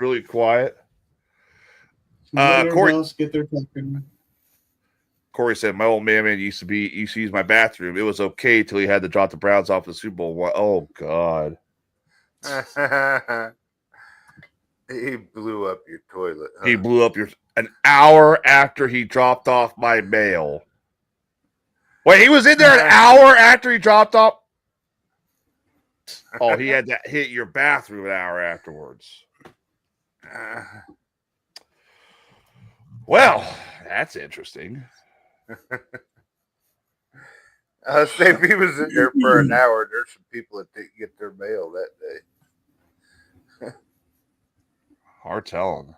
Speaker 1: really quiet.
Speaker 3: Corey, get their talking.
Speaker 1: Corey said, "My old man used to use my bathroom. It was okay till he had to drop the Browns off the Super Bowl." Oh God!
Speaker 2: He blew up your toilet. Huh?
Speaker 1: He blew up an hour after he dropped off my mail. Wait, he was in there an hour after he dropped off. Oh, he had to hit your bathroom an hour afterwards. Well, that's interesting.
Speaker 2: Say if he was in there for an hour, there's some people that didn't get their mail that day.
Speaker 1: Hard telling.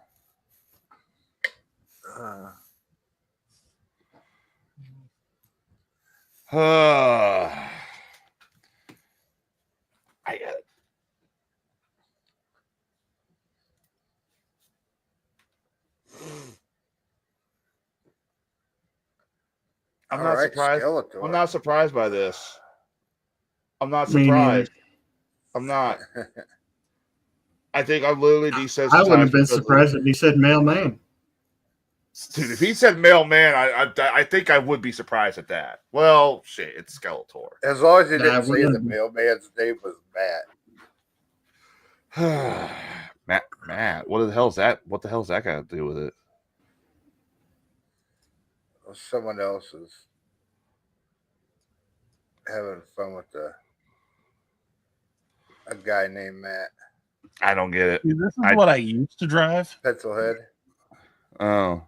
Speaker 1: I'm not surprised.
Speaker 2: Skeletor.
Speaker 1: I'm not surprised by this. I'm not surprised. I'm not. I think I'm literally desensitized.
Speaker 3: I wouldn't have been surprised if he said mailman.
Speaker 1: Dude, if he said mailman, I think I would be surprised at that. Well, shit, it's Skeletor.
Speaker 2: As long as he didn't say the mailman's name was Matt.
Speaker 1: Matt, what the hell's that? What the hell's that got to do with it?
Speaker 2: Someone else is having fun with a guy named Matt.
Speaker 1: I don't get it.
Speaker 4: Dude, this is what I used to drive.
Speaker 2: Pencilhead.
Speaker 1: Oh.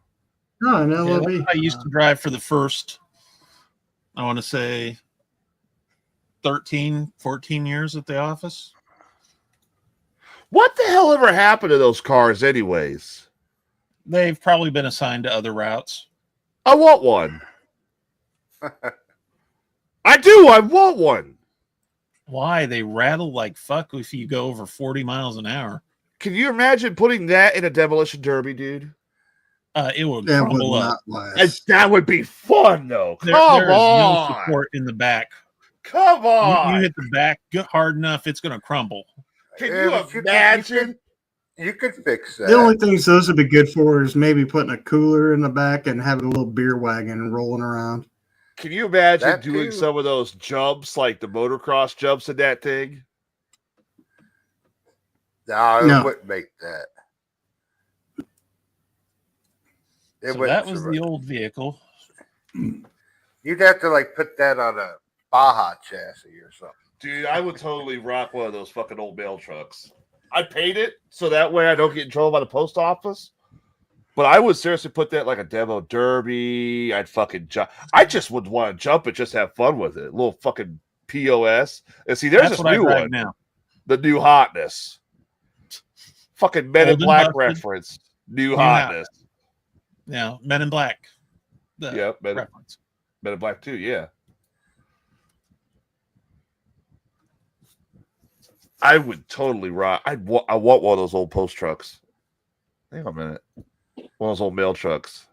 Speaker 3: No, no.
Speaker 4: Yeah, I used to drive for the first, I want to say, 13, 14 years at the office.
Speaker 1: hell ever happened to those cars, anyways?
Speaker 4: They've probably been assigned to other routes.
Speaker 1: I want one. I do. I want one.
Speaker 4: Why? They rattle like fuck if you go over 40 miles an hour.
Speaker 1: Can you imagine putting that in a demolition derby, dude?
Speaker 4: It would
Speaker 3: That
Speaker 4: crumble
Speaker 3: would
Speaker 4: up.
Speaker 3: not last.
Speaker 1: That would be fun, though.
Speaker 4: There
Speaker 1: Come
Speaker 4: is no
Speaker 1: on.
Speaker 4: support in the back.
Speaker 1: Come on.
Speaker 4: You hit the back hard enough, it's going to crumble.
Speaker 1: Can
Speaker 2: Yeah,
Speaker 1: you
Speaker 2: but
Speaker 1: imagine?
Speaker 2: You could fix that.
Speaker 3: The only things those would be good for is maybe putting a cooler in the back and having a little beer wagon rolling around.
Speaker 1: Can you imagine
Speaker 2: That
Speaker 1: doing
Speaker 2: too.
Speaker 1: some of those jumps, like the motocross jumps in that thing?
Speaker 2: No, it
Speaker 3: No.
Speaker 2: wouldn't make that. It
Speaker 4: So
Speaker 2: wouldn't
Speaker 4: that was
Speaker 2: survive.
Speaker 4: the old vehicle.
Speaker 2: You'd have to like put that on a Baja chassis or something.
Speaker 1: Dude, I would totally rock one of those fucking old mail trucks. I paid it so that way I don't get in trouble by the post office. But I would seriously put that like a demo derby. I'd fucking jump. I just would want to jump and just have fun with it. A little fucking POS. And see, there's
Speaker 4: That's
Speaker 1: this
Speaker 4: what I
Speaker 1: new
Speaker 4: drive
Speaker 1: one.
Speaker 4: now.
Speaker 1: The new hotness. Fucking Men in
Speaker 4: Old and
Speaker 1: Black
Speaker 4: busted.
Speaker 1: reference. New
Speaker 4: New
Speaker 1: hotness.
Speaker 4: Yeah, Men in Black. The
Speaker 1: Yep, Men
Speaker 4: reference.
Speaker 1: in Black too, yeah. I would totally rock. I want one of those old post trucks. Hang on a minute. One of those old mail trucks.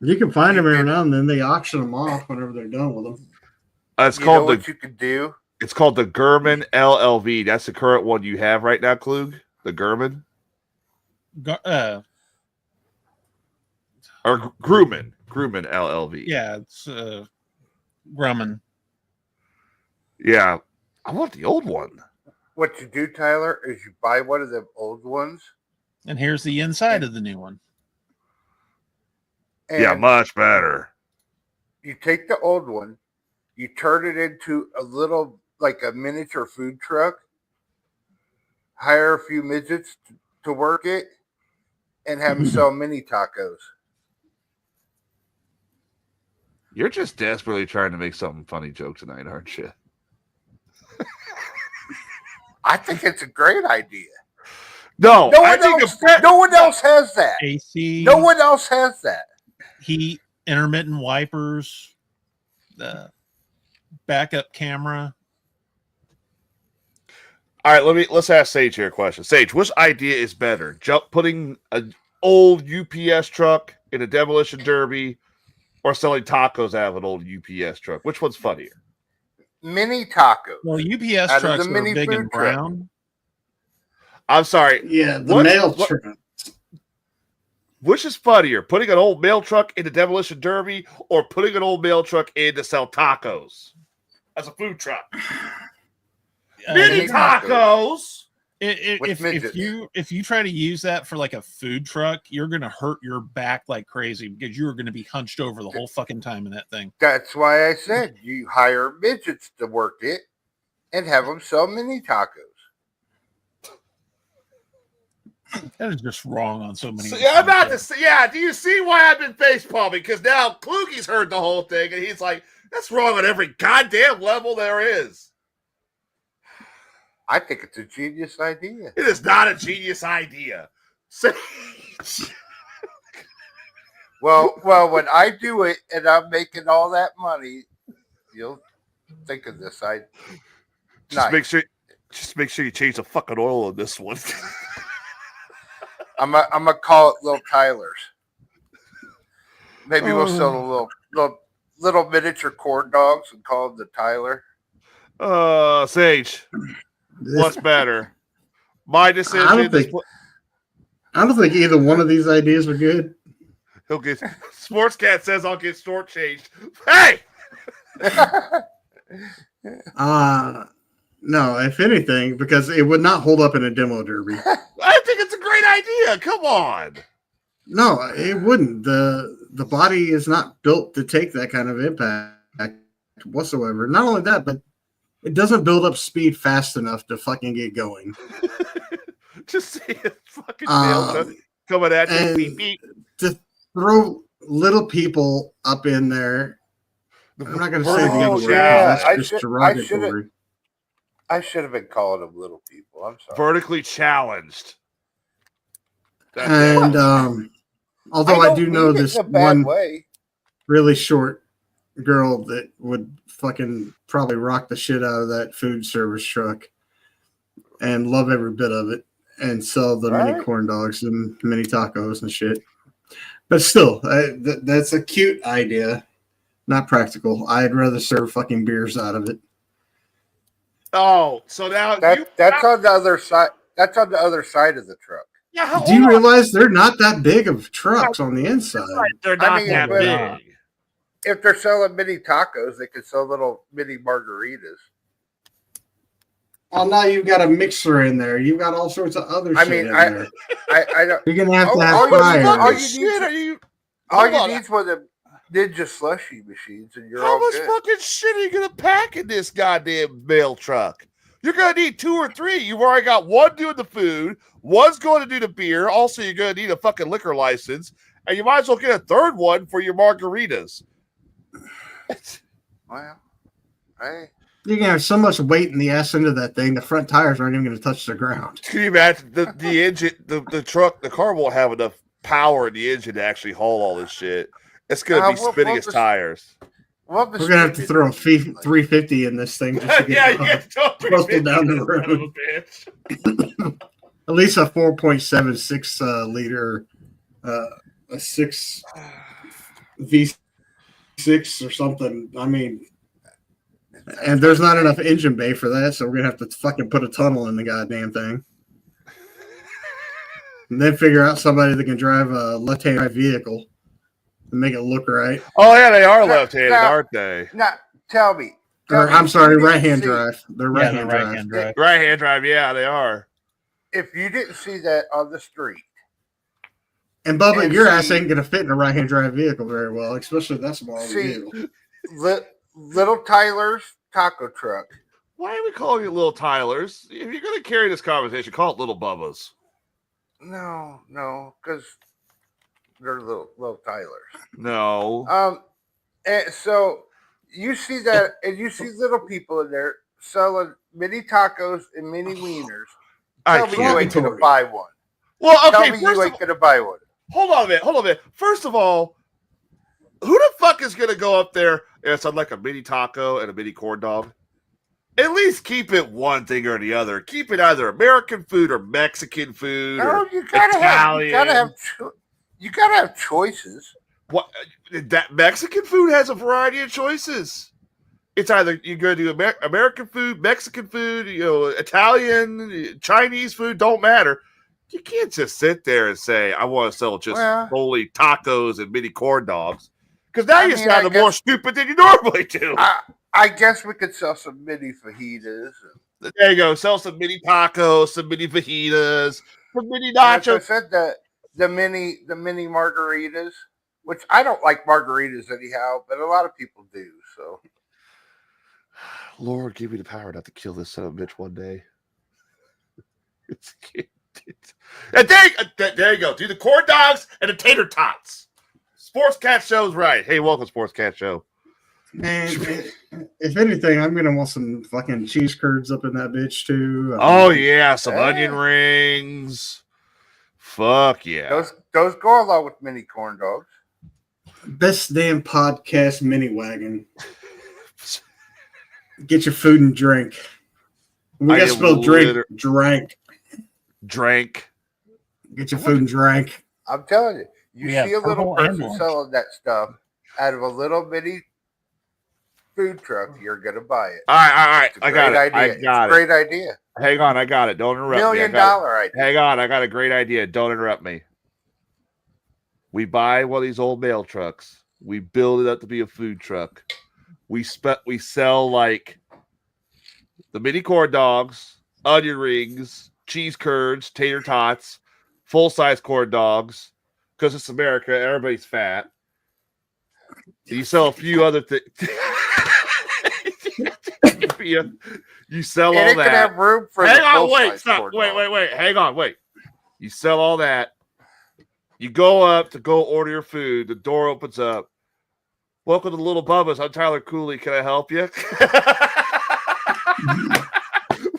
Speaker 3: You can find them every now and then. They auction them off whenever they're done with them.
Speaker 1: It's
Speaker 2: You know
Speaker 1: called
Speaker 2: what
Speaker 1: the
Speaker 2: you could do?
Speaker 1: It's called the German LLV. That's the current one you have right now, Klug. The German or Grumman LLV.
Speaker 4: Yeah, it's Grumman.
Speaker 1: Yeah, I want the old one.
Speaker 2: What you do, Tyler, is you buy one of them old ones.
Speaker 4: And here's the inside of the new one.
Speaker 2: And
Speaker 1: Yeah, much better.
Speaker 2: you take the old one, you turn it into a little, like a miniature food truck, hire a few midgets to work it, and have them sell mini tacos.
Speaker 1: You're just desperately trying to make something funny joke tonight, aren't you?
Speaker 2: I think it's a great idea.
Speaker 1: No,
Speaker 2: No
Speaker 1: I
Speaker 2: one
Speaker 1: think
Speaker 2: else, no one else has that.
Speaker 4: AC.
Speaker 2: No one else has that.
Speaker 4: Heat, intermittent wipers, the backup camera.
Speaker 1: All right, let's ask Sage here a question. Sage, which idea is better? Putting an old UPS truck in a demolition derby or selling tacos out of an old UPS truck? Which one's funnier?
Speaker 2: Mini tacos.
Speaker 4: Well, UPS
Speaker 2: Out of
Speaker 4: trucks
Speaker 2: the
Speaker 4: are
Speaker 2: mini
Speaker 4: big and
Speaker 2: food truck.
Speaker 4: brown.
Speaker 1: I'm sorry.
Speaker 3: Yeah, the mail truck.
Speaker 1: Which is funnier, putting an old mail truck in a demolition derby or putting an old mail truck in to sell tacos as a food truck? Mini tacos.
Speaker 4: If you try to use that for like a food truck, you're gonna hurt your back like crazy because you're gonna be hunched over the whole fucking time in that thing.
Speaker 2: That's why I said you hire midgets to work it and have them sell mini tacos.
Speaker 4: That is just wrong on so many.
Speaker 1: Yeah, I'm about to say, yeah, do you see why I've been face palming? Because now Klugie's heard the whole thing and he's like, that's wrong on every goddamn level there is.
Speaker 2: I think it's a genius idea.
Speaker 1: It is not a genius idea.
Speaker 2: Well, when I do it and I'm making all that money, you'll think of this.
Speaker 1: Just make sure you change the fucking oil on this one.
Speaker 2: I'm gonna call it Little Tyler's. Maybe we'll sell the little miniature corn dogs and call them the Tyler.
Speaker 1: Sage, what's better? My decision.
Speaker 3: I don't think either one of these ideas are good.
Speaker 1: He'll get Sports Cat says I'll get shortchanged. Hey.
Speaker 3: No, if anything, because it would not hold up in a demo derby.
Speaker 1: I think it's a great idea. Come on.
Speaker 3: No, it wouldn't. The body is not built to take that kind of impact whatsoever. Not only that, but it doesn't build up speed fast enough to fucking get going.
Speaker 1: Just see a fucking nail coming at you.
Speaker 3: And
Speaker 1: Beep, beep.
Speaker 3: to throw little people up in there. I'm not going to say the other word.
Speaker 2: Yeah,
Speaker 3: It's just derogatory.
Speaker 2: I should have been calling them little people. I'm sorry.
Speaker 1: Vertically challenged. That's
Speaker 3: And although I
Speaker 2: don't
Speaker 3: do know
Speaker 2: mean it
Speaker 3: this
Speaker 2: in a bad
Speaker 3: one
Speaker 2: way.
Speaker 3: really short girl that would fucking probably rock the shit out of that food service truck and love every bit of it and sell the mini corn dogs and mini tacos and shit. But still, that's a cute idea, not practical. I'd rather serve fucking beers out of it.
Speaker 1: Oh, so now
Speaker 2: that's on the other side. That's on the other side of the truck.
Speaker 1: Yeah,
Speaker 3: Do you realize they're not that big of trucks on the inside?
Speaker 1: They're not that
Speaker 2: but
Speaker 1: big.
Speaker 2: If they're selling mini tacos, they could sell little mini margaritas.
Speaker 3: Well, now you've got a mixer in there. You've got all sorts of other shit in there.
Speaker 2: I don't.
Speaker 3: You're gonna have to have
Speaker 2: all
Speaker 3: fryers.
Speaker 2: All you need is one of them Ninja slushy machines, and you're
Speaker 1: How
Speaker 2: all
Speaker 1: much
Speaker 2: good.
Speaker 1: fucking shit are you gonna pack in this goddamn mail truck? You're gonna need 2 or 3. You've already got one doing the food, one's going to do the beer. Also, you're gonna need a fucking liquor license, and you might as well get a third one for your margaritas.
Speaker 2: Well, hey.
Speaker 3: You're gonna have so much weight in the ass end of that thing, the front tires aren't even gonna touch the ground.
Speaker 1: Can you imagine the engine, the truck, the car won't have enough power in the engine to actually haul all this shit. It's gonna be spinning its tires.
Speaker 3: We're gonna have to throw a 350 in this thing just to get coastal down the road. At least a 4.76 liter, a 6 V6 or something. I mean, and there's not enough engine bay for that, so we're gonna have to fucking put a tunnel in the goddamn thing. And then figure out somebody that can drive a left-hand drive vehicle and make it look right.
Speaker 1: Oh yeah, they are left-handed, aren't they?
Speaker 2: Now, tell me.
Speaker 3: I'm sorry, right-hand drive. They're right-hand drive.
Speaker 1: Right-hand drive, yeah, they are.
Speaker 2: If you didn't see that on the street.
Speaker 3: And Bubba, your ass ain't gonna fit in a right-hand drive vehicle very well, especially that small of a vehicle.
Speaker 2: Little Tyler's taco truck.
Speaker 1: Why are we calling it Little Tyler's? If you're gonna carry this conversation, call it Little Bubba's.
Speaker 2: No, because they're little Tylers.
Speaker 1: No.
Speaker 2: And so you see that, and you see little people in there selling mini tacos and mini wieners. Tell me you ain't gonna buy one.
Speaker 1: Well, okay.
Speaker 2: Tell me you ain't gonna buy one.
Speaker 1: Hold on a minute. First of all, who the fuck is gonna go up there and sound like a mini taco and a mini corn dog? At least keep it one thing or the other. Keep it either American food or Mexican food.
Speaker 2: No,
Speaker 1: or
Speaker 2: you gotta
Speaker 1: Italian.
Speaker 2: you gotta have choices.
Speaker 1: What that Mexican food has a variety of choices. It's either you're going to do American food, Mexican food, Italian, Chinese food. Don't matter. You can't just sit there and say, I want to sell just solely tacos and mini corn dogs. Because now you sound more stupid than you normally do.
Speaker 2: I guess we could sell some mini fajitas.
Speaker 1: There you go. Sell some mini tacos, some mini fajitas, some mini nachos.
Speaker 2: I said the mini margaritas, which I don't like margaritas anyhow, but a lot of people do. So,
Speaker 1: Lord, give me the power not to kill this son of a bitch one day. And there you go. Do the corn dogs and the tater tots. Sports Cat Show's right. Hey, welcome, Sports Cat Show.
Speaker 3: Man, if anything, I'm gonna want some fucking cheese curds up in that bitch too.
Speaker 1: Oh yeah, some onion rings. Fuck yeah.
Speaker 2: Those go along with mini corn dogs.
Speaker 3: Best damn podcast mini wagon. Get your food and drink. We got to spell drink. Drank. Get your food and drink.
Speaker 2: I'm telling you, you see a little person selling that stuff out of a little mini food truck, you're gonna buy it.
Speaker 1: All right. I got it.
Speaker 2: Great idea.
Speaker 1: Hang on, I got it. Don't interrupt me.
Speaker 2: $1 million idea.
Speaker 1: Hang on, I got a great idea. Don't interrupt me. We buy one of these old mail trucks. We build it up to be a food truck. We sell like the mini corn dogs, onion rings, cheese curds, tater tots, full-size corn dogs. Because it's America, everybody's fat. You sell a few other things. You sell all that.
Speaker 2: Can have room for
Speaker 1: Hang on, wait, stop. Wait. Hang on, wait. You sell all that. You go up to go order your food. The door opens up. Welcome to Little Bubba's. I'm Tyler Cooley. Can I help you?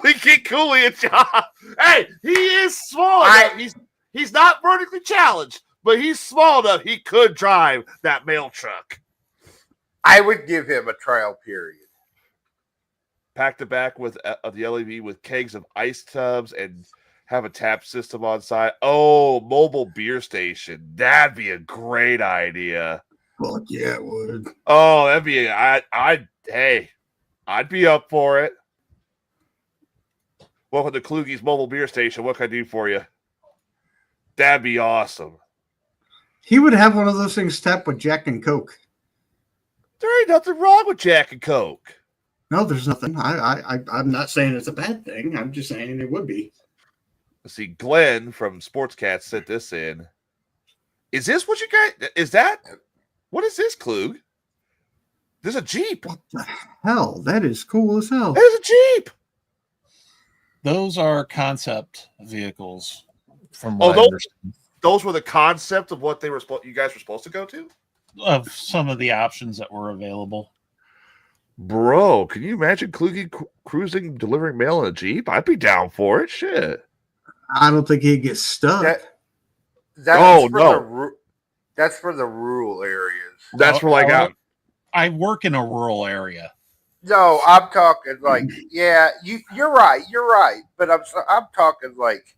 Speaker 1: We get Cooley a job. Hey, he is small enough. He's not vertically challenged, but he's small enough. He could drive that mail truck.
Speaker 2: I would give him a trial period.
Speaker 1: Pack the back with of the LEV with kegs of ice tubs and have a tap system on site. Oh, mobile beer station. That'd be a great idea.
Speaker 3: Fuck yeah, it would.
Speaker 1: Oh, that'd be I'd be up for it. Welcome to Kluge's mobile beer station. What can I do for you? That'd be awesome.
Speaker 3: He would have one of those things tapped with Jack and Coke.
Speaker 1: There ain't nothing wrong with Jack and Coke.
Speaker 3: No, there's nothing. I'm not saying it's a bad thing. I'm just saying it would be.
Speaker 1: Let's see, Glenn from Sportscats sent this in. Is this what you guys? Is that? What is this, Klug? There's a Jeep.
Speaker 3: What the hell? That is cool as hell.
Speaker 1: There's a Jeep.
Speaker 4: Those are concept vehicles. From what I understand.
Speaker 1: Those were the concept of what you guys were supposed to go to?
Speaker 4: Of some of the options that were available.
Speaker 1: Bro, can you imagine Kluge cruising, delivering mail in a Jeep? I'd be down for it. Shit.
Speaker 3: I don't think he'd get stuck.
Speaker 2: That's for the rural areas.
Speaker 1: That's for like out.
Speaker 4: I work in a rural area.
Speaker 2: No, I'm talking like you're right, but I'm talking like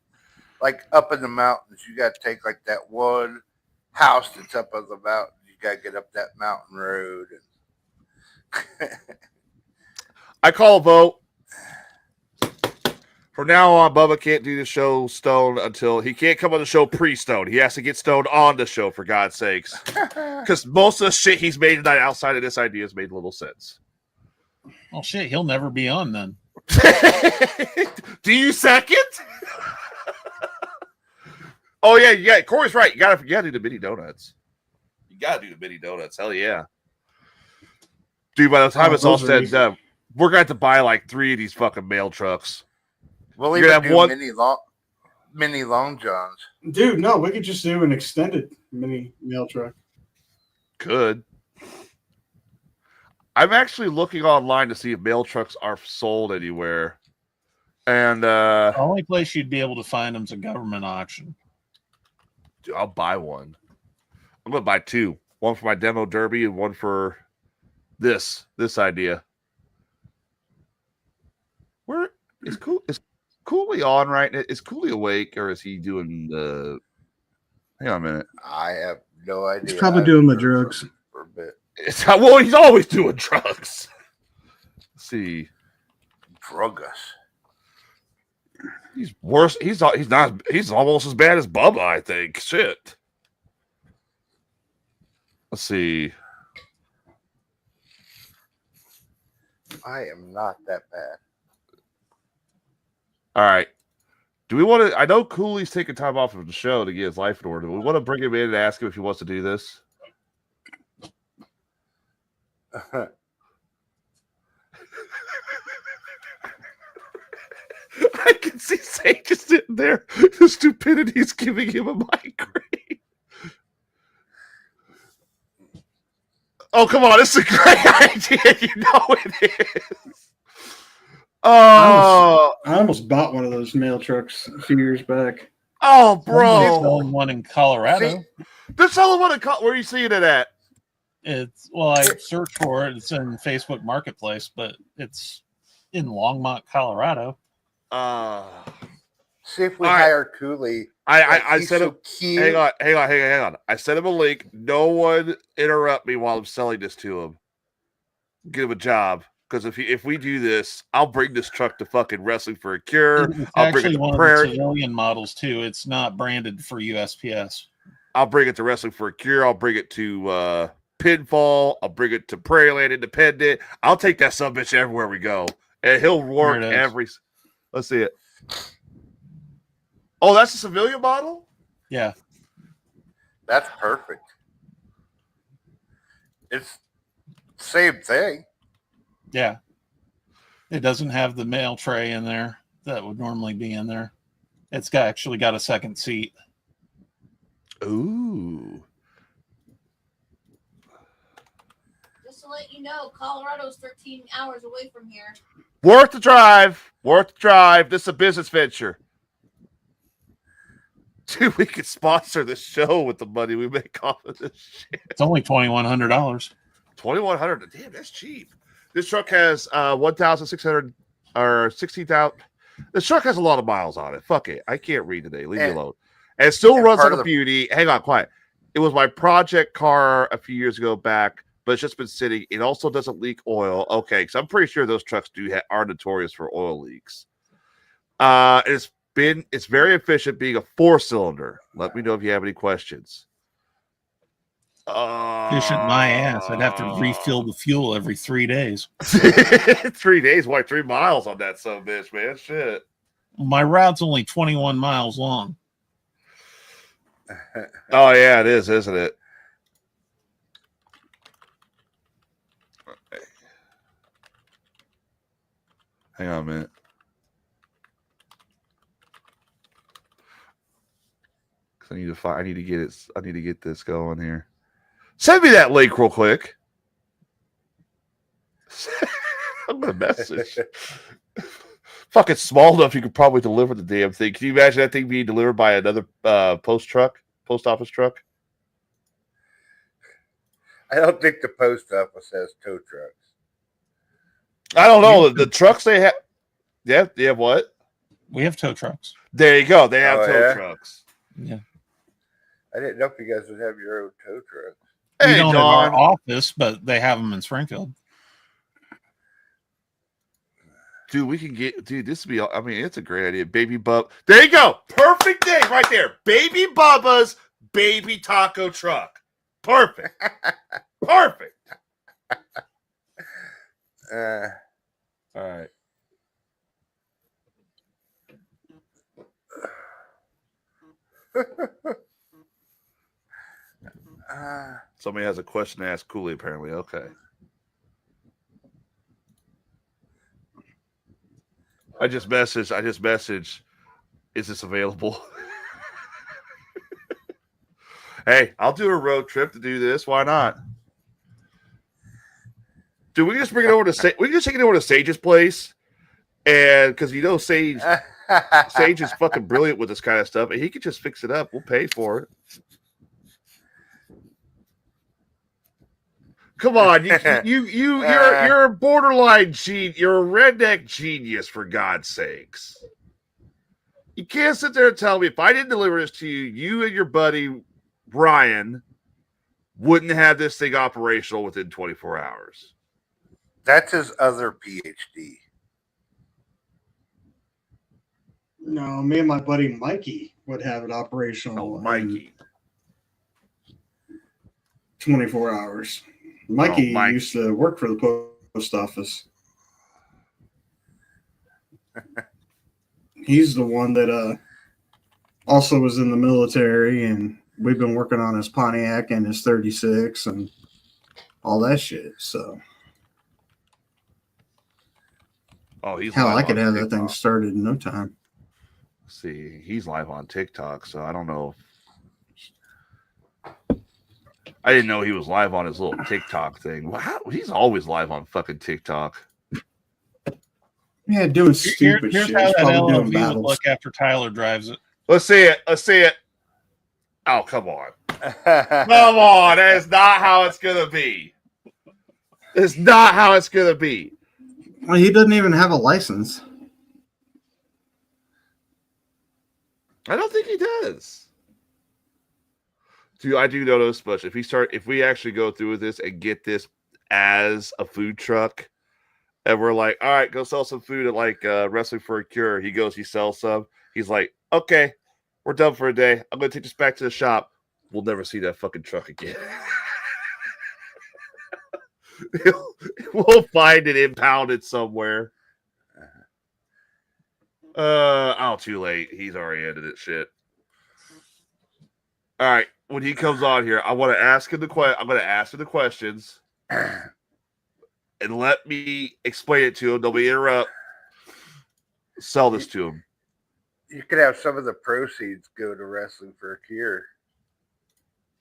Speaker 2: up in the mountains. You got to take like that one house that's up on the mountain. You got to get up that mountain road.
Speaker 1: I call a vote. From now on, Bubba can't do the show stoned until he can't come on the show pre-stoned. He has to get stoned on the show, for God's sakes. Because most of the shit he's made tonight outside of this idea has made little sense.
Speaker 4: Oh shit, he'll never be on then.
Speaker 1: Do you second? Oh yeah. Corey's right. You gotta do the mini donuts. You gotta do the mini donuts. Hell yeah. Dude, by the time it's all said and done, we're gonna have to buy like 3 of these fucking mail trucks.
Speaker 2: We'll even do mini long johns.
Speaker 3: Dude, no, we could just do an extended mini mail truck.
Speaker 1: Could. I'm actually looking online to see if mail trucks are sold anywhere. And
Speaker 4: the only place you'd be able to find them is a government auction.
Speaker 1: Dude, I'll buy one. I'm gonna buy 2. One for my demo derby and one for this idea. Where is Cooley on right now? Is Cooley awake or is he doing the? Hang on a minute.
Speaker 2: I have no idea.
Speaker 3: He's probably doing the drugs.
Speaker 2: For a bit.
Speaker 1: Well, he's always doing drugs. Let's see.
Speaker 2: Drug us.
Speaker 1: He's worse. He's almost as bad as Bubba, I think. Shit. Let's see.
Speaker 2: I am not that bad.
Speaker 1: All right. Do we want to? I know Cooley's taking time off of the show to get his life in order. Do we want to bring him in and ask him if he wants to do this? I can see Sage just sitting there. The stupidity is giving him a migraine. Oh, come on. This is a great idea. You know it is. Oh.
Speaker 3: I almost bought one of those mail trucks a few years back.
Speaker 1: Oh, bro.
Speaker 4: They're selling one in Colorado.
Speaker 1: They're selling one in Colorado. Where are you seeing it at?
Speaker 4: I searched for it. It's in Facebook Marketplace, but it's in Longmont, Colorado.
Speaker 2: See if we hire Cooley.
Speaker 1: I sent him. Hang on. I sent him a link. No one interrupt me while I'm selling this to him. Give him a job. Because if we do this, I'll bring this truck to fucking Wrestling for a Cure.
Speaker 4: It's
Speaker 1: I'll bring it
Speaker 4: actually
Speaker 1: to
Speaker 4: one
Speaker 1: Prairie.
Speaker 4: of the civilian models too. It's not branded for USPS.
Speaker 1: I'll bring it to Wrestling for a Cure. I'll bring it to Pinfall. I'll bring it to Prairie Land Independent. I'll take that subbitch everywhere we go, and he'll work every. Let's see it. Oh, that's a civilian model?
Speaker 4: Yeah.
Speaker 2: That's perfect. It's the same thing.
Speaker 4: Yeah. It doesn't have the mail tray in there that would normally be in there. It's actually got a second seat.
Speaker 1: Ooh.
Speaker 7: Just to let you know, Colorado's 13 hours away from here.
Speaker 1: Worth the drive. Worth the drive. This is a business venture. Dude, we could sponsor the show with the money we make off of this shit.
Speaker 4: It's only $2,100.
Speaker 1: $2,100. Damn, that's cheap. This truck has 1,600 or 16,000. This truck has a lot of miles on it. Fuck it. I can't read today. Leave me alone. And it still runs like a beauty. Hang on, quiet. It was my project car a few years ago back, but it's just been sitting. It also doesn't leak oil. Okay, because I'm pretty sure those trucks are notorious for oil leaks. It's very efficient being a 4-cylinder. Let me know if you have any questions.
Speaker 4: Efficient my ass. I'd have to refill the fuel every 3 days.
Speaker 1: 3 days? Why 3 miles on that son of a bitch, man? Shit.
Speaker 4: My route's only 21 miles long.
Speaker 1: Oh, yeah, it is, isn't it? Hang on a minute. I need to get it. I need to get this going here. Send me that link real quick. I'm gonna message. Fucking small enough you could probably deliver the damn thing. Can you imagine that thing being delivered by another post office truck?
Speaker 2: I don't think the post office has tow trucks.
Speaker 1: I don't know. The trucks they have. Yeah, they have what?
Speaker 4: We have tow trucks.
Speaker 1: There you go. They have tow trucks.
Speaker 4: Yeah.
Speaker 2: I didn't know if you guys would have your own tow trucks.
Speaker 4: We
Speaker 1: Hey,
Speaker 4: don't
Speaker 1: Don.
Speaker 4: in our office, but they have them in Springfield.
Speaker 1: Dude, we can get. Dude, this would be. I mean, it's a great idea. Baby Bub. There you go. Perfect day right there. Baby Bubba's baby taco truck. Perfect. Perfect. All right. Somebody has a question to ask Cooley, apparently. Okay. I just messaged. Is this available? Hey, I'll do a road trip to do this. Why not? Dude, we can just bring it over to we can just take it over to Sage's place, and because Sage is fucking brilliant with this kind of stuff, and he can just fix it up. We'll pay for it. Come on, you're a borderline genius. You're a redneck genius, for God's sakes. You can't sit there and tell me if I didn't deliver this to you, you and your buddy Ryan wouldn't have this thing operational within 24 hours.
Speaker 2: That's his other PhD.
Speaker 3: No, me and my buddy Mikey would have it operational.
Speaker 1: Oh, Mikey.
Speaker 3: 24 hours. Mikey used to work for the post office. He's the one that also was in the military, and we've been working on his Pontiac and his 36 and all that shit. So, hell, I could have that thing started in no time.
Speaker 1: See, he's live on TikTok, so I don't know. I didn't know he was live on his little TikTok thing. He's always live on fucking TikTok.
Speaker 3: Yeah, doing stupid
Speaker 4: Here's
Speaker 3: shit.
Speaker 4: how
Speaker 3: He's
Speaker 4: that
Speaker 3: probably doing
Speaker 4: LMV would
Speaker 3: battles.
Speaker 4: look after Tyler drives it.
Speaker 1: Let's see it. Oh, come on. Come on. That is not how it's going to be. It's not how it's going to be.
Speaker 3: Well, he doesn't even have a license.
Speaker 1: I don't think he does. Dude, I do know this much. If we actually go through with this and get this as a food truck, and we're like, all right, go sell some food at like Wrestling for a Cure. He sells some. He's like, okay, we're done for a day. I'm going to take this back to the shop. We'll never see that fucking truck again. We'll find it impounded somewhere. Too late. He's already ended it. Shit. All right. When he comes on here, I want to ask him I'm going to ask him the questions, and let me explain it to him. Don't be interrupt. Sell this to him.
Speaker 2: You could have some of the proceeds go to Wrestling for a Cure.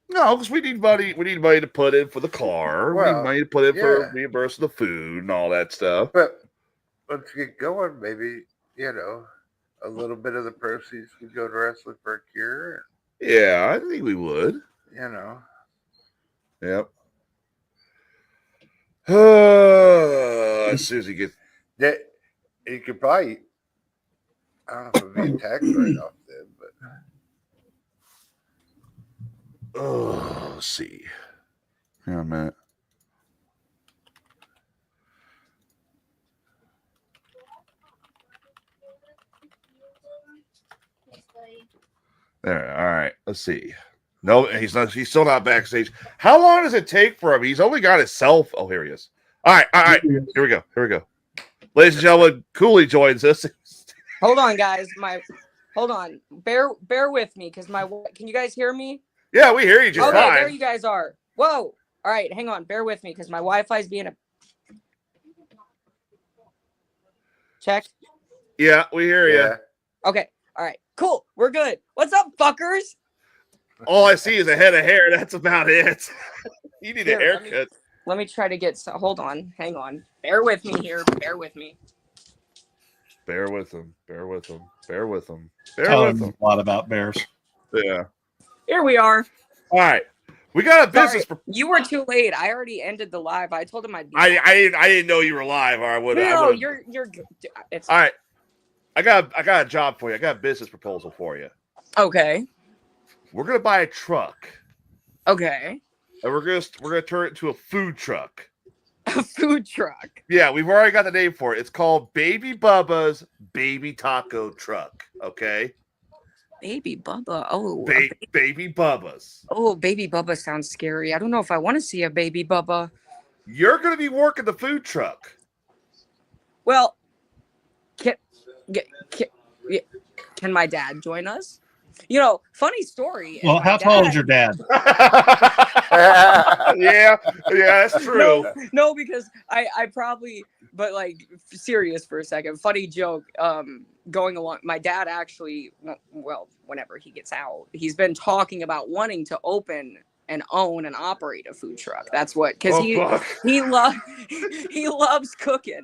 Speaker 1: No, because we need money. We need money to put in for the car. We need money to put in for reimbursing the food and all that stuff.
Speaker 2: But let's get going. Maybe you know, a little bit of the proceeds would go to Wrestling for a Cure.
Speaker 1: Yeah, I think we would.
Speaker 2: You know.
Speaker 1: Yep. As soon as he gets
Speaker 2: that, you could probably, I don't know if it'd be a tax write-off then, but
Speaker 1: let's see. Hang on a minute. There. All right. Let's see. No, he's not. He's still not backstage. How long does it take for him? He's only got his cell. Oh, here he is. All right. All right. Here we go. Here we go. Ladies and gentlemen, Cooley joins us.
Speaker 13: Hold on, guys. Hold on. Bear with me because can you guys hear me?
Speaker 1: Yeah, we hear you just
Speaker 13: okay,
Speaker 1: fine.
Speaker 13: there you guys are. Whoa. All right, hang on. Bear with me because my Wi-Fi is being a check.
Speaker 1: Yeah, we hear you.
Speaker 13: Okay. All right. Cool. We're good. What's up, fuckers?
Speaker 1: All I see is a head of hair. That's about it. You need a haircut.
Speaker 13: Let me try to get. Hold on. Hang on. Bear with me here. Bear with me.
Speaker 1: Bear with him. Bear with him. Bear with him.
Speaker 4: Tell him a lot about bears.
Speaker 1: Yeah.
Speaker 13: Here we are.
Speaker 1: All right. We got a business.
Speaker 13: You were too late. I already ended the live. I told him I'd be.
Speaker 1: I didn't know you were live, or I would.
Speaker 13: No, you're. It's
Speaker 1: all right. I got a job for you. I got a business proposal for you.
Speaker 13: Okay.
Speaker 1: We're gonna buy a truck.
Speaker 13: Okay.
Speaker 1: And we're gonna turn it into a food truck.
Speaker 13: A food truck.
Speaker 1: Yeah, we've already got the name for it. It's called Baby Bubba's Baby Taco Truck. Okay.
Speaker 13: Baby Bubba. Oh.
Speaker 1: Baby Bubba's.
Speaker 13: Oh, Baby Bubba sounds scary. I don't know if I want to see a Baby Bubba.
Speaker 1: You're gonna be working the food truck.
Speaker 13: Well, can my dad join us? You know, funny story.
Speaker 4: Well, how tall is your dad?
Speaker 1: yeah, that's true.
Speaker 13: No, because I probably, but like serious for a second. Funny joke. Going along, my dad actually, well, whenever he gets out, he's been talking about wanting to open and own and operate a food truck. That's what, because he loves cooking.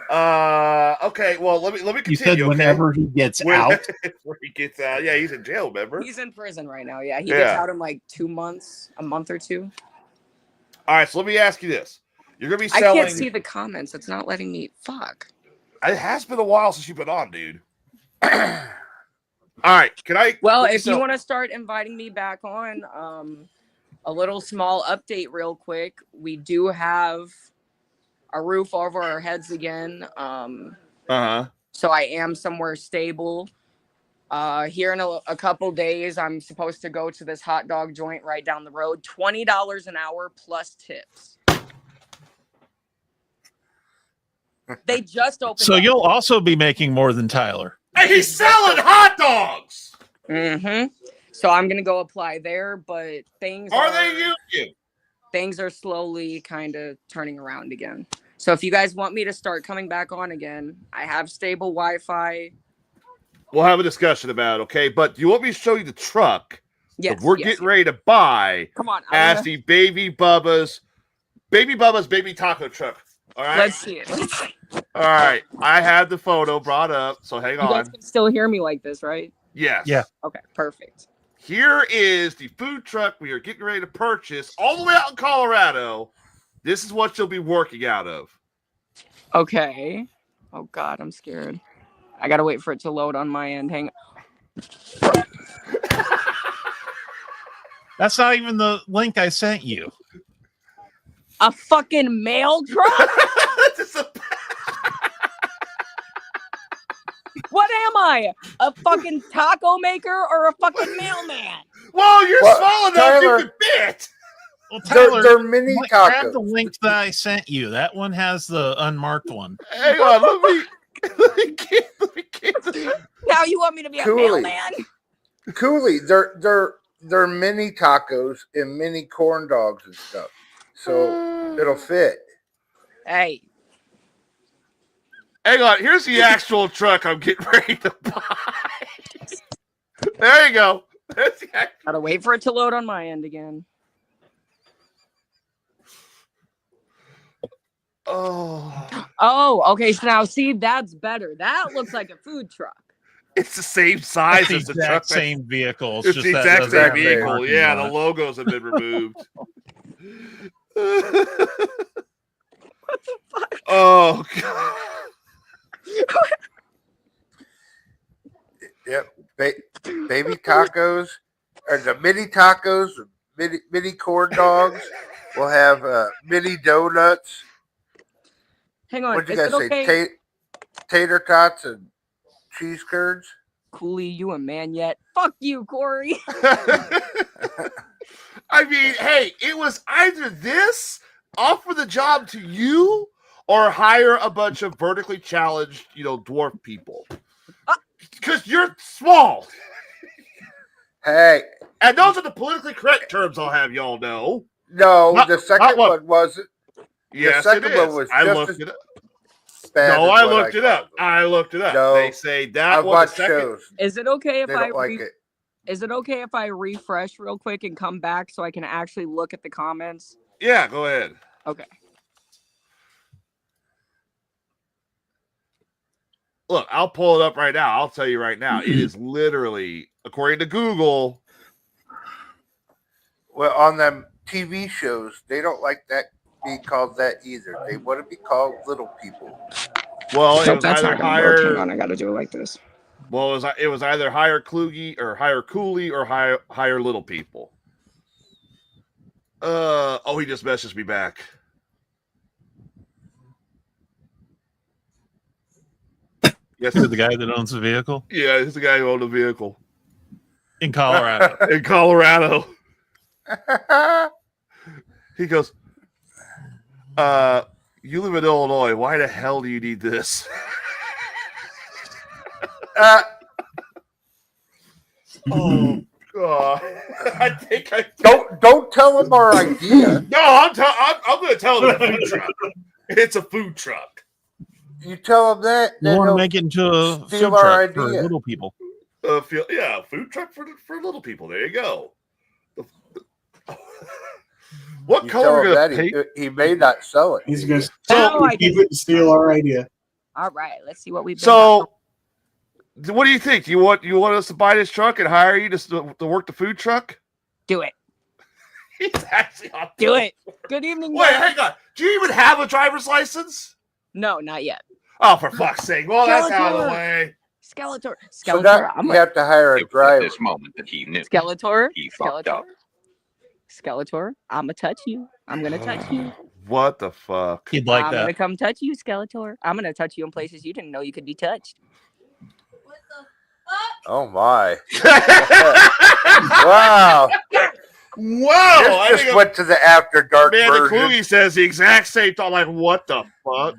Speaker 1: Okay, well let me continue.
Speaker 4: You said whenever he gets out.
Speaker 1: Where he gets out. Yeah, he's in jail, remember?
Speaker 13: He's in prison right now. Yeah, he gets out in like 2 months, a month or two.
Speaker 1: All right, so let me ask you this: you're gonna be selling.
Speaker 13: I can't see the comments. It's not letting me. Fuck.
Speaker 1: It has been a while since you've been on, dude. All right, can I?
Speaker 13: Well, if you want to start inviting me back on, a little small update real quick. We do have a roof over our heads again. So I am somewhere stable. Here in a couple days, I'm supposed to go to this hot dog joint right down the road. $20 an hour plus tips. They just opened.
Speaker 4: So you'll also be making more than Tyler.
Speaker 1: Hey, he's selling hot dogs.
Speaker 13: Mm-hmm. So I'm gonna go apply there, but things
Speaker 1: are they union?
Speaker 13: Things are slowly kind of turning around again. So if you guys want me to start coming back on again, I have stable Wi-Fi.
Speaker 1: We'll have a discussion about it, okay? But do you want me to show you the truck that we're getting ready to buy?
Speaker 13: Come on,
Speaker 1: as the Baby Bubba's Baby Taco Truck. All right.
Speaker 13: Let's see it.
Speaker 1: All right. I have the photo brought up, so hang on.
Speaker 13: You guys can still hear me like this, right?
Speaker 1: Yes.
Speaker 4: Yeah.
Speaker 13: Okay, perfect.
Speaker 1: Here is the food truck we are getting ready to purchase all the way out in Colorado. This is what you'll be working out of.
Speaker 13: Okay. Oh, God, I'm scared. I got to wait for it to load on my end. Hang on.
Speaker 4: That's not even the link I sent you.
Speaker 13: A fucking mail truck? What am I? A fucking taco maker or a fucking mailman?
Speaker 1: Whoa, you're small enough
Speaker 2: Tyler,
Speaker 1: you can fit.
Speaker 4: Well, Tyler,
Speaker 2: they're mini
Speaker 4: grab
Speaker 2: tacos.
Speaker 4: the link that I sent you. That one has the unmarked one.
Speaker 1: Hang on, let me get
Speaker 13: Now you want me to be a mailman?
Speaker 2: Cooley, they're mini tacos and mini corn dogs and stuff. So it'll fit.
Speaker 13: Hey.
Speaker 1: Hang on, here's the actual truck I'm getting ready to buy. There you go.
Speaker 13: Gotta wait for it to load on my end again. Oh, okay. So now, see, that's better. That looks like a food truck.
Speaker 1: It's the same size
Speaker 4: the
Speaker 1: as the truck.
Speaker 4: exact same vehicle.
Speaker 1: It's
Speaker 4: just
Speaker 1: the
Speaker 4: that
Speaker 1: exact
Speaker 4: doesn't
Speaker 1: same
Speaker 4: have the
Speaker 1: vehicle.
Speaker 4: markings
Speaker 1: Yeah,
Speaker 4: on
Speaker 1: the
Speaker 4: it.
Speaker 1: logos have been removed.
Speaker 13: What the fuck?
Speaker 1: Oh god.
Speaker 2: Yep. Baby tacos, or the mini tacos, mini corn dogs. We'll have mini donuts.
Speaker 13: Hang on.
Speaker 2: What you
Speaker 13: Is
Speaker 2: guys
Speaker 13: it
Speaker 2: say?
Speaker 13: okay?
Speaker 2: Tater tots and cheese curds.
Speaker 13: Cooley, you a man yet? Fuck you, Corey.
Speaker 1: I mean, hey, it was either this, offer the job to you, or hire a bunch of vertically challenged, dwarf people. Because you're small.
Speaker 2: Hey.
Speaker 1: And those are the politically correct terms I'll have y'all know.
Speaker 2: No, the second one wasn't.
Speaker 1: Yes,
Speaker 2: the second
Speaker 1: it is.
Speaker 2: one was
Speaker 1: I
Speaker 2: just
Speaker 1: looked
Speaker 2: as
Speaker 1: it up.
Speaker 2: bad
Speaker 1: No,
Speaker 2: as
Speaker 1: I
Speaker 2: what
Speaker 1: looked it
Speaker 2: called
Speaker 1: up. I looked it up.
Speaker 2: No,
Speaker 1: They say that
Speaker 2: I've
Speaker 1: was the
Speaker 2: watched
Speaker 1: second.
Speaker 2: shows.
Speaker 13: Is it okay if
Speaker 2: They don't like it.
Speaker 13: Is it okay if I refresh real quick and come back so I can actually look at the comments?
Speaker 1: Yeah, go ahead.
Speaker 13: Okay.
Speaker 1: Look, I'll pull it up right now. I'll tell you right now. It is literally, according to Google.
Speaker 2: Well, on them TV shows, they don't like that be called that either. They want to be called little people.
Speaker 1: Well,
Speaker 13: Nope, that's not gonna work. Hang on, I gotta do it like this.
Speaker 1: Well, it was either hire Kluge or hire Cooley or hire little people. Oh, he just messaged me back. Yes,
Speaker 4: The guy that owns the vehicle
Speaker 1: yeah, he's the guy who owned the vehicle
Speaker 4: in Colorado.
Speaker 1: in Colorado. He goes, you live in Illinois. Why the hell do you need this? Oh God! I think I
Speaker 2: don't tell him our idea.
Speaker 1: No, I'm going to tell him it's a food truck. It's a food truck.
Speaker 2: You tell him that.
Speaker 4: You want to make it into a food
Speaker 2: steal our
Speaker 4: truck for
Speaker 2: idea.
Speaker 4: little people.
Speaker 1: Yeah, food truck for little people. There you go. What
Speaker 2: You
Speaker 1: color
Speaker 2: tell
Speaker 1: are
Speaker 2: him
Speaker 1: we going
Speaker 2: that
Speaker 1: to paint?
Speaker 2: he may not sell it.
Speaker 3: He's going to
Speaker 13: Now I
Speaker 3: keep
Speaker 13: can-
Speaker 3: it and steal our idea.
Speaker 13: All right, let's see what we've been
Speaker 1: So, what do you think? You want us to buy this truck and hire you to work the food truck?
Speaker 13: Do it.
Speaker 1: He's actually on
Speaker 13: Do it. Good evening.
Speaker 1: Wait,
Speaker 13: guys.
Speaker 1: hang on. Do you even have a driver's license?
Speaker 13: No, not yet.
Speaker 1: Oh, for fuck's sake! Well, that's out of the
Speaker 13: Skeletor.
Speaker 1: way.
Speaker 13: Skeletor.
Speaker 2: So
Speaker 13: Skeletor.
Speaker 2: now
Speaker 13: I'm
Speaker 2: you have to hire a
Speaker 5: It was at
Speaker 2: driver.
Speaker 5: this moment that he knew
Speaker 13: Skeletor.
Speaker 5: he fucked up.
Speaker 13: Skeletor. I'm gonna touch you. I'm gonna touch you.
Speaker 1: What the fuck?
Speaker 4: He'd like
Speaker 13: I'm
Speaker 4: that.
Speaker 13: gonna come touch you, Skeletor. I'm gonna touch you in places you didn't know you could be touched.
Speaker 7: What the fuck?
Speaker 2: Oh my! Wow!
Speaker 1: Whoa!
Speaker 2: This just went to the after dark
Speaker 1: Man, the
Speaker 2: version.
Speaker 1: Kluge says the exact same thing. Like, what the fuck?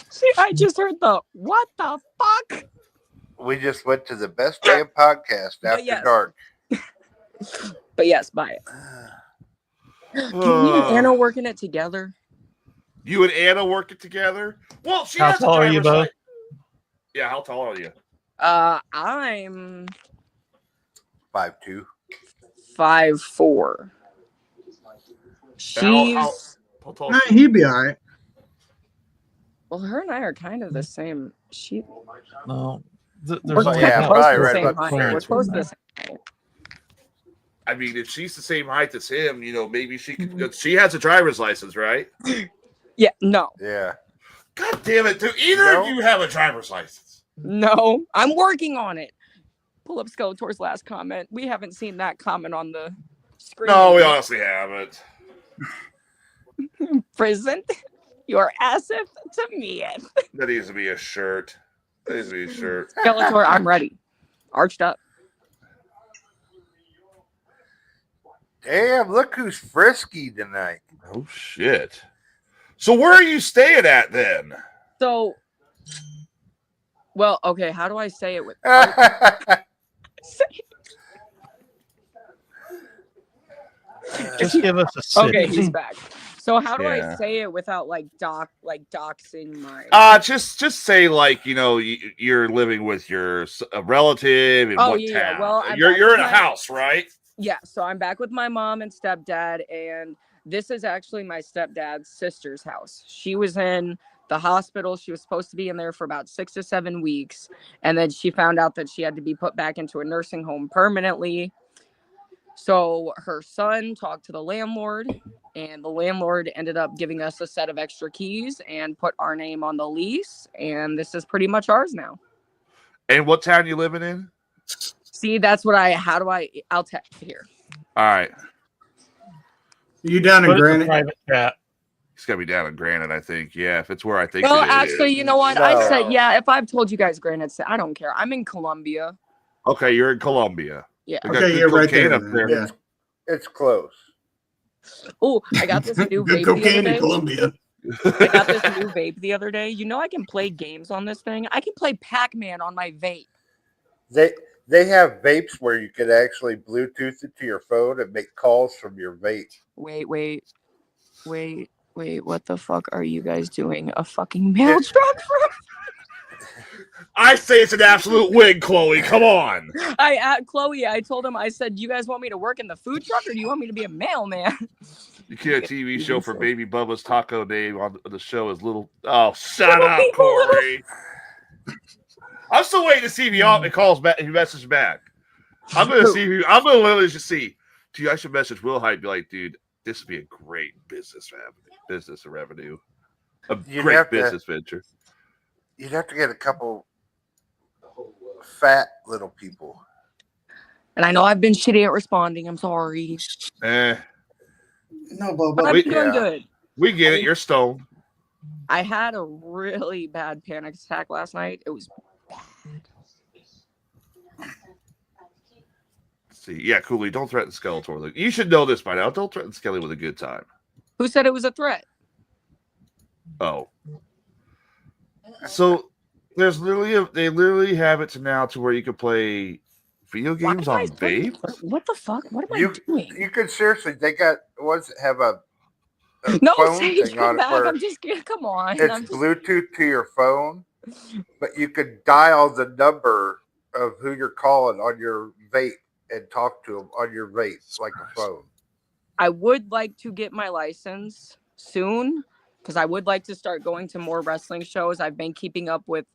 Speaker 13: See, I just heard the what the fuck?
Speaker 2: We just went to the best damn podcast
Speaker 13: But
Speaker 2: after
Speaker 13: yes.
Speaker 2: dark.
Speaker 13: But yes, buy it. Can me and Anna working it together?
Speaker 1: You and Anna working together? Well, she
Speaker 4: How
Speaker 1: has a
Speaker 4: tall are you
Speaker 1: driver's
Speaker 4: both?
Speaker 1: license. Yeah, how tall are you?
Speaker 13: I'm
Speaker 2: 5'2".
Speaker 13: 5'4". She's
Speaker 1: How tall?
Speaker 3: Nah, he'd be all right.
Speaker 13: well, her and I are kind of the same.
Speaker 4: No, there's
Speaker 13: We're
Speaker 4: only
Speaker 2: yeah,
Speaker 4: a
Speaker 13: close
Speaker 2: probably
Speaker 13: to the
Speaker 2: right
Speaker 13: same
Speaker 2: about the
Speaker 13: height.
Speaker 2: same.
Speaker 13: We're close to the same height.
Speaker 1: I mean, if she's the same height as him, maybe she could. She has a driver's license, right?
Speaker 13: Yeah, no,
Speaker 2: Yeah.
Speaker 1: God damn it! Do either of you have a driver's license?
Speaker 13: no, I'm working on it. Pull up Skeletor's last comment. We haven't seen that comment on the screen.
Speaker 1: No, we honestly haven't.
Speaker 13: Present your asset to me.
Speaker 1: That needs to be a shirt. That needs to be a shirt.
Speaker 13: Skeletor, I'm ready. Arched up.
Speaker 2: Damn! Look who's frisky tonight.
Speaker 1: Oh shit! So where are you staying at then?
Speaker 13: So, well, okay. How do I say it with?
Speaker 4: Just give us a city.
Speaker 13: Okay, he's back. So how do
Speaker 1: Yeah.
Speaker 13: I say it without doxing my?
Speaker 1: Just say like you're living with your relative in
Speaker 13: Oh,
Speaker 1: what
Speaker 13: yeah,
Speaker 1: town?
Speaker 13: well, I'm
Speaker 1: you're
Speaker 13: back
Speaker 1: in
Speaker 13: with
Speaker 1: a
Speaker 13: my-
Speaker 1: house, right?
Speaker 13: Yeah, so I'm back with my mom and stepdad, and This is actually my stepdad's sister's house. She was in the hospital. She was supposed to be in there for about 6 to 7 weeks. And then she found out that she had to be put back into a nursing home permanently. So her son talked to the landlord, and the landlord ended up giving us a set of extra keys and put our name on the lease. And this is pretty much ours now.
Speaker 1: And what town you living in?
Speaker 13: See, that's what I'll text here.
Speaker 1: All right.
Speaker 3: You down in
Speaker 4: Put it in the
Speaker 3: Granite?
Speaker 4: private chat.
Speaker 1: It's got to be down in Granite, I think. Yeah, if it's where I think
Speaker 13: Well,
Speaker 1: it is.
Speaker 13: actually, you know what?
Speaker 2: No.
Speaker 13: I said, yeah, if I've told you guys Granite, I don't care. I'm in Columbia.
Speaker 1: Okay, you're in Columbia.
Speaker 13: Yeah.
Speaker 1: We got
Speaker 3: Okay,
Speaker 1: good
Speaker 3: you're right
Speaker 1: cocaine
Speaker 3: there.
Speaker 1: up there.
Speaker 3: Yeah.
Speaker 2: It's close.
Speaker 13: Oh, I got this new
Speaker 3: Good
Speaker 13: vape the other
Speaker 3: cocaine in
Speaker 13: day.
Speaker 3: Colombia.
Speaker 13: I got this new vape the other day. You know, I can play games on this thing. I can play Pac-Man on my vape.
Speaker 2: They have vapes where you could actually Bluetooth it to your phone and make calls from your vape.
Speaker 13: Wait. What the fuck are you guys doing? A fucking mail truck
Speaker 1: I say it's an absolute wig, Chloe. Come on.
Speaker 13: Chloe, I told him, I said, you guys want me to work in the food truck or do you want me to be a mailman?
Speaker 1: You get a TV show for Baby Bubba's taco name on the show is Little. Oh, shut up, Corey. I'm still waiting to see if he calls back. He messages back. I'm gonna see. I'm gonna literally just see. Dude, I should message Will Hyde. Be like, dude, this would be a great business revenue. A great business venture.
Speaker 2: You'd have to get a couple fat little people.
Speaker 13: And I know I've been shitty at responding. I'm sorry.
Speaker 3: No,
Speaker 13: but I've been doing good.
Speaker 1: We get it. You're stoned.
Speaker 13: I had a really bad panic attack last night. It was bad.
Speaker 1: See, yeah, Cooley, don't threaten Skeletor. You should know this by now. Don't threaten Skelly with a good time.
Speaker 13: Who said it was a threat?
Speaker 1: Oh. So there's they literally have it to now to where you can play video games on vape.
Speaker 13: What the fuck? What am I doing?
Speaker 2: You could seriously. They got ones that have a
Speaker 13: no,
Speaker 2: phone
Speaker 13: Sage,
Speaker 2: thing
Speaker 13: come
Speaker 2: on
Speaker 13: back.
Speaker 2: it where
Speaker 13: I'm just kidding. Come on.
Speaker 2: it's Bluetooth to your phone, but you could dial the number of who you're calling on your vape and talk to them on your vape like a phone.
Speaker 13: I would like to get my license soon because I would like to start going to more wrestling shows. I've been keeping up with.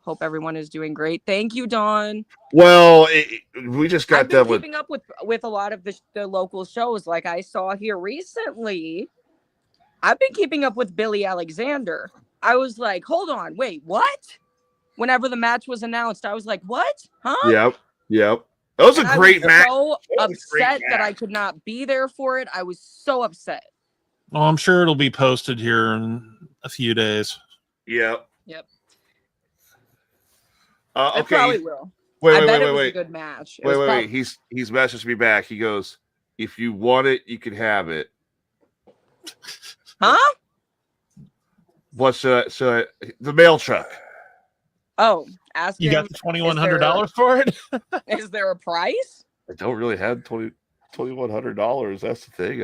Speaker 13: Hope everyone is doing great. Thank you, Dawn.
Speaker 1: Well, we just got done with
Speaker 13: keeping up with a lot of the local shows. Like I saw here recently, I've been keeping up with Billy Alexander. I was like, hold on, wait, what? Whenever the match was announced, I was like, what? Huh?
Speaker 1: Yep. That was a great match.
Speaker 13: So upset that I could not be there for it. I was so upset.
Speaker 4: Well, I'm sure it'll be posted here in a few days.
Speaker 1: Yep.
Speaker 13: I
Speaker 1: Okay.
Speaker 13: probably will.
Speaker 1: Wait.
Speaker 13: A good match.
Speaker 1: Wait. He's messaged me back. He goes, "If you want it, you can have it."
Speaker 13: Huh?
Speaker 1: What should I the mail truck?
Speaker 13: Oh, ask
Speaker 4: you
Speaker 13: him.
Speaker 4: got the $2,100 for it?
Speaker 13: Is there a price?
Speaker 1: I don't really have $2,100. That's the thing.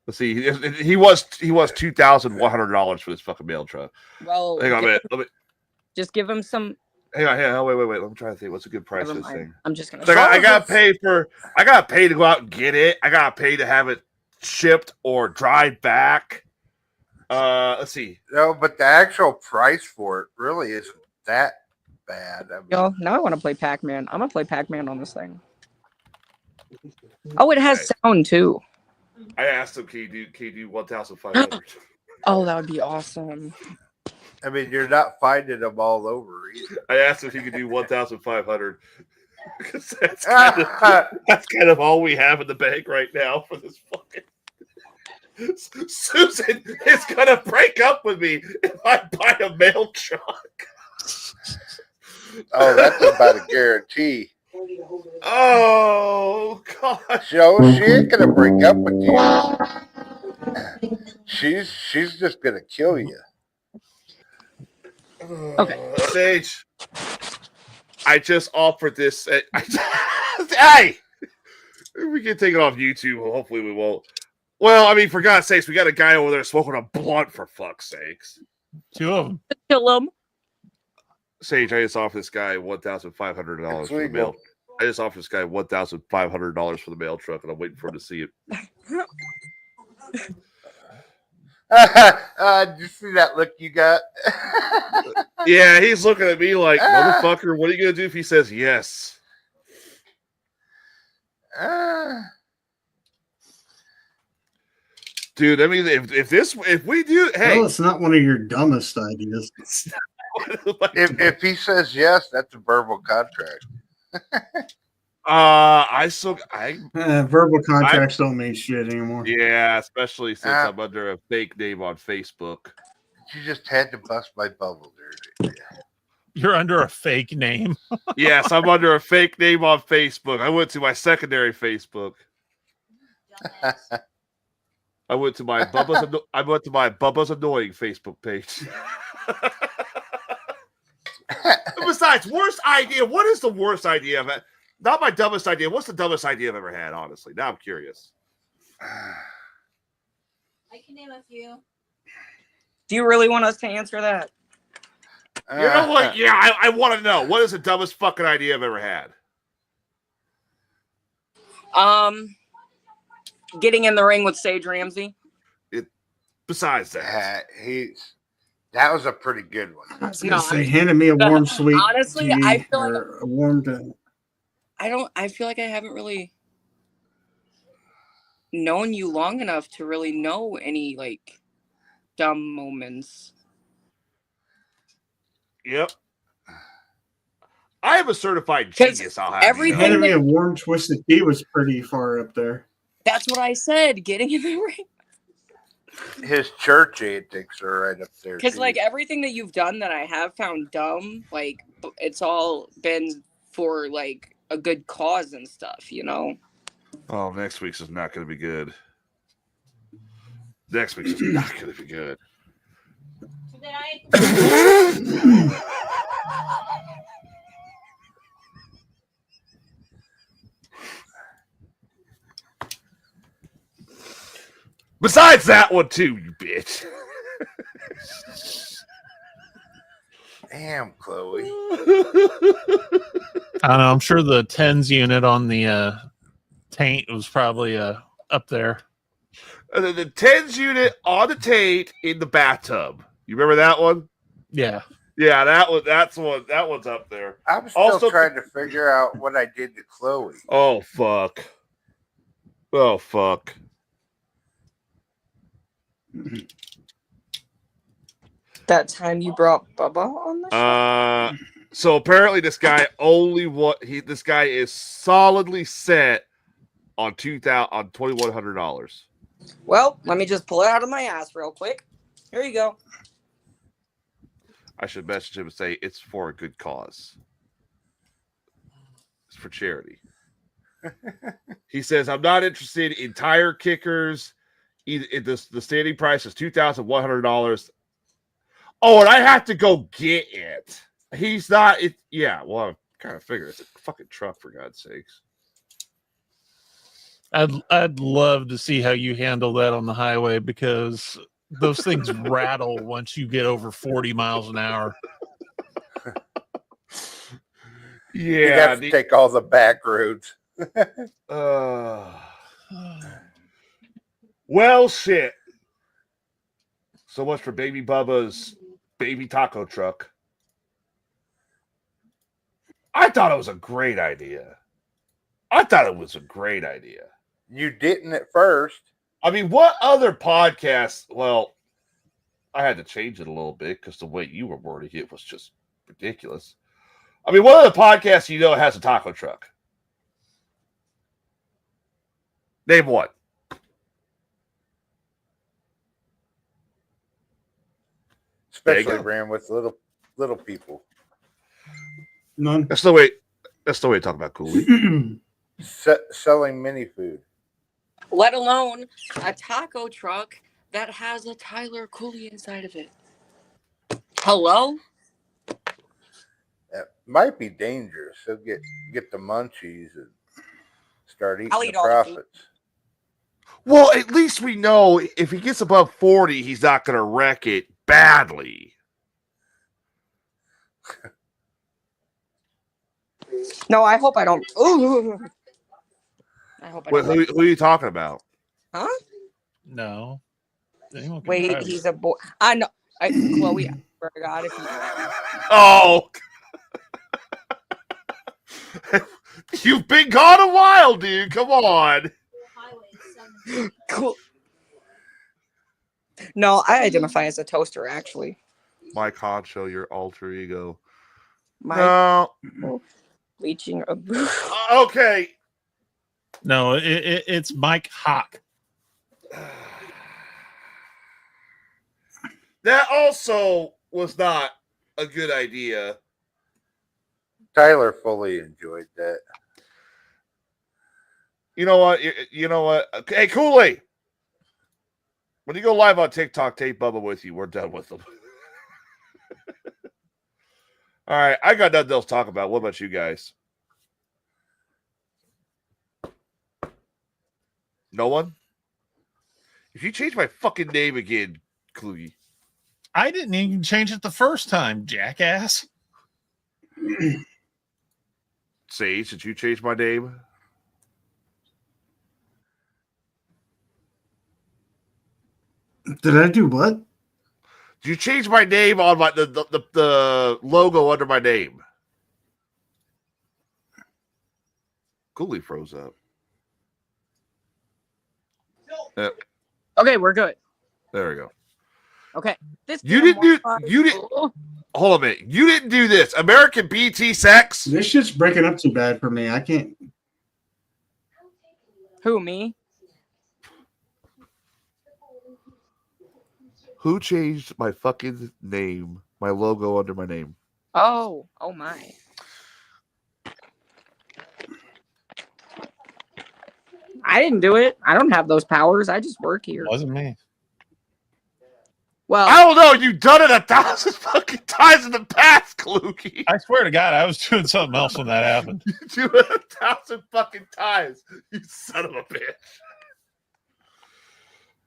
Speaker 1: Let's see. He was $2,100 for this fucking mail truck.
Speaker 13: Well,
Speaker 1: hang on a minute. Let me
Speaker 13: just give him some.
Speaker 1: Hang on. Wait. Let me try to think. What's a good price for this thing?
Speaker 13: I'm just gonna.
Speaker 1: So I got paid to go out and get it. I got paid to have it shipped or drive back. Let's see.
Speaker 2: No, but the actual price for it really isn't that bad. I mean,
Speaker 13: Yo, now I want to play Pac-Man. I'm gonna play Pac-Man on this thing. Oh, it has sound too.
Speaker 1: I asked him, can you do 1,500?
Speaker 13: Oh, that would be awesome.
Speaker 2: I mean, you're not finding them all over either.
Speaker 1: I asked if he could do 1,500 because that's kind of all we have in the bank right now for this fucking. Susan is gonna break up with me if I buy a mail truck.
Speaker 2: Oh, that's about a guarantee.
Speaker 1: Oh gosh.
Speaker 2: Joe, she ain't gonna break up with you. She's just gonna kill you.
Speaker 13: Okay.
Speaker 1: Sage, I just offered this. Hey! We can take it off YouTube. Hopefully we won't. Well, I mean, for God's sakes, we got a guy over there smoking a blunt, for fuck's sakes.
Speaker 4: 2 of them.
Speaker 13: Kill him.
Speaker 1: Sage, I just offered this guy $1,500 for the mail. I just offered this guy $1,500 for the mail truck, and I'm waiting for him to see it.
Speaker 2: Did you see that look you got?
Speaker 1: Yeah, he's looking at me like, motherfucker, what are you going to do if he says yes? Dude, I mean, if we do, hey.
Speaker 3: Well, it's not one of your dumbest ideas.
Speaker 2: If he says yes, that's a verbal contract.
Speaker 3: Verbal contracts don't mean shit anymore.
Speaker 1: Yeah, especially since I'm under a fake name on Facebook.
Speaker 2: You just had to bust my bubble there.
Speaker 4: You're under a fake name.
Speaker 1: Yes, I'm under a fake name on Facebook. I went to my secondary Facebook. I went to my Bubba's Annoying Facebook page. Besides, worst idea. What is the worst idea of it? Not my dumbest idea. What's the dumbest idea I've ever had? Honestly, now I'm curious.
Speaker 7: I can name a few.
Speaker 13: Do you really want us to answer that?
Speaker 1: You know what? Yeah, I want to know. What is the dumbest fucking idea I've ever had?
Speaker 13: Getting in the ring with Sage Ramsey.
Speaker 1: Besides that,
Speaker 2: that was a pretty good one.
Speaker 3: I was gonna say, handed me a warm sweet.
Speaker 13: Honestly,
Speaker 3: tea
Speaker 13: I feel
Speaker 3: or
Speaker 13: like
Speaker 3: a warm.
Speaker 13: I feel like I haven't really known you long enough to really know any like dumb moments.
Speaker 1: Yep. I am a certified genius. I'll have
Speaker 13: everything
Speaker 3: handed me a warm twisted tea was pretty far up there.
Speaker 13: That's what I said. Getting in the ring.
Speaker 2: His church antics are right up there.
Speaker 13: Because like everything that you've done that I have found dumb, like it's all been for like a good cause and stuff, you know.
Speaker 1: Oh, next week's is not going to be good. Next week's is not going to be good. Besides that one too, you bitch.
Speaker 2: Damn, Chloe.
Speaker 4: I don't know. I'm sure the tens unit on the taint was probably up there.
Speaker 1: The tens unit on the taint in the bathtub. You remember that one?
Speaker 4: Yeah.
Speaker 1: Yeah, that one. That's one. That one's up there.
Speaker 2: I'm still trying to figure out what I did to Chloe.
Speaker 1: Oh fuck. Oh fuck.
Speaker 13: That time you brought Bubba on the show?
Speaker 1: So apparently this guy this guy is solidly set on $2,100.
Speaker 13: Well, let me just pull it out of my ass real quick. Here you go.
Speaker 1: I should message him and say it's for a good cause. It's for charity. He says, I'm not interested in tire kickers. The standing price is $2,100. Oh, and I have to go get it. He's not. Yeah, well, I kind of figure it's a fucking truck, for God's sakes.
Speaker 4: I'd love to see how you handle that on the highway, because those things rattle once you get over 40 miles an hour.
Speaker 2: Yeah, you have to take all the back roads.
Speaker 1: Well, shit. So much for Baby Bubba's baby taco truck. I thought it was a great idea.
Speaker 2: You didn't at first.
Speaker 1: I mean, what other podcast? Well, I had to change it a little bit because the way you were wording it was just ridiculous. I mean, what other podcast you know has a taco truck? Name one.
Speaker 2: Especially ran with little people.
Speaker 3: None.
Speaker 1: That's the way to talk about Cooley.
Speaker 2: Selling mini food.
Speaker 13: Let alone a taco truck that has a Tyler Cooley inside of it. Hello?
Speaker 2: That might be dangerous. He'll get the munchies and start eating the profits.
Speaker 1: Well, at least we know if he gets above 40, he's not going to wreck it badly.
Speaker 13: No, I hope I don't. Ooh. I hope I don't.
Speaker 1: Who are you talking about?
Speaker 13: Huh?
Speaker 4: No. Anyone can
Speaker 13: Wait,
Speaker 4: try.
Speaker 13: he's a boy. I know. Chloe, I swear to God, if you
Speaker 1: Oh, you've been gone a while, dude. Come on.
Speaker 13: cool. No, I identify as a toaster, actually.
Speaker 1: Mike Honcho, your alter ego.
Speaker 13: My
Speaker 1: No.
Speaker 13: bleaching.
Speaker 1: Okay.
Speaker 4: No, it's Mike Hawk.
Speaker 1: That also was not a good idea.
Speaker 2: Tyler fully enjoyed that.
Speaker 1: You know what? You know what? Hey, Cooley. When you go live on TikTok, take Bubba with you. We're done with them. All right. I got nothing else to talk about. What about you guys? No one? If you change my fucking name again, Kluge.
Speaker 4: I didn't even change it the first time, jackass.
Speaker 1: Sage, did you change my name?
Speaker 3: Did I do what?
Speaker 1: Did you change my name on my the logo under my name? Cooley froze up. Yep.
Speaker 13: Okay, we're good.
Speaker 1: There we go.
Speaker 13: Okay. This
Speaker 1: You
Speaker 13: damn
Speaker 1: didn't do.
Speaker 13: Wi-Fi-
Speaker 1: You didn't. Hold on a minute. You didn't do this. American BT sex.
Speaker 3: This shit's breaking up too bad for me. I can't.
Speaker 13: Who, me?
Speaker 1: Who changed my fucking name? My logo under my name.
Speaker 13: Oh my. I didn't do it. I don't have those powers. I just work here.
Speaker 4: Wasn't me.
Speaker 13: Well,
Speaker 1: I don't know. You've done it 1,000 fucking times in the past, Kluge.
Speaker 4: I swear to God, I was doing something else when that happened.
Speaker 1: You do it 1,000 fucking times. You son of a bitch.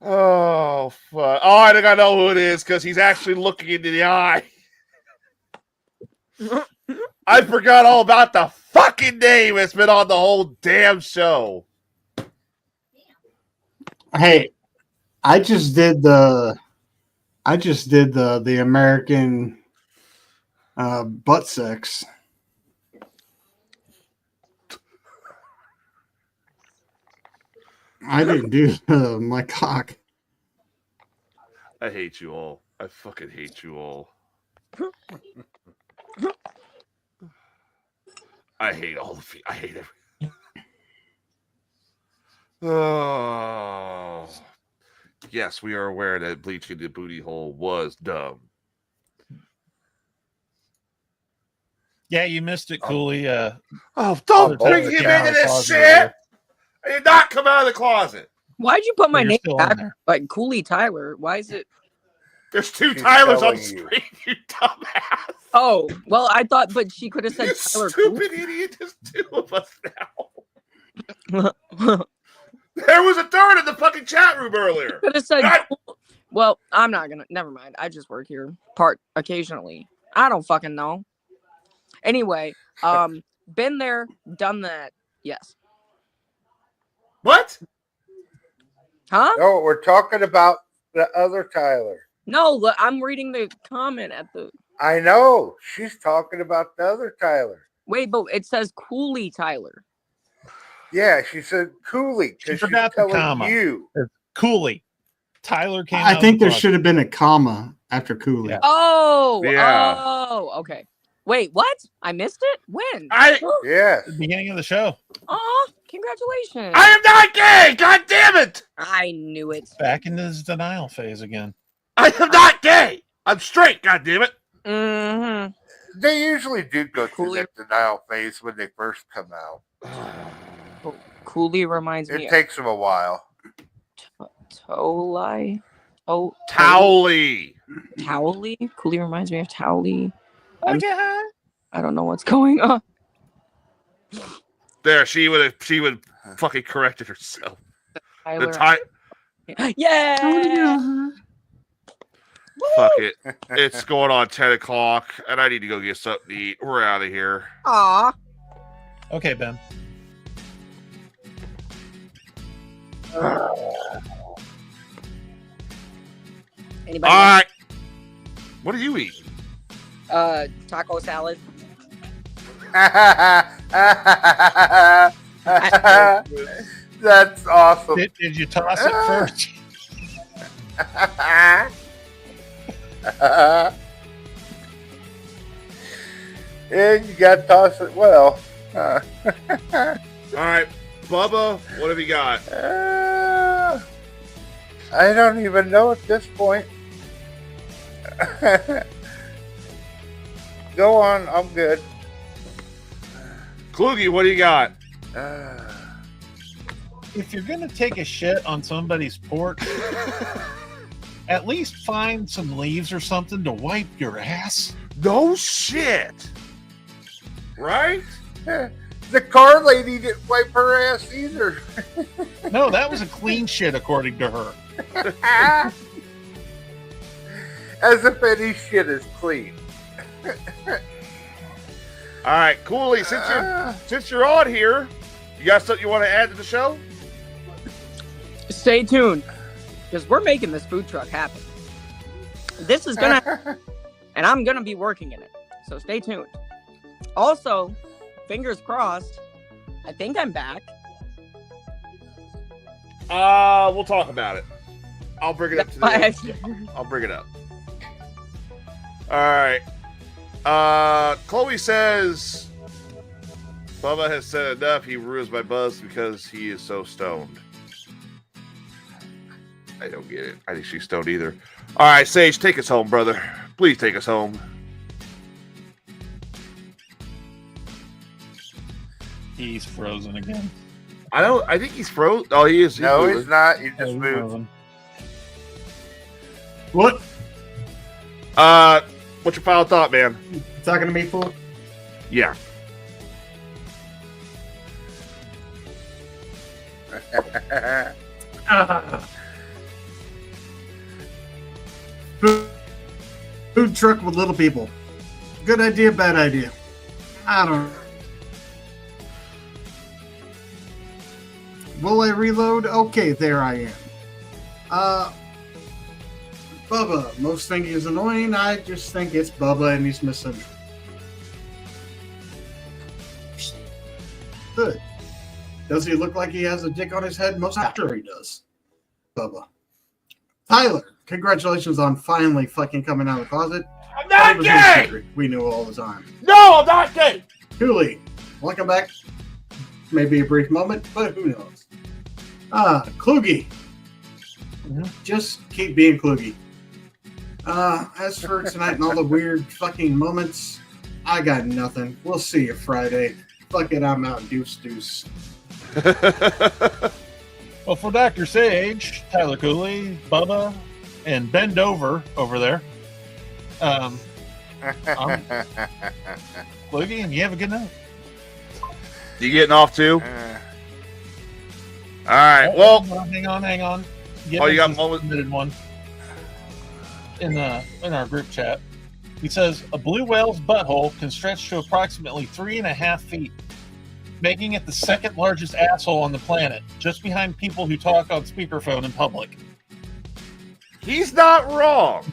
Speaker 1: Oh, fuck. Oh, I think I know who it is because he's actually looking into the eye. I forgot all about the fucking name. It's been on the whole damn show.
Speaker 3: Hey, I just did the American butt sex. I didn't do my cock.
Speaker 1: I hate you all. I fucking hate you all. I hate all of you. I hate everything. Oh. Yes, we are aware that bleaching the booty hole was dumb.
Speaker 4: Yeah, you missed it, Cooley.
Speaker 1: Oh, don't bring him into this shit! I did not come out of the closet.
Speaker 13: why'd you put my
Speaker 4: You're
Speaker 13: name
Speaker 4: still in
Speaker 13: back
Speaker 4: there.
Speaker 13: like Cooley Tyler? Why is it?
Speaker 1: There's two
Speaker 2: She's
Speaker 1: Tylers on
Speaker 2: telling
Speaker 1: the
Speaker 2: you.
Speaker 1: screen, you dumbass.
Speaker 13: Oh, well, I thought, but she could have said
Speaker 1: You
Speaker 13: Tyler
Speaker 1: stupid idiot. There's two of us now.
Speaker 13: Cooley.
Speaker 1: There was a third in the fucking chat room earlier.
Speaker 13: Could have said.
Speaker 1: God.
Speaker 13: Well, I'm not gonna. Never mind. I just work here part occasionally. I don't fucking know. Anyway, been there, done that. Yes.
Speaker 1: What?
Speaker 13: Huh?
Speaker 2: No, we're talking about the other Tyler.
Speaker 13: No, look, I'm reading the comment at the.
Speaker 2: I know. She's talking about the other Tyler.
Speaker 13: Wait, but it says Cooley Tyler.
Speaker 2: Yeah, she said Cooley
Speaker 4: She
Speaker 2: because she's
Speaker 4: forgot the
Speaker 2: telling
Speaker 4: comma.
Speaker 2: you.
Speaker 4: Cooley. Tyler came out
Speaker 3: I
Speaker 4: of
Speaker 3: think
Speaker 4: the
Speaker 3: there
Speaker 4: closet.
Speaker 3: should have been a comma after Cooley.
Speaker 4: Yeah.
Speaker 13: Oh,
Speaker 1: Yeah.
Speaker 13: oh, okay. Wait, what? I missed it? When?
Speaker 2: Yes.
Speaker 4: The beginning of the show.
Speaker 13: Oh, congratulations.
Speaker 1: I am not gay! God damn it!
Speaker 13: I knew it.
Speaker 4: Back into his denial phase again.
Speaker 1: I am not gay! I'm straight, god damn it!
Speaker 13: Mm-hmm.
Speaker 2: They usually do go through
Speaker 13: Cooley.
Speaker 2: that denial phase when they first come out.
Speaker 13: Cooley reminds me
Speaker 2: It takes them a while.
Speaker 13: of Tolai. Oh,
Speaker 1: Towley!
Speaker 13: Towley? Cooley reminds me of Towley.
Speaker 4: Okay.
Speaker 13: I don't know what's going on.
Speaker 1: There, she would fucking corrected herself.
Speaker 13: Tyler.
Speaker 11: Yeah.
Speaker 1: Fuck it. It's going on 10 o'clock, and I need to go get something to eat. We're out of here.
Speaker 13: Aw.
Speaker 4: Okay, Ben.
Speaker 13: Anybody?
Speaker 1: All right. What do you eat?
Speaker 13: Taco salad.
Speaker 2: That's awesome.
Speaker 4: Did you toss it first?
Speaker 2: And you got to toss it well.
Speaker 1: All right, Bubba, what have you got?
Speaker 2: I don't even know at this point. Go on, I'm good.
Speaker 1: Kluge, what do you got?
Speaker 4: If you're gonna take a shit on somebody's porch, at least find some leaves or something to wipe your ass.
Speaker 1: No shit. Right?
Speaker 2: The car lady didn't wipe her ass either.
Speaker 4: No, that was a clean shit according to her.
Speaker 2: As if any shit is clean.
Speaker 1: All right, Cooley, since you're on here, you got something you want to add to the show?
Speaker 13: Stay tuned, because we're making this food truck happen. This is gonna, and I'm gonna be working in it. So stay tuned. Also, fingers crossed. I think I'm back.
Speaker 1: We'll talk about it. I'll bring it up to I'll bring it up. All right. Chloe says Bubba has said enough. He ruins my buzz because he is so stoned. I don't get it. I think she's stoned either. All right, Sage, take us home, brother. Please take us home.
Speaker 4: He's frozen again.
Speaker 1: I think he's frozen. Oh, he is.
Speaker 2: No,
Speaker 1: moving.
Speaker 2: he's not. He just
Speaker 4: he's
Speaker 2: moved.
Speaker 4: frozen.
Speaker 3: What?
Speaker 1: What's your final thought, man?
Speaker 3: You talking to me, fool?
Speaker 1: Yeah.
Speaker 3: Food truck with little people. Good idea, bad idea. I don't know. Will I reload? Okay, there I am. Bubba, most think he's annoying. I just think it's Bubba and he's misunderstood. Good. Does he look like he has a dick on his head? Most after he does. Bubba. Tyler, congratulations on finally fucking coming out of the closet.
Speaker 1: I'm not gay!
Speaker 3: We knew all the time.
Speaker 1: No, I'm not gay!
Speaker 3: Cooley, welcome back. Maybe a brief moment, but who knows? Kluge. Just keep being Kluge. As for tonight and all the weird fucking moments, I got nothing. We'll see you Friday. Fuck it, I'm out. Deuce.
Speaker 4: Well, for Dr. Sage, Tyler Cooley, Bubba, and Bend over there. I'm Kluge, and you have a good night.
Speaker 1: You getting off too? All right. Well,
Speaker 4: hang on.
Speaker 1: You got one
Speaker 4: submitted one in our group chat. He says a blue whale's butthole can stretch to approximately 3.5 feet, making it the second largest asshole on the planet, just behind people who talk on speakerphone in public.
Speaker 1: He's not wrong.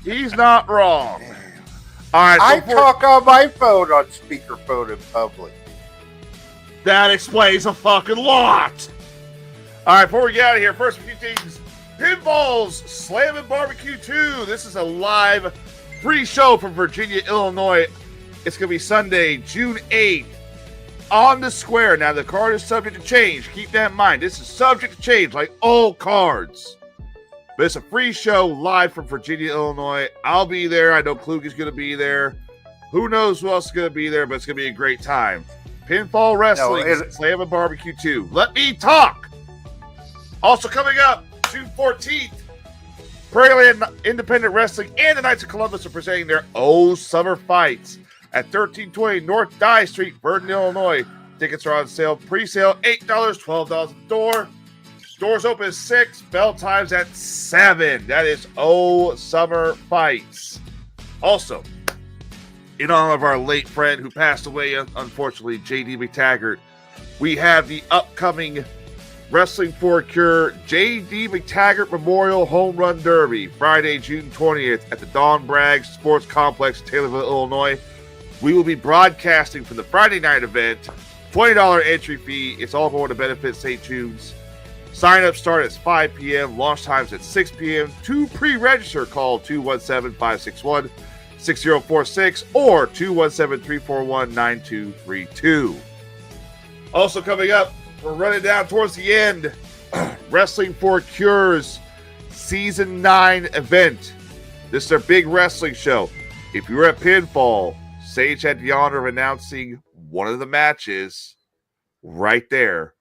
Speaker 1: He's not wrong. All right.
Speaker 2: I talk on my phone on speakerphone in public.
Speaker 1: That explains a fucking lot. All right, before we get out of here, first a few things. Pinball's Slammin' Barbecue 2. This is a live free show from Virginia, Illinois. It's going to be Sunday, June 8th on the square. Now, the card is subject to change. Keep that in mind. This is subject to change like all cards. But it's a free show live from Virginia, Illinois. I'll be there. I know Kluge's going to be there. Who knows who else is going to be there, but it's going to be a great time. Pinfall Wrestling, Slammin' Barbecue 2. Let me talk. Also coming up, June 14th, Prairieland Independent Wrestling and the Knights of Columbus are presenting their Summer Fights at 1320 North Dye Street, Burton, Illinois. Tickets are on sale. Pre-sale, $8, $12 at the door. Doors open at 6, bell times at 7. That is Summer Fights. Also, in honor of our late friend who passed away, unfortunately, J.D. McTaggart, we have the upcoming Wrestling for a Cure J.D. McTaggart Memorial Home Run Derby, Friday, June 20th at the Don Bragg Sports Complex, Taylorville, Illinois. We will be broadcasting from the Friday night event. $20 entry fee. It's all going to benefit St. Jude's. Sign-up start at 5 p.m. Launch times at 6 p.m. To pre-register, call 217-561-6046 or 217-341-9232. Also coming up, we're running down towards the end. Wrestling for Cure's Season 9 event. This is their big wrestling show. If you were at Pinfall, Sage had the honor of announcing one of the matches right there.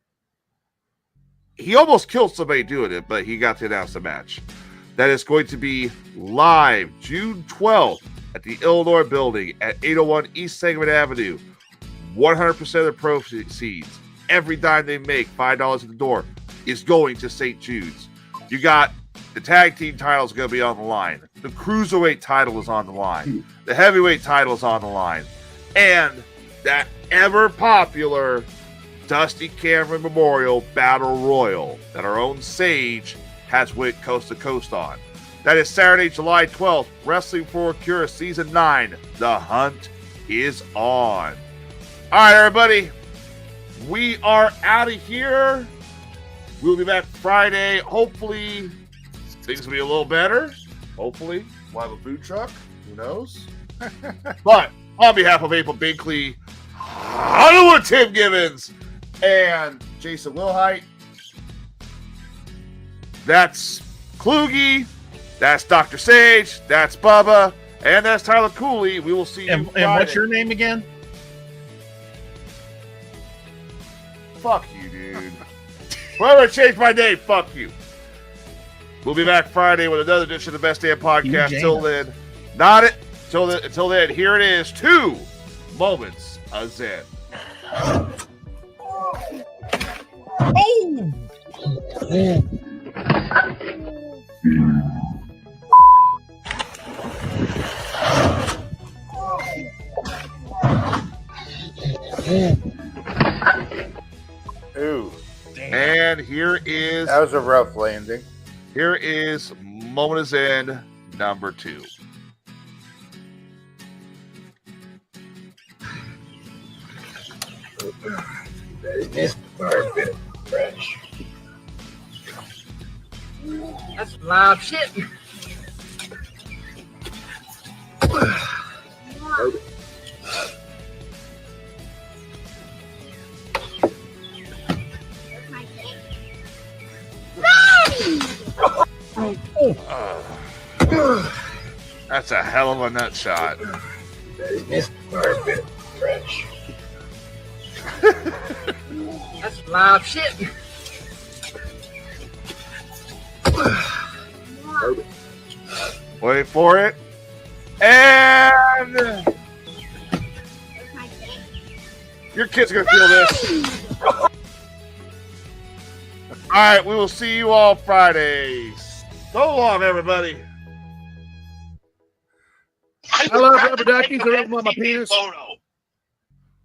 Speaker 1: He almost killed somebody doing it, but he got to announce the match. That is going to be live June 12th at the Illinois building at 801 East Sangamon Avenue. 100% of the proceeds, every dime they make, $5 at the door, is going to St. Jude's. You got the tag team title is going to be on the line. The cruiserweight title is on the line. The heavyweight title is on the line. And that ever popular Dusty Cameron Memorial Battle Royal that our own Sage has went coast to coast on. That is Saturday, July 12th, Wrestling for a Cure Season 9. The hunt is on. All right, everybody. We are out of here. We'll be back Friday. Hopefully, things will be a little better. Hopefully, we'll have a food truck. Who knows? But on behalf of April Binkley, Hollywood Tim Gibbons, and Jason Wilhite, that's Kluge, that's Dr. Sage, that's Bubba, and that's Tyler Cooley. We will see you
Speaker 4: And what's your name again?
Speaker 1: Fuck you, dude. Whoever changed my name, fuck you. We'll be back Friday with another edition of the Best Damn Podcast. Till then, not it. Until then, here it is. 2 moments of Zen.
Speaker 4: Oh!
Speaker 2: Ooh.
Speaker 1: And here is...
Speaker 2: That was a rough landing.
Speaker 1: Here is Moment of Zen number 2.
Speaker 14: This part bit fresh. That's live shit.
Speaker 1: That's a hell of a nut shot.
Speaker 14: This part bit fresh. That's live shit.
Speaker 1: Wait for it. And your kid's going to feel this. All right, we will see you all Fridays. So long, everybody.
Speaker 15: I love rubber duckies. I rub them on my penis.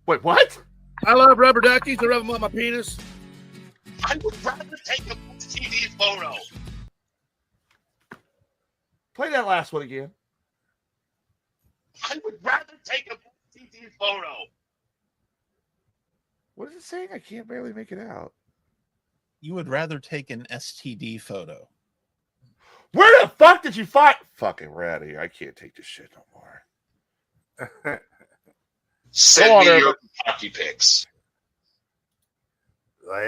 Speaker 1: Wait, what?
Speaker 15: I love rubber duckies. I rub them on my penis.
Speaker 16: I would rather take a TV photo.
Speaker 1: Play that last one again.
Speaker 16: I would rather take a TV photo.
Speaker 1: What is it saying? I can't barely make it out.
Speaker 4: You would rather take an STD photo.
Speaker 1: Where the fuck did you find? Fucking rat here. I can't take this shit no more.
Speaker 16: Send me your hockey pics.